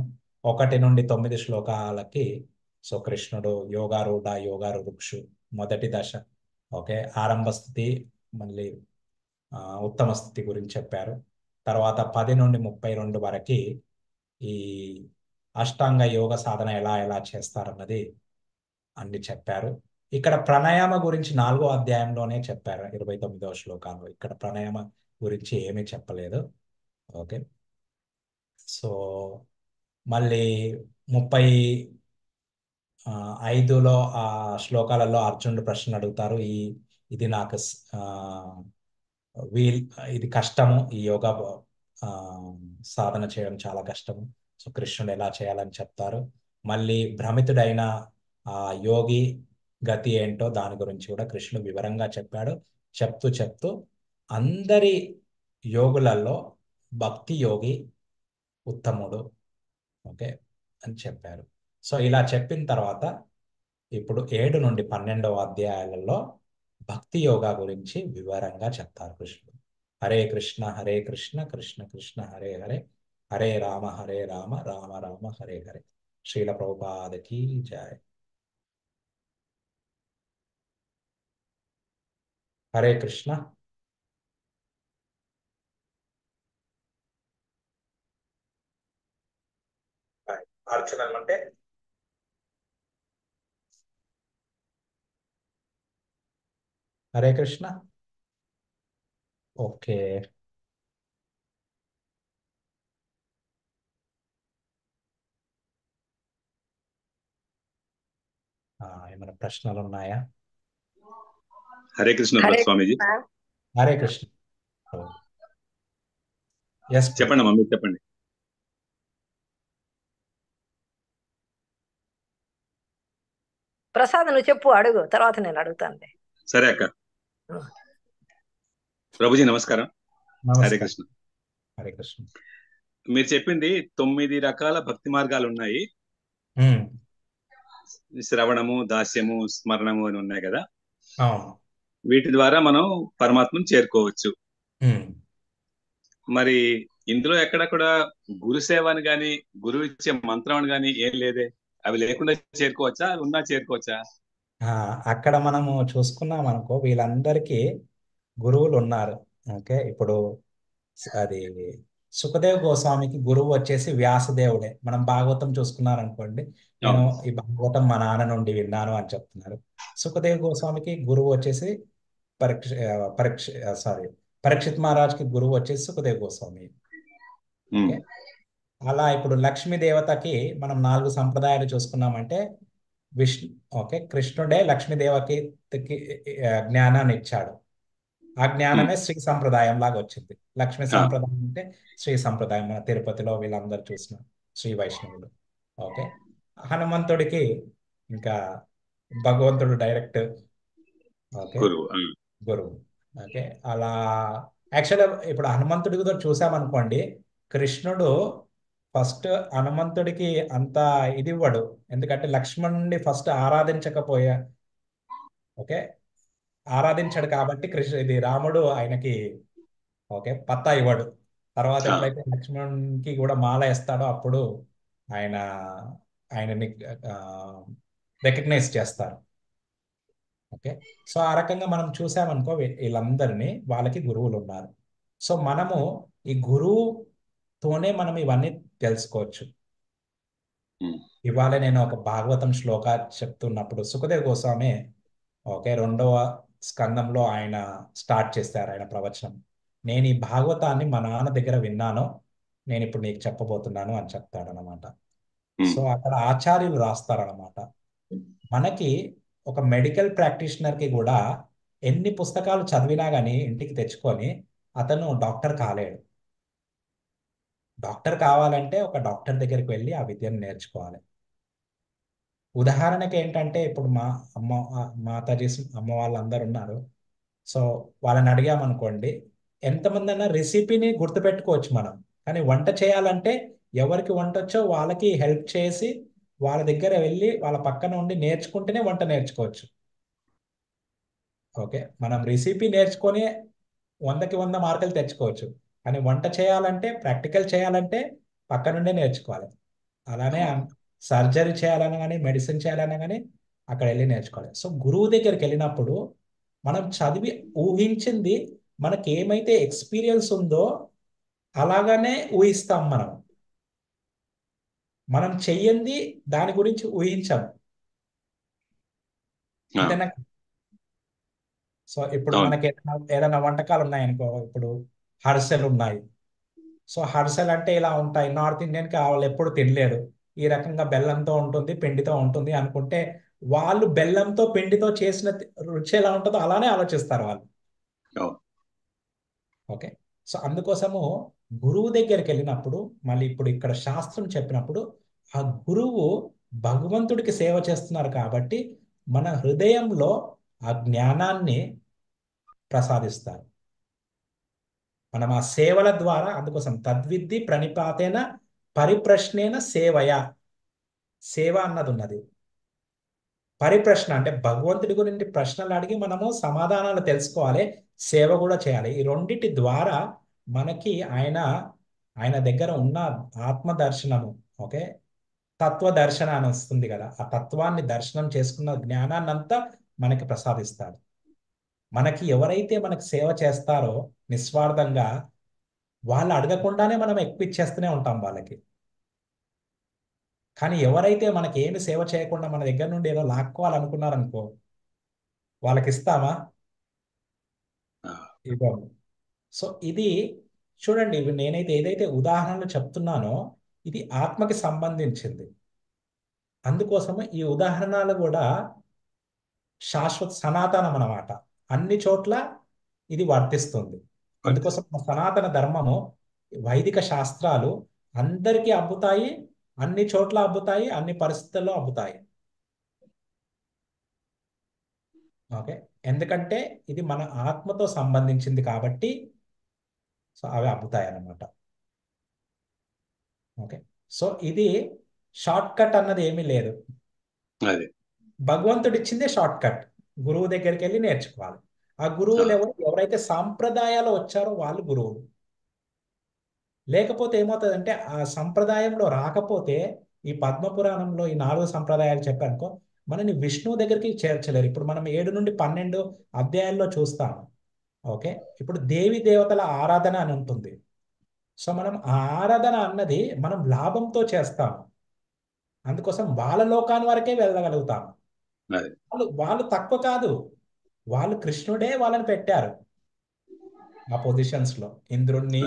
1 నుండి 9 శ్లోకాలకి సో కృష్ణుడు యోగారూఢ యోగారుక్షు మొదటి దశ ఓకే ఆరంభ స్థితి, మళ్ళీ ఉత్తమ స్థితి గురించి చెప్పారు. తర్వాత 10 నుండి 32 వరకు ఈ అష్టాంగ యోగ సాధన ఎలా ఎలా చేస్తారన్నది అన్ని చెప్పారు. ఇక్కడ ప్రాణాయామ గురించి 4వ అధ్యాయంలోనే చెప్పారు 29వ శ్లోకాలు. ఇక్కడ ప్రాణాయామ గురించి ఏమీ చెప్పలేదు. ఓకే సో మళ్ళీ 35లో ఆ శ్లోకాలలో అర్జునుడు ప్రశ్న అడుగుతారు, ఇది నాకు వీల్ ఇది కష్టము, ఈ యోగా ఆ, సాధన చేయడం చాలా కష్టము. సో కృష్ణుడు ఎలా చేయాలని చెప్తారు. మళ్ళీ భ్రమితుడైన ఆ యోగి గతి ఏంటో దాని గురించి కూడా కృష్ణుడు వివరంగా చెప్పాడు. చెప్తూ చెప్తూ అందరి యోగులలో భక్తి యోగి ఉత్తముడు ఓకే అని చెప్పారు. సో ఇలా చెప్పిన తర్వాత ఇప్పుడు 7 నుండి 12 అధ్యాయాలలో భక్తి యోగా గురించి వివరంగా చెప్తారు కృష్ణుడు. హరే కృష్ణ కృష్ణ కృష్ణ హరే హరే, హరే రామ రామ రామ హరే హరే. శ్రీల ప్రభుపాదకి జయ. హరే కృష్ణ. అర్చన అంటే హరే కృష్ణ ఓకే. ఏమైనా ప్రశ్నలు ఉన్నాయా? హరే కృష్ణ హరే స్వామీజీ. కృష్ణ. హరే కృష్ణ. ఎస్ చెప్పండి మమ్మీ, చెప్పండి. ప్రసాద్ నువ్వు చెప్పు, అడుగు, తర్వాత నేను అడుగుతానులే. సరే అక్క. ప్రభుజీ నమస్కారం. హరే కృష్ణ. హరే కృష్ణ. మీరు చెప్పింది 9 రకాల భక్తి మార్గాలు ఉన్నాయి. శ్రవణము, దాస్యము, స్మరణము అని ఉన్నాయి కదా. అవును. వీటి ద్వారా మనం పరమాత్మను చేరుకోవచ్చు. మరి ఇందులో ఎక్కడ కూడా గురు సేవ అని గాని గురువు ఇచ్చే మంత్రం అని గాని ఏం లేదే. అవి లేకుండా చేరుకోవచ్చా, అవి ఉన్నా చేరుకోవచ్చా? అక్కడ మనము చూసుకున్నాం అనుకో, వీళ్ళందరికీ గురువులు ఉన్నారు. ఓకే ఇప్పుడు అది సుఖదేవ్ గోస్వామికి గురువు వచ్చేసి వ్యాసదేవుడే. మనం భాగవతం చూసుకున్నారనుకోండి, నేను అవును. ఈ భాగవతం మా నాన్న నుండి విన్నాను అని చెప్తున్నారు. సుఖదేవ్ గోస్వామికి గురువు వచ్చేసి పరీక్ష పరీక్ష సారీ పరీక్షిత్ మహారాజ్కి గురువు వచ్చేసి సుఖదేవ్ గోస్వామి. ఓకే అలా ఇప్పుడు లక్ష్మీ దేవతకి మనం 4 సంప్రదాయాలు చూసుకున్నామంటే విష్ణు ఓకే కృష్ణుడే లక్ష్మీదేవకి జ్ఞానాన్ని ఇచ్చాడు. ఆ జ్ఞానమే శ్రీ సంప్రదాయం లాగా వచ్చింది. లక్ష్మీ సంప్రదాయం అంటే శ్రీ సంప్రదాయం. మన తిరుపతిలో వీళ్ళందరూ చూసిన శ్రీ వైష్ణవులు. ఓకే హనుమంతుడికి ఇంకా భగవంతుడు డైరెక్ట్ ఓకే గురువు. ఓకే అలా యాక్చువల్గా ఇప్పుడు హనుమంతుడికి కూడా చూసామనుకోండి, కృష్ణుడు ఫస్ట్ హనుమంతుడికి అంత ఇది ఇవ్వడు, ఎందుకంటే లక్ష్మణుడిని ఫస్ట్ ఆరాధించకపోయా ఓకే ఆరాధించాడు కాబట్టి ఇది రాముడు ఆయనకి పత్తా ఇవ్వడు. తర్వాత ఆ, ఎప్పుడైతే లక్ష్మణ్కి కూడా మాల వేస్తాడో అప్పుడు ఆయన ఆయనని రికగ్నైజ్ చేస్తారు. ఓకే. సో ఆ రకంగా మనం చూసామనుకో వీళ్ళందరినీ వాళ్ళకి గురువులు ఉన్నారు. సో మనము ఈ గురువుతోనే మనం ఇవన్నీ తెలుసుకోవచ్చు. ఉమ్, ఇవాళ నేను ఒక భాగవతం శ్లోక చెప్తున్నప్పుడు సుఖదేవ్ గోస్వామి 2వ స్కందంలో ఆయన స్టార్ట్ చేస్తారు ఆయన ప్రవచనం. నేను ఈ భాగవతాన్ని మా నాన్న దగ్గర విన్నాను, నేను ఇప్పుడు నీకు చెప్పబోతున్నాను అని చెప్తాడనమాట. ఉమ్, సో అక్కడ ఆచార్యులు రాస్తారనమాట. మనకి ఒక మెడికల్ ప్రాక్టీషనర్కి కూడా ఎన్ని పుస్తకాలు చదివినా కానీ ఇంటికి తెచ్చుకొని అతను డాక్టర్ కాలేడు. డాక్టర్ కావాలంటే ఒక డాక్టర్ దగ్గరికి వెళ్ళి ఆ విద్యను నేర్చుకోవాలి. ఉదాహరణకి ఏంటంటే ఇప్పుడు మా అమ్మ మాతాజీ అమ్మ వాళ్ళందరూ ఉన్నారు. సో వాళ్ళని అడిగామనుకోండి, ఎంతమంది అన్నా రెసిపీని గుర్తుపెట్టుకోవచ్చు మనం. కానీ వంట చేయాలంటే ఎవరికి వంట వచ్చో వాళ్ళకి హెల్ప్ చేసి వాళ్ళ దగ్గర వెళ్ళి వాళ్ళ పక్కన ఉండి నేర్చుకుంటేనే వంట నేర్చుకోవచ్చు. మనం రెసిపీ నేర్చుకొని 100కి 100 మార్కులు తెచ్చుకోవచ్చు. కానీ వంట చేయాలంటే ప్రాక్టికల్ చేయాలంటే పక్క నుండే నేర్చుకోవాలి. అలానే అవును. సర్జరీ చేయాలన్నా కానీ మెడిసిన్ చేయాలన్నా కానీ అక్కడ వెళ్ళి నేర్చుకోవాలి. సో గురువు దగ్గరికి వెళ్ళినప్పుడు మనం చదివి ఊహించింది మనకి ఏమైతే ఎక్స్పీరియన్స్ ఉందో అలాగనే ఊహిస్తాం మనం. మనం చెయ్యంది దాని గురించి ఊహించాం. ఆ, అంతేనా? సో ఇప్పుడు అవును. మనకి ఏదైనా వంటకాలు ఉన్నాయనుకో, ఇప్పుడు హర్సెలు ఉన్నాయి. సో హర్సెల్ అంటే ఇలా ఉంటాయి, నార్త్ ఇండియన్కి వాళ్ళు ఎప్పుడు తినలేరు. ఈ రకంగా బెల్లంతో ఉంటుంది, పిండితో ఉంటుంది అనుకుంటే వాళ్ళు బెల్లంతో పిండితో చేసిన రుచి ఎలా ఉంటుందో అలానే ఆలోచిస్తారు వాళ్ళు. అవును. ఓకే. సో అందుకోసము గురువు దగ్గరికి వెళ్ళినప్పుడు మళ్ళీ ఇప్పుడు ఇక్కడ శాస్త్రం చెప్పినప్పుడు ఆ గురువు భగవంతుడికి సేవ చేస్తున్నారు కాబట్టి మన హృదయంలో ఆ జ్ఞానాన్ని ప్రసాదిస్తారు. మనం ఆ సేవల ద్వారా, అందుకోసం తద్విద్ది ప్రణిపాతేన పరిప్రశ్నేన సేవయ, సేవ అన్నది ఉన్నది. పరిప్రశ్న అంటే భగవంతుడి గురించి ప్రశ్నలు అడిగి మనము సమాధానాలు తెలుసుకోవాలి, సేవ కూడా చేయాలి. ఈ రెండిటి ద్వారా మనకి ఆయన దగ్గర ఉన్న ఆత్మ దర్శనము, ఓకే, తత్వ దర్శనాన్ని వస్తుంది కదా, ఆ తత్వాన్ని దర్శనం చేసుకున్న జ్ఞానాన్ని అంతా మనకి ప్రసాదిస్తాడు. మనకి ఎవరైతే మనకి సేవ చేస్తారో నిస్వార్థంగా, వాళ్ళు అడగకుండానే మనం ఎక్కువ ఇచ్చేస్తూనే ఉంటాం వాళ్ళకి. కానీ ఎవరైతే మనకి ఏమి సేవ చేయకుండా మన దగ్గర నుండి ఏదో లాక్కోవాలనుకున్నారనుకో, వాళ్ళకి ఇస్తామా? ఆ, ఇవ్వము. సో ఇది చూడండి, ఇవి నేనైతే ఏదైతే ఉదాహరణలు చెప్తున్నానో ఇది ఆత్మకి సంబంధించింది. అందుకోసము ఈ ఉదాహరణలు కూడా శాశ్వత సనాతనం అన్నమాట. అన్ని చోట్ల ఇది వర్తిస్తుంది. అందుకోసం మన సనాతన ధర్మము, వైదిక శాస్త్రాలు అందరికీ అబ్బుతాయి, అన్ని చోట్ల అబ్బుతాయి, అన్ని పరిస్థితుల్లో అబ్బుతాయి. ఓకే. ఎందుకంటే ఇది మన ఆత్మతో సంబంధించింది కాబట్టి సో అవి అబ్బుతాయి అన్నమాట. ఓకే. సో ఇది షార్ట్ కట్ అన్నది ఏమీ లేదు. అదే. భగవంతుడు ఇచ్చిందే షార్ట్ కట్. గురువు దగ్గరికి వెళ్ళి నేర్చుకోవాలి. ఆ ఆ, గురువులు ఎవరైతే సాంప్రదాయాలు వచ్చారో వాళ్ళు గురువులు. లేకపోతే ఏమవుతుందంటే ఆ సంప్రదాయంలో రాకపోతే, ఈ పద్మపురాణంలో ఈ 4 సంప్రదాయాలు చెప్పానుకో, మనని విష్ణువు దగ్గరికి చేర్చలేరు. ఇప్పుడు మనం 7 నుండి 12 అధ్యాయాల్లో చూస్తాం. ఓకే. ఇప్పుడు దేవి దేవతల ఆరాధన అని ఉంటుంది. సో మనం ఆ ఆరాధన అన్నది మనం లాభంతో చేస్తాం. అందుకోసం వాళ్ళ లోకాన్ని వరకే వెళ్ళగలుగుతాం. అదే. వాళ్ళు తక్కువ కాదు, వాళ్ళు కృష్ణుడే వాళ్ళని పెట్టారు ఆ పొజిషన్స్ లో. ఇంద్రుణ్ణి,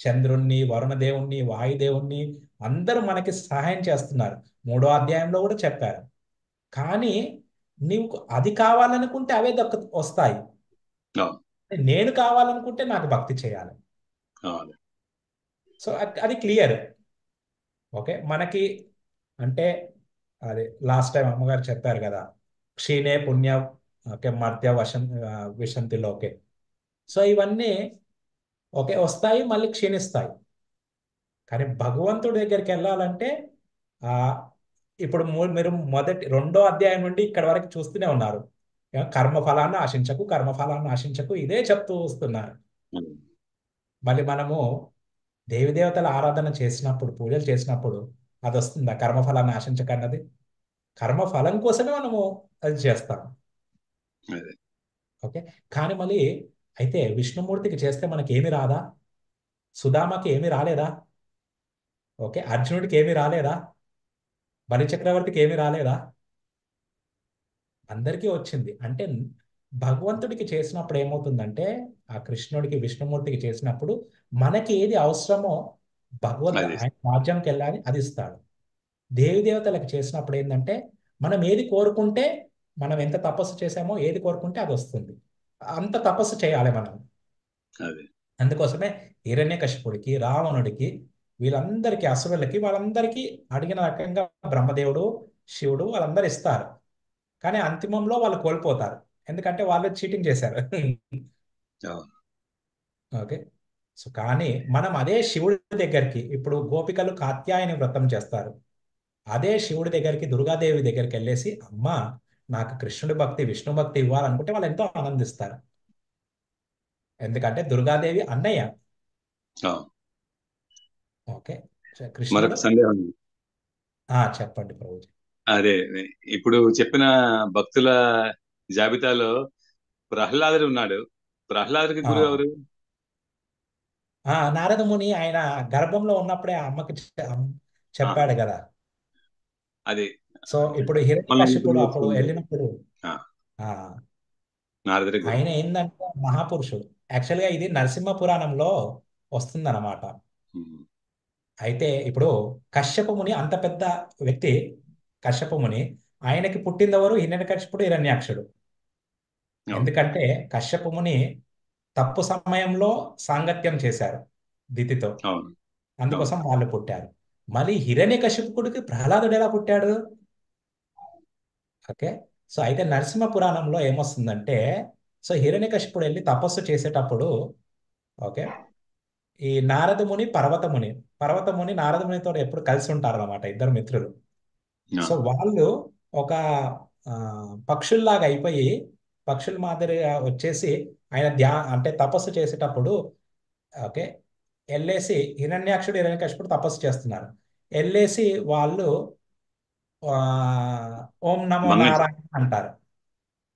చంద్రుణ్ణి, వరుణదేవుణ్ణి, వాయుదేవుణ్ణి అందరూ మనకి సహాయం చేస్తున్నారు. 3వ అధ్యాయంలో కూడా చెప్పారు. కానీ నీకు అది కావాలనుకుంటే అవే వస్తాయి. అవును. నేను కావాలనుకుంటే నాకు భక్తి చేయాలి. అవును. సో అది క్లియర్. ఓకే. మనకి అంటే అది లాస్ట్ టైం అమ్మగారు చెప్పారు కదా, క్షీణే పుణ్య, ఓకే, మర్త్య విశంతిలోకే. సో ఇవన్నీ ఓకే వస్తాయి, మళ్ళీ క్షీణిస్తాయి. కానీ భగవంతుడి దగ్గరికి వెళ్ళాలంటే ఆ ఇప్పుడు మీరు మొదటి 2వ అధ్యాయం నుండి ఇక్కడ వరకు చూస్తూనే ఉన్నారు. కర్మఫలాన్ని ఆశించకు, కర్మఫలాన్ని ఆశించకు, ఇదే చెప్తూ వస్తున్నారు. ఉమ్. మళ్ళీ మనము దేవి దేవతల ఆరాధన చేసినప్పుడు, పూజలు చేసినప్పుడు అది వస్తుందా కర్మఫలాన్ని ఆశించకన్నది? కర్మఫలం కోసమే మనము అది చేస్తాం. అదే. ఓకే. కానీ మళ్ళీ అయితే విష్ణుమూర్తికి చేస్తే మనకి ఏమి రాదా? సుధామకి ఏమి రాలేదా? ఓకే. అర్జునుడికి ఏమి రాలేదా? బలి చక్రవర్తికి ఏమి రాలేదా? అందరికీ వచ్చింది. అంటే భగవంతుడికి చేసినప్పుడు ఏమవుతుందంటే, ఆ కృష్ణుడికి విష్ణుమూర్తికి చేసినప్పుడు మనకి ఏది అవసరమో అది ఆయన రాజ్యంకి వెళ్ళాలి, అది ఇస్తాడు. దేవి దేవతలకు చేసినప్పుడు ఏంటంటే, మనం ఏది కోరుకుంటే, మనం ఎంత తపస్సు చేసామో ఏది కోరుకుంటే అది వస్తుంది. అంత తపస్సు చేయాలి మనం. అది అందుకోసమే హిరణ్యకశిపుడికి, రావణుడికి, వీళ్ళందరికీ, అసురులకి, వాళ్ళందరికీ అడిగిన రకంగా బ్రహ్మదేవుడు, శివుడు వాళ్ళందరూ ఇస్తారు. కానీ అంతిమంలో వాళ్ళు కోల్పోతారు. ఎందుకంటే వాళ్ళు చీటింగ్ చేశారు. అవును. ఓకే. సో కానీ మనం అదే శివుడి దగ్గరికి, ఇప్పుడు గోపికలు కాత్యాయని వ్రతం చేస్తారు. అదే శివుడి దగ్గరికి, దుర్గాదేవి దగ్గరికి వెళ్ళేసి, అమ్మా నాకు కృష్ణుడి భక్తి, విష్ణు భక్తి ఇవ్వాలనుకుంటే వాళ్ళు ఎంతో ఆనందిస్తారు. ఎందుకంటే దుర్గాదేవి అన్నయ్య. అవును. ఓకే. మరొక కృష్ణుడు సందేహం ఉంది. చెప్పండి ప్రభుజీ. అదే ఇప్పుడు చెప్పిన భక్తుల జాబితాలో ప్రహ్లాదుడు ఉన్నాడు. ప్రహ్లాదుడికి గురువు ఎవరు? నారద ముని ఆయన గర్భంలో ఉన్నప్పుడే ఆ అమ్మకి ఆ, చెప్పాడు కదా. అది సో అంటే ఇప్పుడు మనం ఇప్పుడు హిరణ్యకశిపుడు అప్పుడు నేర్చుకుంది. వెళ్ళినప్పుడు ఆ, ఆ నారదుడి గురువు. ఆయన ఏంటంటే మహాపురుషుడు. యాక్చువల్గా ఇది నరసింహ పురాణంలో వస్తుందన్నమాట. ఉమ్. అయితే ఇప్పుడు కశ్యప ముని అంత పెద్ద వ్యక్తి. కశ్యప ముని ఆయనకి పుట్టిందెవరు? హిరణ్యకశిపుడు, హిరణ్యాక్షుడు. అవును. ఎందుకంటే కశ్యప ముని తప్పు సమయంలో సాంగత్యం చేశారు దితితో. అవును. అవును. అందుకోసం వాళ్ళు పుట్టారు. మళ్ళీ హిరణ్యకశిపుడికి ప్రహ్లాదుడు ఎలా పుట్టాడు? ఓకే. సో అయితే నరసింహ పురాణంలో ఏమొస్తుందంటే, సో హిరణ్యకశిపుడు వెళ్ళి తపస్సు చేసేటప్పుడు, ఓకే, ఈ నారదముని, పర్వతముని, పర్వతముని నారదమునితో ఎప్పుడు కలిసి ఉంటారు అన్నమాట, ఇద్దరు మిత్రులు. ఆ, సో వాళ్ళు ఒక ఆ, పక్షుల్లాగా అయిపోయి, పక్షుల మాదిరిగా వచ్చేసి ఆయన అంటే తపస్సు చేసేటప్పుడు, ఓకే, వెళ్ళేసి హిరణ్యాక్షుడు, హిరణ్యకశిపుడు తపస్సు చేస్తున్నారు. వెళ్ళేసి వాళ్ళు ఆ, ఓం నమో మంగళ. నారాయణ అంటారు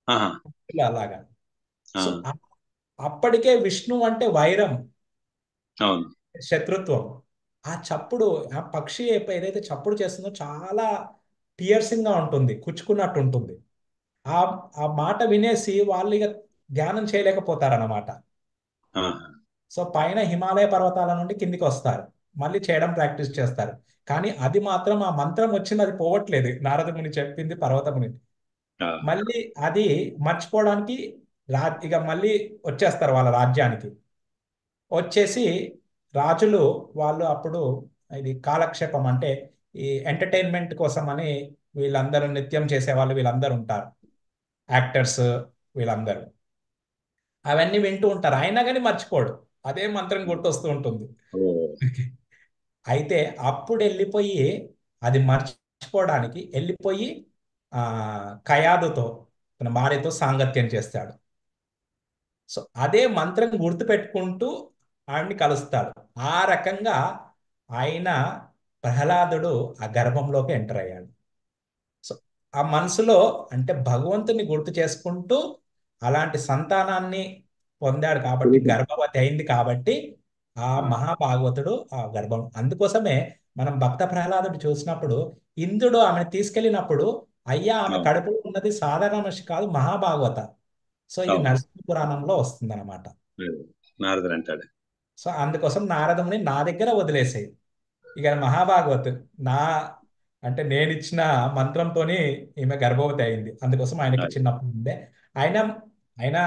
ఆహా. అలాగా. ఆ, సో అప్పటికే విష్ణు అంటే వైరం, అవును. శత్రుత్వం. ఆ చప్పుడు, ఆ పక్షి ఏదైతే చప్పుడు చేస్తుందో చాలా పియర్సింగ్ గా ఉంటుంది, కుచ్చుకున్నట్టు ఉంటుంది. ఆ ఆ మాట వినేసి వాళ్ళు ఇక ధ్యానం చేయలేకపోతారన్నమాట. ఆహా. సో పైన హిమాలయ పర్వతాల నుండి కిందికి వస్తారు, మళ్ళీ చేయడం ప్రాక్టీస్ చేస్తారు. కానీ అది మాత్రం, ఆ మంత్రం వచ్చింది, అది పోవట్లేదు. నారదముని చెప్పింది పర్వతముని. ఆ, మళ్ళీ అది మర్చిపోవడానికి ఇక మళ్ళీ వచ్చేస్తారు వాళ్ళ రాజ్యానికి. వచ్చేసి రాజులు వాళ్ళు అప్పుడు ఇది కాలక్షేపం అంటే ఈ ఎంటర్టైన్మెంట్ కోసం అని వీళ్ళందరూ నృత్యం చేసేవాళ్ళు వీళ్ళందరూ ఉంటారు, యాక్టర్స్ వీళ్ళందరూ అవన్నీ వింటూ ఉంటారు. అయినా కానీ మర్చిపోడు, అదే మంత్రం గుర్తొస్తూ ఉంటుంది. ఓ, అయితే అప్పుడు వెళ్ళిపోయి, అది మర్చిపోవడానికి వెళ్ళిపోయి ఆ కయాదుతో, తన భార్యతో సాంగత్యం చేస్తాడు. సో అదే మంత్రం గుర్తు పెట్టుకుంటూ ఆడిని కలుస్తాడు. ఆ రకంగా ఆయన, ప్రహ్లాదుడు ఆ గర్భంలోకి ఎంటర్ అయ్యాడు. సో ఆ మనసులో అంటే భగవంతుని గుర్తు చేసుకుంటూ అలాంటి సంతానాన్ని పొందాడు కాబట్టి, తెలుసు. గర్భవతి అయింది కాబట్టి ఆ ఆ, మహాభాగవతుడు ఆ గర్భం. అందుకోసమే మనం భక్త ప్రహ్లాదుడు చూసినప్పుడు, ఇంద్రుడు ఆమెను తీసుకెళ్ళినప్పుడు, అయ్యా ఆమె అవును. కడుపులో ఉన్నది సాధారణ మనిషి కాదు, మహాభాగవత. సో ఇది అవును. నరసింహ పురాణంలో వస్తుంది అనమాట. అదే. నారదుడు అంటాడు. సో అందుకోసం నారదముని నా దగ్గర వదిలేసేయి, ఇక మహాభాగవత్ నా అంటే నేను ఇచ్చిన మంత్రంతోని ఈమె గర్భవతి అయింది. అందుకోసం ఆయనకి అది. చిన్నప్పటి నుండే ఆయన ఆయన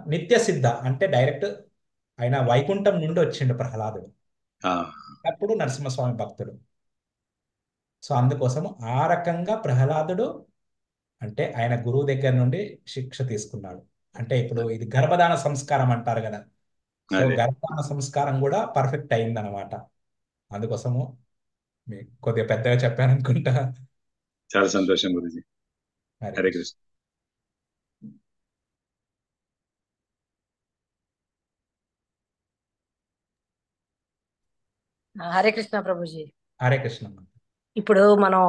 నిత్య సిద్ధ అంటే డైరెక్ట్ ఆయన వైకుంఠం నుండి వచ్చిండు ప్రహ్లాదుడు. ఆ, అప్పుడు నరసింహస్వామి భక్తుడు. సో అందుకోసం ఆ రకంగా ప్రహ్లాదుడు అంటే ఆయన గురువు దగ్గర నుండి శిక్ష తీసుకున్నాడు. అంటే ఇప్పుడు ఇది గర్భధాన సంస్కారం అంటారు కదా. సో అదే. గర్భధాన సంస్కారం కూడా పర్ఫెక్ట్ అయింది అనమాట. అందుకోసము మీకు కొద్దిగా పెద్దగా చెప్పాను అనుకుంటా. చాలా సంతోషం గురించి. హరే హరే కృష్ణ. కృష్ణ. హరే కృష్ణ ప్రభుజీ. హరే కృష్ణ. ఇప్పుడు మనం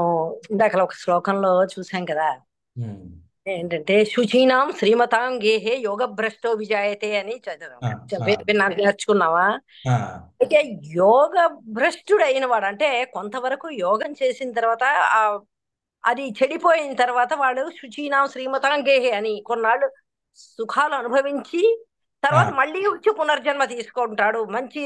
ఇందాక ఒక శ్లోకంలో చూసాం కదా, ఉమ్. ఏంటంటే శుచీనాం శ్రీమతాం గేహే యోగ భ్రష్టో విజాయతే అని చదివాం. ఆ, ఆ, నాకు నేర్చుకున్నావా? ఆ, అయితే యోగ భ్రష్టుడు అయిన వాడు అంటే కొంతవరకు యోగం చేసిన తర్వాత ఆ అది చెడిపోయిన తర్వాత వాడు శుచీనాం శ్రీమతాం గేహే అని కొన్నాళ్ళు సుఖాలు అనుభవించి ఆ, తర్వాత మళ్ళీ వచ్చి పునర్జన్మ తీసుకుంటాడు, మంచి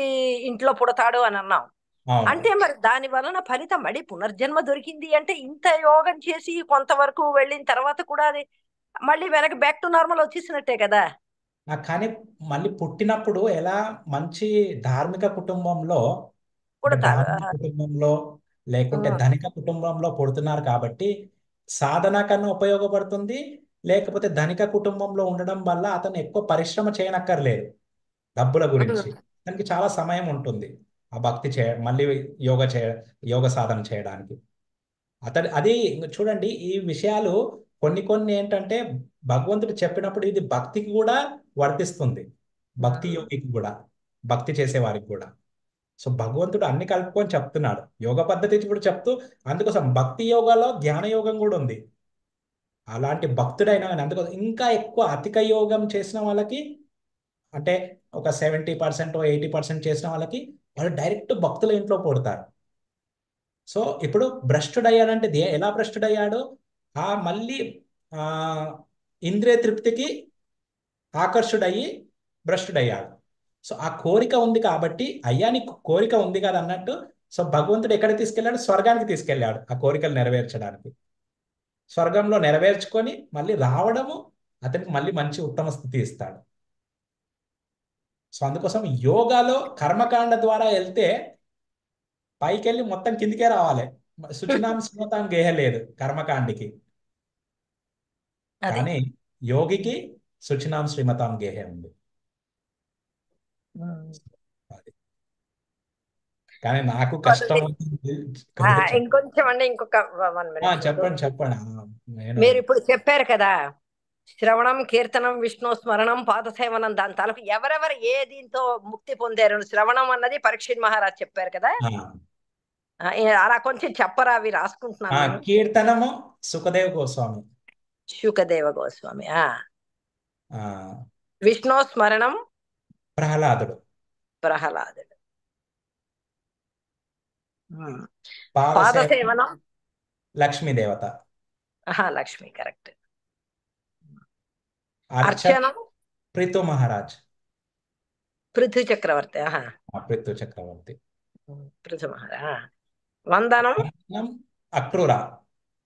ఇంట్లో పుడతాడు అని అన్నాం. అవును. అంటే మరి దాని వలన ఫలితం మళ్ళీ పునర్జన్మ దొరికింది అంటే ఇంత యోగం చేసి కొంతవరకు వెళ్ళిన తర్వాత కూడా అది మళ్ళీ వెనక్కి బ్యాక్ టు నార్మల్ వచ్చేసినట్టే కదా. కానీ మళ్ళీ పుట్టినప్పుడు ఎలా మంచి ధార్మిక కుటుంబంలో, అంటే పుడతాడు. బ్రాహ్మణ కుటుంబంలో లేకుంటే ఉమ్, ధనిక కుటుంబంలో పుడుతున్నారు కాబట్టి సాధన కన్నా ఉపయోగపడుతుంది. లేకపోతే ధనిక కుటుంబంలో ఉండడం వల్ల అతను ఎక్కువ పరిశ్రమ చేయనక్కర్లేదు డబ్బుల గురించి. ఉమ్, దానికి చాలా సమయం ఉంటుంది ఆ భక్తి మళ్ళీ యోగ చే యోగ సాధన చేయడానికి. అది చూడండి, ఈ విషయాలు కొన్ని కొన్ని ఏంటంటే భగవంతుడు చెప్పినప్పుడు ఇది భక్తికి కూడా వర్తిస్తుంది. భక్తి ఉమ్. యోగికి కూడా, భక్తి చేసే వారికి కూడా. సో భగవంతుడు అన్ని కలుపుకొని చెప్తున్నాడు, యోగ పద్ధతి కూడా చెప్తూ. అందుకోసం భక్తి యోగాలో ధ్యాన యోగం కూడా ఉంది. అలాంటి భక్తుడైనా కానీ అందుకోసం ఇంకా ఎక్కువ అధిక యోగం చేసిన వాళ్ళకి, అంటే ఒక 70% 80% చేసిన వాళ్ళకి వాళ్ళు డైరెక్ట్ భక్తుల ఇంట్లో పుడతారు. సో ఇప్పుడు భ్రష్టుడయ్యాడంటే ఎలా భ్రష్టుడయ్యాడు? మళ్ళీ ఆ ఇంద్రియ తృప్తికి ఆకర్షుడయ్యి భ్రష్టుడయ్యాడు. సో ఆ కోరిక ఉంది కాబట్టి, అయ్యా నీకు కోరిక ఉంది కదా అన్నట్టు, సో భగవంతుడు ఎక్కడికి తీసుకెళ్ళాడు? స్వర్గానికి తీసుకెళ్ళాడు ఆ కోరికలు నెరవేర్చడానికి. స్వర్గంలో నెరవేర్చుకొని మళ్ళీ రావడము, అతనికి మళ్ళీ మంచి ఉత్తమ స్థితి ఇస్తాడు. సో అందుకోసం యోగాలో కర్మకాండ ద్వారా వెళ్తే పైకి వెళ్ళి మొత్తం కిందికే రావాలి. శుచినాం స్మృతాం గేహ లేదు కర్మకాండికి, అది. కానీ యోగికి శుచినాం శ్రీమతాం గేహే ఉంది. ఉమ్. అది. కానీ నాకు పద్ధతి. కష్టం అవుతుంది కాబట్టి ఇంకొంచెం అండి, ఇంకొక 1 minute. చెప్పండి చెప్పండి. నేను మీరు ఇప్పుడు చెప్పారు కదా, శ్రవణం కీర్తనం విష్ణు స్మరణం పాదసేవనం, దాని తలకు ఎవరెవరు ఏ దీంతో ముక్తి పొందారు? శ్రవణం అన్నది పరీక్షిత్ మహారాజ్ చెప్పారు కదా. ఆ, అలా కొంచెం చెప్పరా, అవి రాసుకుంటున్నాను నేను. కీర్తనము సుఖదేవ్ గోస్వామి, శుకదేవ గోస్వామి. ఆ, విష్ణు స్మరణం ప్రహ్లాదుడు, ప్రహ్లాదుడు. ఉమ్. పాదసేవ పాదసేవనం లక్ష్మీదేవత, లక్ష్మి, కరెక్ట్. అర్చన అర్చనం పృథు మహారాజ్, పృథు చక్రవర్తి. పృథు చక్రవర్తి. పృథు మహారాజ్. వందనం వందనం అక్రూర.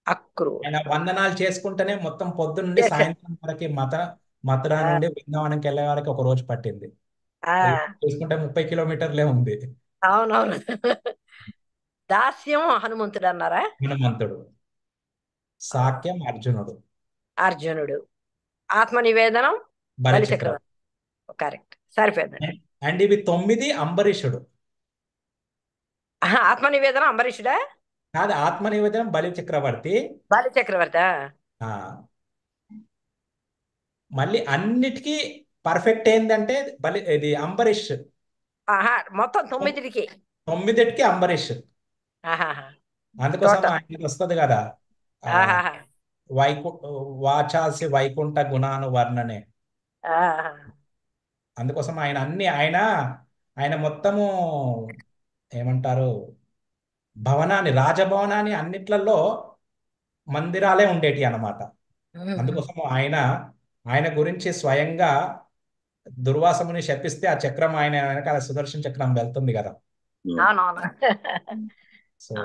అక్రూర్. ఆయన వందనాలు చేసుకుంటేనే మొత్తం పొద్దు నుండి సాయంత్రం వరకు మథుర ఆ, నుండి బృందావనంకి వెళ్ళే వరకు ఒక రోజు పట్టింది. ఆ, చూసుకుంటే 30 కిలోమీటర్లే ఉంది. అవునవును. దాస్యం హనుమంతుడు అన్నారా? హనుమంతుడు. సాక్యం అర్జునుడు. అర్జునుడు. ఆత్మ నివేదనం బలిచక్రవర్తి. బలిచక్రవర్తి. కరెక్ట్, సరిపోయిందండి. అండ్ ఇవి 9 అంబరీషుడు. ఆత్మ నివేదనం అంబరీషుడా? కాదు, ఆత్మ నివేదనం బలి చక్రవర్తి. బలిచక్రవర్తి. ఆ మళ్ళీ అన్నిటికీ పర్ఫెక్ట్ ఏంటంటే ఇది అంబరీష్. మొత్తం 9కి. 9కి అంబరీష్. అందుకోసం టోటల్. ఆయనకి వస్తుంది కదా, ఆ వైకు వాచాసి వైకుంఠ గుణాను వర్ణనే. అందుకోసం ఆయన మొత్తము ఏమంటారు, రాజభవనాన్ని అన్నిట్లలో మందిరాలే ఉండేటి అన్నమాట. అందుకోసం ఆయన గురించి స్వయంగా దుర్వాసముని శపిస్తే ఆ చక్రం ఆయన వెనకాల సుదర్శన చక్రం వెళ్తుంది కదా. అవునవును. సో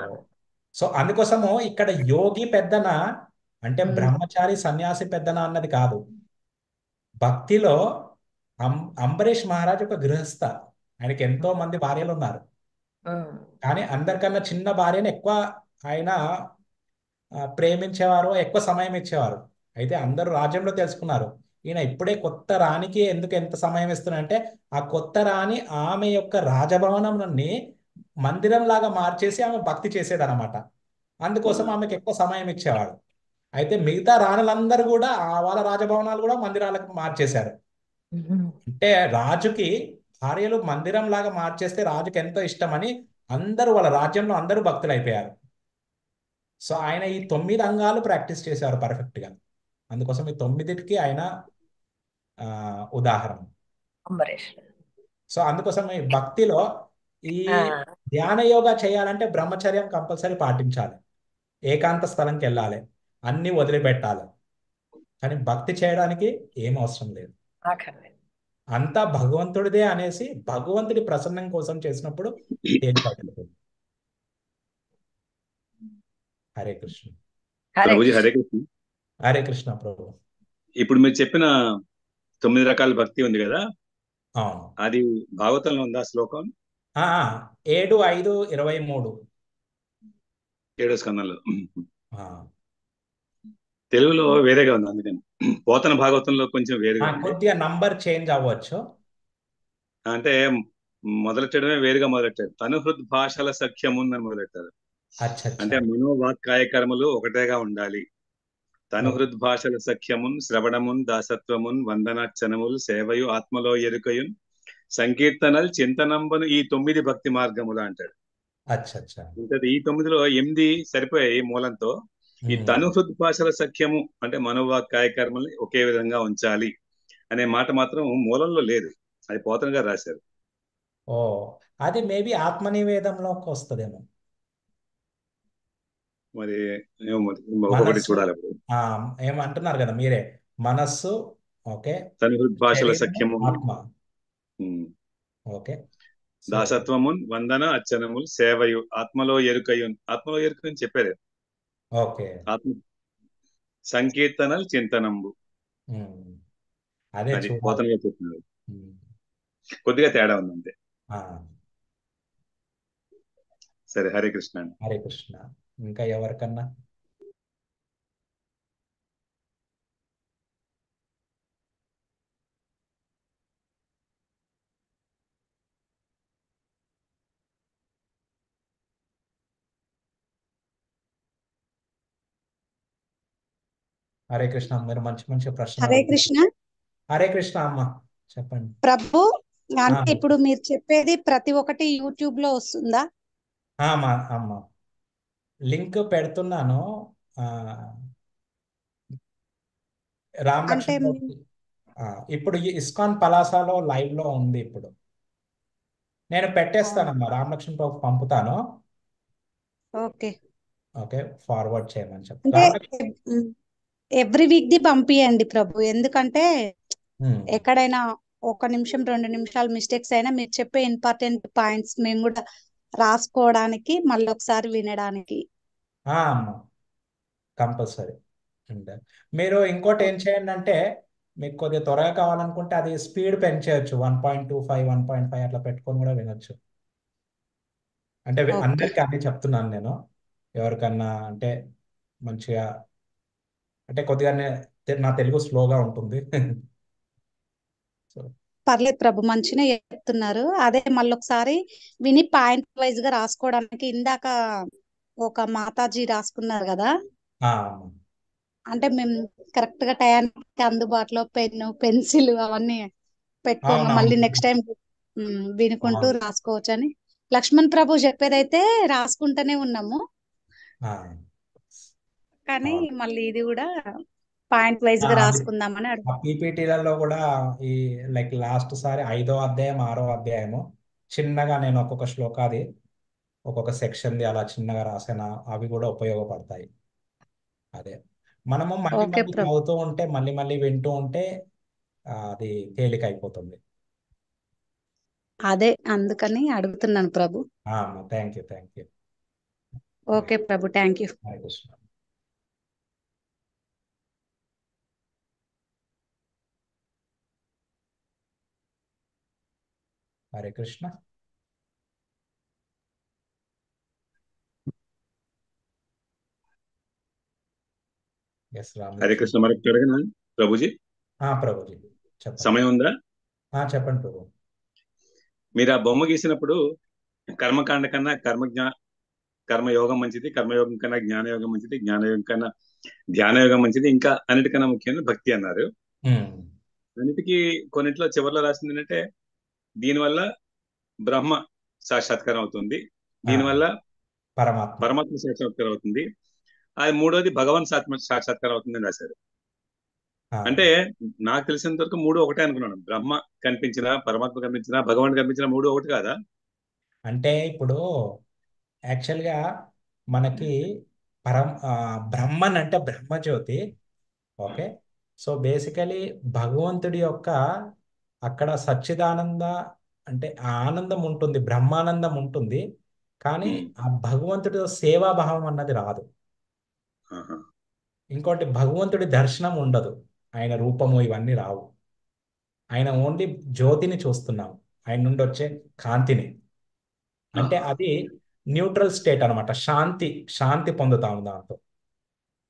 సో అందుకోసము ఇక్కడ యోగి పెద్దన అంటే బ్రహ్మచారి సన్యాసి పెద్దన అన్నది కాదు. భక్తిలో అంబరీష్ మహారాజ్ ఒక గృహస్థ. ఆయనకి ఎంతో మంది భార్యలు ఉన్నారు, కానీ అందరికన్నా చిన్న భార్యను ఎక్కువ ఆయన ప్రేమించేవారు, ఎక్కువ సమయం ఇచ్చేవారు. అయితే అందరూ రాజ్యంలో తెలుసుకున్నారు, ఈయన ఇప్పుడే కొత్త రాణికి ఎందుకు ఎంత సమయం ఇస్తున్నారంటే ఆ కొత్త రాణి ఆమె యొక్క రాజభవనాన్ని మందిరం లాగా మార్చేసి ఆమె భక్తి చేసేదన్నమాట. అందుకోసం ఆమెకు ఎక్కువ సమయం ఇచ్చేవాడు. అయితే మిగతా రాణులందరూ కూడా వాళ్ళ రాజభవనాలు కూడా మందిరాలకు మార్చేశారు. అంటే రాజుకి భార్యలు మందిరం లాగా మార్చేస్తే రాజుకి ఎంతో ఇష్టమని అందరూ వాళ్ళ రాజ్యంలో అందరూ భక్తులు అయిపోయారు. సో ఆయన ఈ 9 అంగాలు ప్రాక్టీస్ చేశారు పర్ఫెక్ట్ గా. అందుకోసం ఈ 9కి ఆయన ఉదాహరణ. అంబరీష్. సో అందుకోసం ఈ భక్తిలో ఈ ఆ, ధ్యాన యోగా చేయాలంటే బ్రహ్మచర్యం కంపల్సరీ పాటించాలి, ఏకాంత స్థలంకి వెళ్ళాలి, అన్ని వదిలిపెట్టాలి. కానీ భక్తి చేయడానికి ఏం అవసరం లేదు, అక్కర్లేదు. అంతా భగవంతుడిదే అనేసి భగవంతుడి ప్రసన్నం కోసం చేసినప్పుడు తేలికైపోతుంది. హరే కృష్ణ. హరే ప్రభుజీ కృష్ణ. హరే కృష్ణ. హరే కృష్ణ ప్రభు. ఇప్పుడు మీరు చెప్పిన 9 రకాల భక్తి ఉంది కదా, అవును. అది భాగవతంలో ఉందా శ్లోకం? 7:5:23. 7వ స్కందంలో. ఆ, తెలుగులో వేరేగా ఉంది, అందుకని పోతన భాగవతంలో కొంచెం వేరుగా ఉంది. కొద్దిగా నంబర్ చేంజ్ అవ్వచ్చు. అంటే మొదలెట్టడమే వేరుగా మొదలెట్టారు. తనుహృద్ భాషల సఖ్యముందని మొదలెట్టారు. అచ్చా అంటే మనోవాక్ కాయకర్మలు ఒకటేగా ఉండాలి. తనుహృద్ భాషల సఖ్యమున్ శ్రవణమున్ దాసత్వమున్ వందనార్చనములు సేవయు ఆత్మలో ఎరుకయున్ సంకీర్తనలు చింతనంబను ఈ 9 భక్తి మార్గములు అంటాడు. అచ్చా. ఇంకా ఈ 9లో 8 సరిపోయాయి మూలంతో. ఈ తనుహృద్ భాషల సఖ్యము అంటే మనోవాక్ కాయకర్మల్ని ఒకే విధంగా ఉంచాలి అనే మాట మాత్రం మూలంలో లేదు, అది పోతన గారు రాశారు. ఓ, అది మేబీ ఆత్మనివేదంలోకి వస్తుందేమో. మరి ఏమో మరి, ఒక్కొక్కటి మనస్సు చూడాలి అప్పుడు. ఏమంటున్నారు కదా మీరే, మనస్సు ఓకే, తనుహృద్ భాషల శరీరము సఖ్యము, ఆత్మ ఓకే. సో దాసత్వమున్ వందన అర్చనములు సేవయు ఆత్మలో ఎరుకయున్, ఆత్మలో ఎరుకని చెప్పారు. ఓకే. ఆత్మ సంకీర్తనలు చింతనంబు, అదే అది చూడాలి. పోతనగా చెప్తున్నారు. కొద్దిగా తేడా ఉందంటే. ఆ, సరే, హరే కృష్ణ అండి. హరే కృష్ణ. ఇంకా ఎవరికన్నా? హరే కృష్ణ. మీరు మంచి మంచి ప్రశ్నలు హరే అడుగుతున్నారు. కృష్ణ. హరే కృష్ణ అమ్మ, చెప్పండి. ప్రభు, అంటే ఆ, ఇప్పుడు మీరు చెప్పేది ప్రతి ఒక్కటి యూట్యూబ్ లో వస్తుందా? అమ్మ అమ్మ లింక్ పెడుతున్నాను. ఆ, రామ్ అంటే లక్ష్మణ్ ఇప్పుడు ఈ ఇస్కాన్ పలాసాలో లైవ్ లో ఉంది ఇప్పుడు. నేను పెట్టేస్తానమ్మా, రామ్ లక్ష్మణ్ రావుకి పంపుతాను. ఓకే, ఓకే, ఫార్వర్డ్ చేయమని చెప్పు అంటే Ram Laxman. Every week the పంపియండి ప్రభు, ఎందుకంటే ఉమ్, ఎక్కడైనా 1 నిమిషం 2 నిమిషాలు మిస్టేక్స్ అయినా మీరు చెప్పే ఇంపార్టెంట్ పాయింట్స్ మేము కూడా రాసుకోవడానికి, మళ్ళీ ఒకసారి వినడానికి. అమ్మా కంపల్సరీ. మీరు ఇంకోటి ఏం చేయండి అంటే, మీకు కొద్దిగా త్వరగా కావాలనుకుంటే అది స్పీడ్ పెంచేయచ్చు, 1.25 1.5 అట్లా పెట్టుకొని కూడా వినొచ్చు. అంటే ఓకే, అందరికీ అన్ని చెప్తున్నాను నేను. ఎవరికన్నా అంటే మంచిగా, అంటే కొద్దిగా నా తెలుగు స్లోగా ఉంటుంది. సో పర్లేదు ప్రభు, మంచిగా చెప్తున్నారు. అదే మళ్ళీ ఒకసారి విని పాయింట్ వైజ్ గా రాసుకోవడానికి. ఇందాక ఒక మాతాజీ రాసుకున్నారు కదా, అమ్మా. అంటే మేము కరెక్ట్ గా టయానికి అందుబాటులో పెన్ను పెన్సిల్ అవన్నీ పెట్టుకోగా మళ్ళీ అవునవును. నెక్స్ట్ టైం వినుకుంటూ అవును. రాసుకోవచ్చు అని లక్ష్మణ్ ప్రభు చెప్పేదైతే రాసుకుంటూనే ఉన్నాము. ఆ, కానీ అవును. మళ్ళీ ఇది కూడా పాయింట్ వైజ్ గా అది రాసుకుందామని ఆ అడుగు. పీపీటీలలో కూడా ఈ లైక్ లాస్ట్ సారి 5వ అధ్యాయం 6వ అధ్యాయము చిన్నగా నేను ఒక్కొక్క శ్లోకాది ఒక్కొక్క సెక్షన్ది అలా చిన్నగా రాసిన, అవి కూడా ఉపయోగపడతాయి. అదే మనము మళ్ళీ ఓకే మళ్ళీ ప్రభు, చదువుతూ ఉంటే, మళ్ళీ మళ్ళీ వింటూ ఉంటే అది తేలిక అయిపోతుంది. అదే అందుకని అడుగుతున్నాను ప్రభు. Thank you, thank you. Okay ప్రభు, thank you. Hare Krishna. Hare Krishna. Yes Ram Hare Krishna. Laxman. మరొకటి అడగనా ప్రభుజీ? ప్రభుజీ చెప్పండి. సమయం ఉందా? చెప్పండి ప్రభు. మీరు ఆ బొమ్మ గీసినప్పుడు కర్మకాండ కన్నా కర్మయోగం మంచిది, కర్మయోగం కన్నా జ్ఞానయోగం మంచిది, జ్ఞానయోగం కన్నా ధ్యానయోగం మంచిది, ఇంకా అన్నిటికన్నా ముఖ్యంగా భక్తి అన్నారు. అన్నిటికీ కొన్నిట్లో చివరిలో రాసింది ఏంటంటే, దీనివల్ల బ్రహ్మ సాక్షాత్కారం అవుతుంది, ఆ, దీనివల్ల పరమాత్మ. పరమాత్మ సాక్షాత్కారం అవుతుంది. అది మూడోది భగవాన్ సాక్షాత్కారం అవుతుందని రాశారు. ఆ, అంటే నాకు తెలిసినంత వరకు మూడు ఒకటే అనుకున్నాను. బ్రహ్మ కనిపించినా, పరమాత్మ కనిపించినా, భగవాన్ కనిపించినా మూడు ఒకటి కాదా? అంటే ఇప్పుడు యాక్చువల్గా మనకి బ్రహ్మన్ అంటే బ్రహ్మజ్యోతి. ఓకే. సో బేసికలీ భగవంతుడి యొక్క అక్కడ సచ్చిదానంద అంటే ఆ ఆనందం ఉంటుంది, బ్రహ్మానందం ఉంటుంది. కానీ ఉమ్, ఆ భగవంతుడితో సేవాభావం అన్నది రాదు. ఆహా, ఇంకోటి భగవంతుడి దర్శనం ఉండదు, ఆయన రూపము ఇవన్నీ రావు. ఆయన ఓన్లీ జ్యోతిని చూస్తున్నాం, ఆయన నుండి వచ్చే కాంతిని. అంటే ఆహా, అది న్యూట్రల్ స్టేట్ అన్నమాట, శాంతి శాంతి పొందుతాము దాంతో.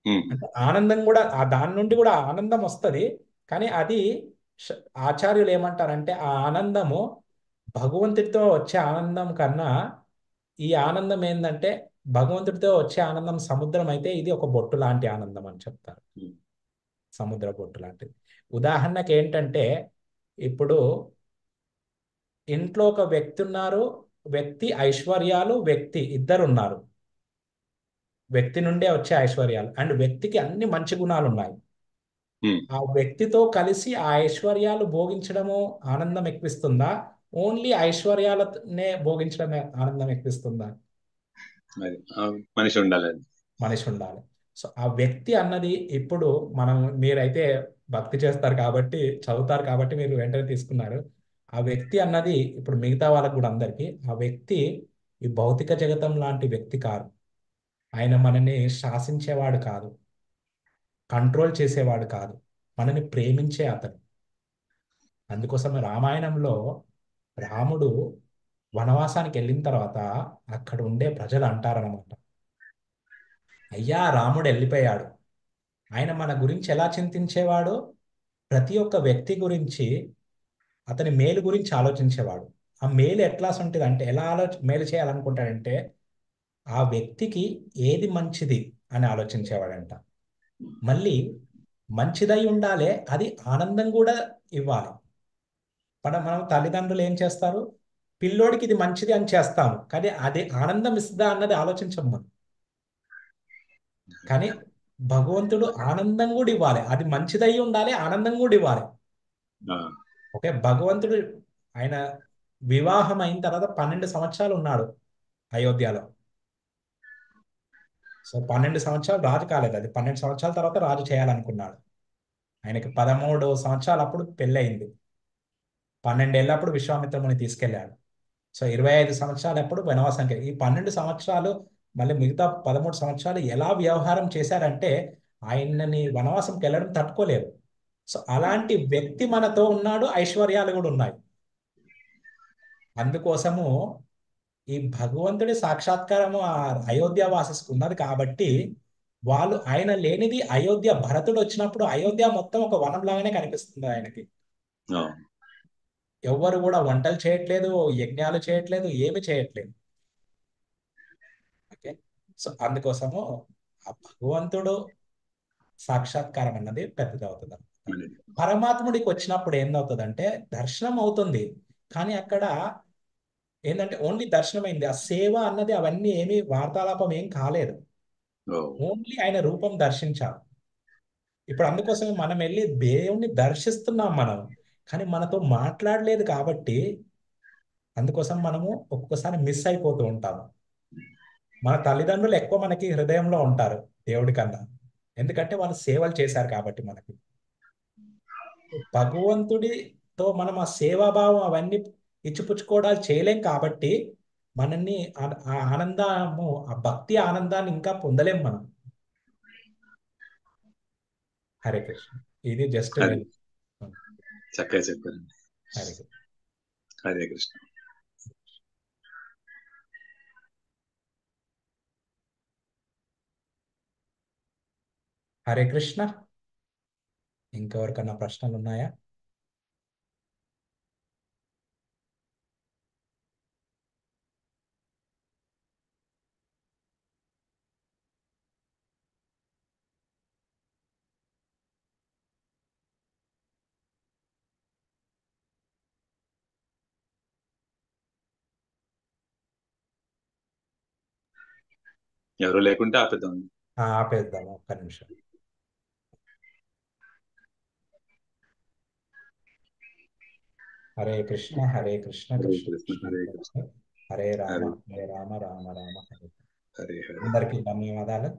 ఉమ్, అంటే ఆనందం కూడా దాని నుండి కూడా ఆనందం వస్తుంది. కానీ అది ష- ఆచార్యులు ఏమంటారంటే ఆ ఆనందము భగవంతుడితో వచ్చే ఆనందం కన్నా ఈ ఆనందం ఏంటంటే భగవంతుడితో వచ్చే ఆనందం సముద్రం అయితే ఇది ఒక బొట్టు లాంటి ఆనందం అని చెప్తారు. ఉమ్, సముద్ర బొట్టు లాంటిది. ఉదాహరణకి ఏంటంటే ఇప్పుడు ఇంట్లో ఒక వ్యక్తి ఉన్నారు, వ్యక్తి ఐశ్వర్యాలు, వ్యక్తి ఇద్దరు ఉన్నారు. వ్యక్తి నుండే వచ్చే ఐశ్వర్యాలు అండ్ వ్యక్తికి అన్ని మంచి గుణాలు ఉన్నాయి. ఉమ్. ఆ వ్యక్తితో కలిసి ఆ ఐశ్వర్యాలు భోగించడము ఆనందం ఎక్కిస్తుందా, ఓన్లీ ఐశ్వర్యాలనే భోగించడమే ఆనందం ఎక్కిస్తుందా? అది మనిషి ఉండాలి అది. మనిషి ఉండాలి. సో ఆ వ్యక్తి అన్నది ఇప్పుడు మనం మీరైతే భక్తి చేస్తారు కాబట్టి చదువుతారు కాబట్టి మీరు వెంటనే తీసుకున్నారు. ఆ వ్యక్తి అన్నది ఇప్పుడు మిగతా వాళ్ళకు కూడా అందరికీ ఆ వ్యక్తి ఈ భౌతిక జగతం లాంటి వ్యక్తి కాదు. ఆయన మనని శాసించేవాడు కాదు, కంట్రోల్ చేసేవాడు కాదు, మనని ప్రేమించే అతను. అందుకోసం రామాయణంలో రాముడు వనవాసానికి వెళ్ళిన తర్వాత అక్కడ ఉండే ప్రజలు అంటారనమాట, అయ్యా రాముడు వెళ్ళిపోయాడు, ఆయన మన గురించి ఎలా చింతించేవాడు, ప్రతి ఒక్క వ్యక్తి గురించి అతని మేలు గురించి ఆలోచించేవాడు. ఆ మేలు ఎట్లా ఉంటుంది అంటే ఎలా మేలు చేయాలనుకుంటాడంటే ఆ వ్యక్తికి ఏది మంచిది అని ఆలోచించేవాడంట. మళ్ళీ మంచిదై ఉండాలి, అది ఆనందం కూడా ఇవ్వాలి. మనం తల్లిదండ్రులు ఏం చేస్తారు, పిల్లోడికి ఇది మంచిది అని చేస్తాము కానీ అది ఆనందం ఇస్తుందా అన్నది ఆలోచించం మనం. కానీ భగవంతుడు ఆనందం కూడా ఇవ్వాలి, అది మంచిదై ఉండాలి, ఆనందం కూడా ఇవ్వాలి. ఆ, ఓకే. భగవంతుడు ఆయన వివాహం అయిన తర్వాత 12 సంవత్సరాలు ఉన్నాడు అయోధ్యలో. సో 12 సంవత్సరాలు రాజు కాలేదు, అది 12 సంవత్సరాల తర్వాత రాజు చేయాలనుకున్నాడు. ఆయనకి 13 సంవత్సరాలు అప్పుడు పెళ్ళయింది. 12 ఏళ్ళప్పుడు విశ్వామిత్రముని తీసుకెళ్లాడు. సో 25 సంవత్సరాలు అప్పుడు వనవాసానికి. ఈ 12 సంవత్సరాలు మళ్ళీ మిగతా 13 సంవత్సరాలు ఎలా వ్యవహారం చేశారంటే ఆయనని వనవాసంకి వెళ్ళడం తట్టుకోలేరు. సో అలాంటి వ్యక్తి మనతో ఉన్నాడు, ఐశ్వర్యాలు కూడా ఉన్నాయి. అందుకోసము ఈ భగవంతుడి సాక్షాత్కారము ఆ అయోధ్య వాసస్కు ఉన్నది కాబట్టి వాళ్ళు ఆయన లేనిది అయోధ్య, భరతుడు వచ్చినప్పుడు అయోధ్య మొత్తం ఒక వనం లాగానే కనిపిస్తుంది ఆయనకి. ఆ, ఎవ్వరు కూడా వంటలు చేయట్లేదు, యజ్ఞాలు చేయట్లేదు, ఏమి చేయట్లేదు. ఓకే. సో అందుకోసము ఆ భగవంతుడు సాక్షాత్కారం అన్నది పెద్దది అవుతుంది. అనేది. పరమాత్ముడికి వచ్చినప్పుడు ఏందవుతుందంటే దర్శనం అవుతుంది, కానీ అక్కడ ఏంటంటే ఓన్లీ దర్శనం అయింది, ఆ సేవ అన్నది అవన్నీ ఏమీ వార్తాలాపం ఏం కాలేదు. ఓ, ఓన్లీ ఆయన రూపం దర్శించాలి. ఇప్పుడు అందుకోసం మనం వెళ్ళి దేవుణ్ణి దర్శిస్తున్నాం మనం, కానీ మనతో మాట్లాడలేదు కాబట్టి అందుకోసం మనము ఒక్కొక్కసారి మిస్ అయిపోతూ ఉంటాము. మన తల్లిదండ్రులు ఎక్కువ మనకి హృదయంలో ఉంటారు దేవుడి కన్నా, ఎందుకంటే వాళ్ళు సేవలు చేశారు కాబట్టి మనకి. భగవంతుడితో మనం ఆ సేవాభావం అవన్నీ ఇచ్చిపుచ్చుకోవడాలు చేయలేం కాబట్టి మనల్ని ఆ ఆనందము, ఆ భక్తి ఆనందాన్ని ఇంకా పొందలేం మనం. హరే కృష్ణ. ఇది జస్ట్ అది నేను. చక్కగా చెప్పారండి. హరే కృష్ణ. హరే కృష్ణ. హరే కృష్ణ. ఇంకెవరికన్నా ప్రశ్నలు ఉన్నాయా? ఎవరు లేకుంటే ఆపేద్దాం. ఆపేద్దాము ఒక్క నిమిషం. హరే కృష్ణ హరే కృష్ణ హరే కృష్ణ కృష్ణ కృష్ణ హరే హరే కృష్ణ హరే, హరే రామ హరే హరే రామ రామ రామ హరే. హరే హరే. అందరికీ ధన్యవాదాలు.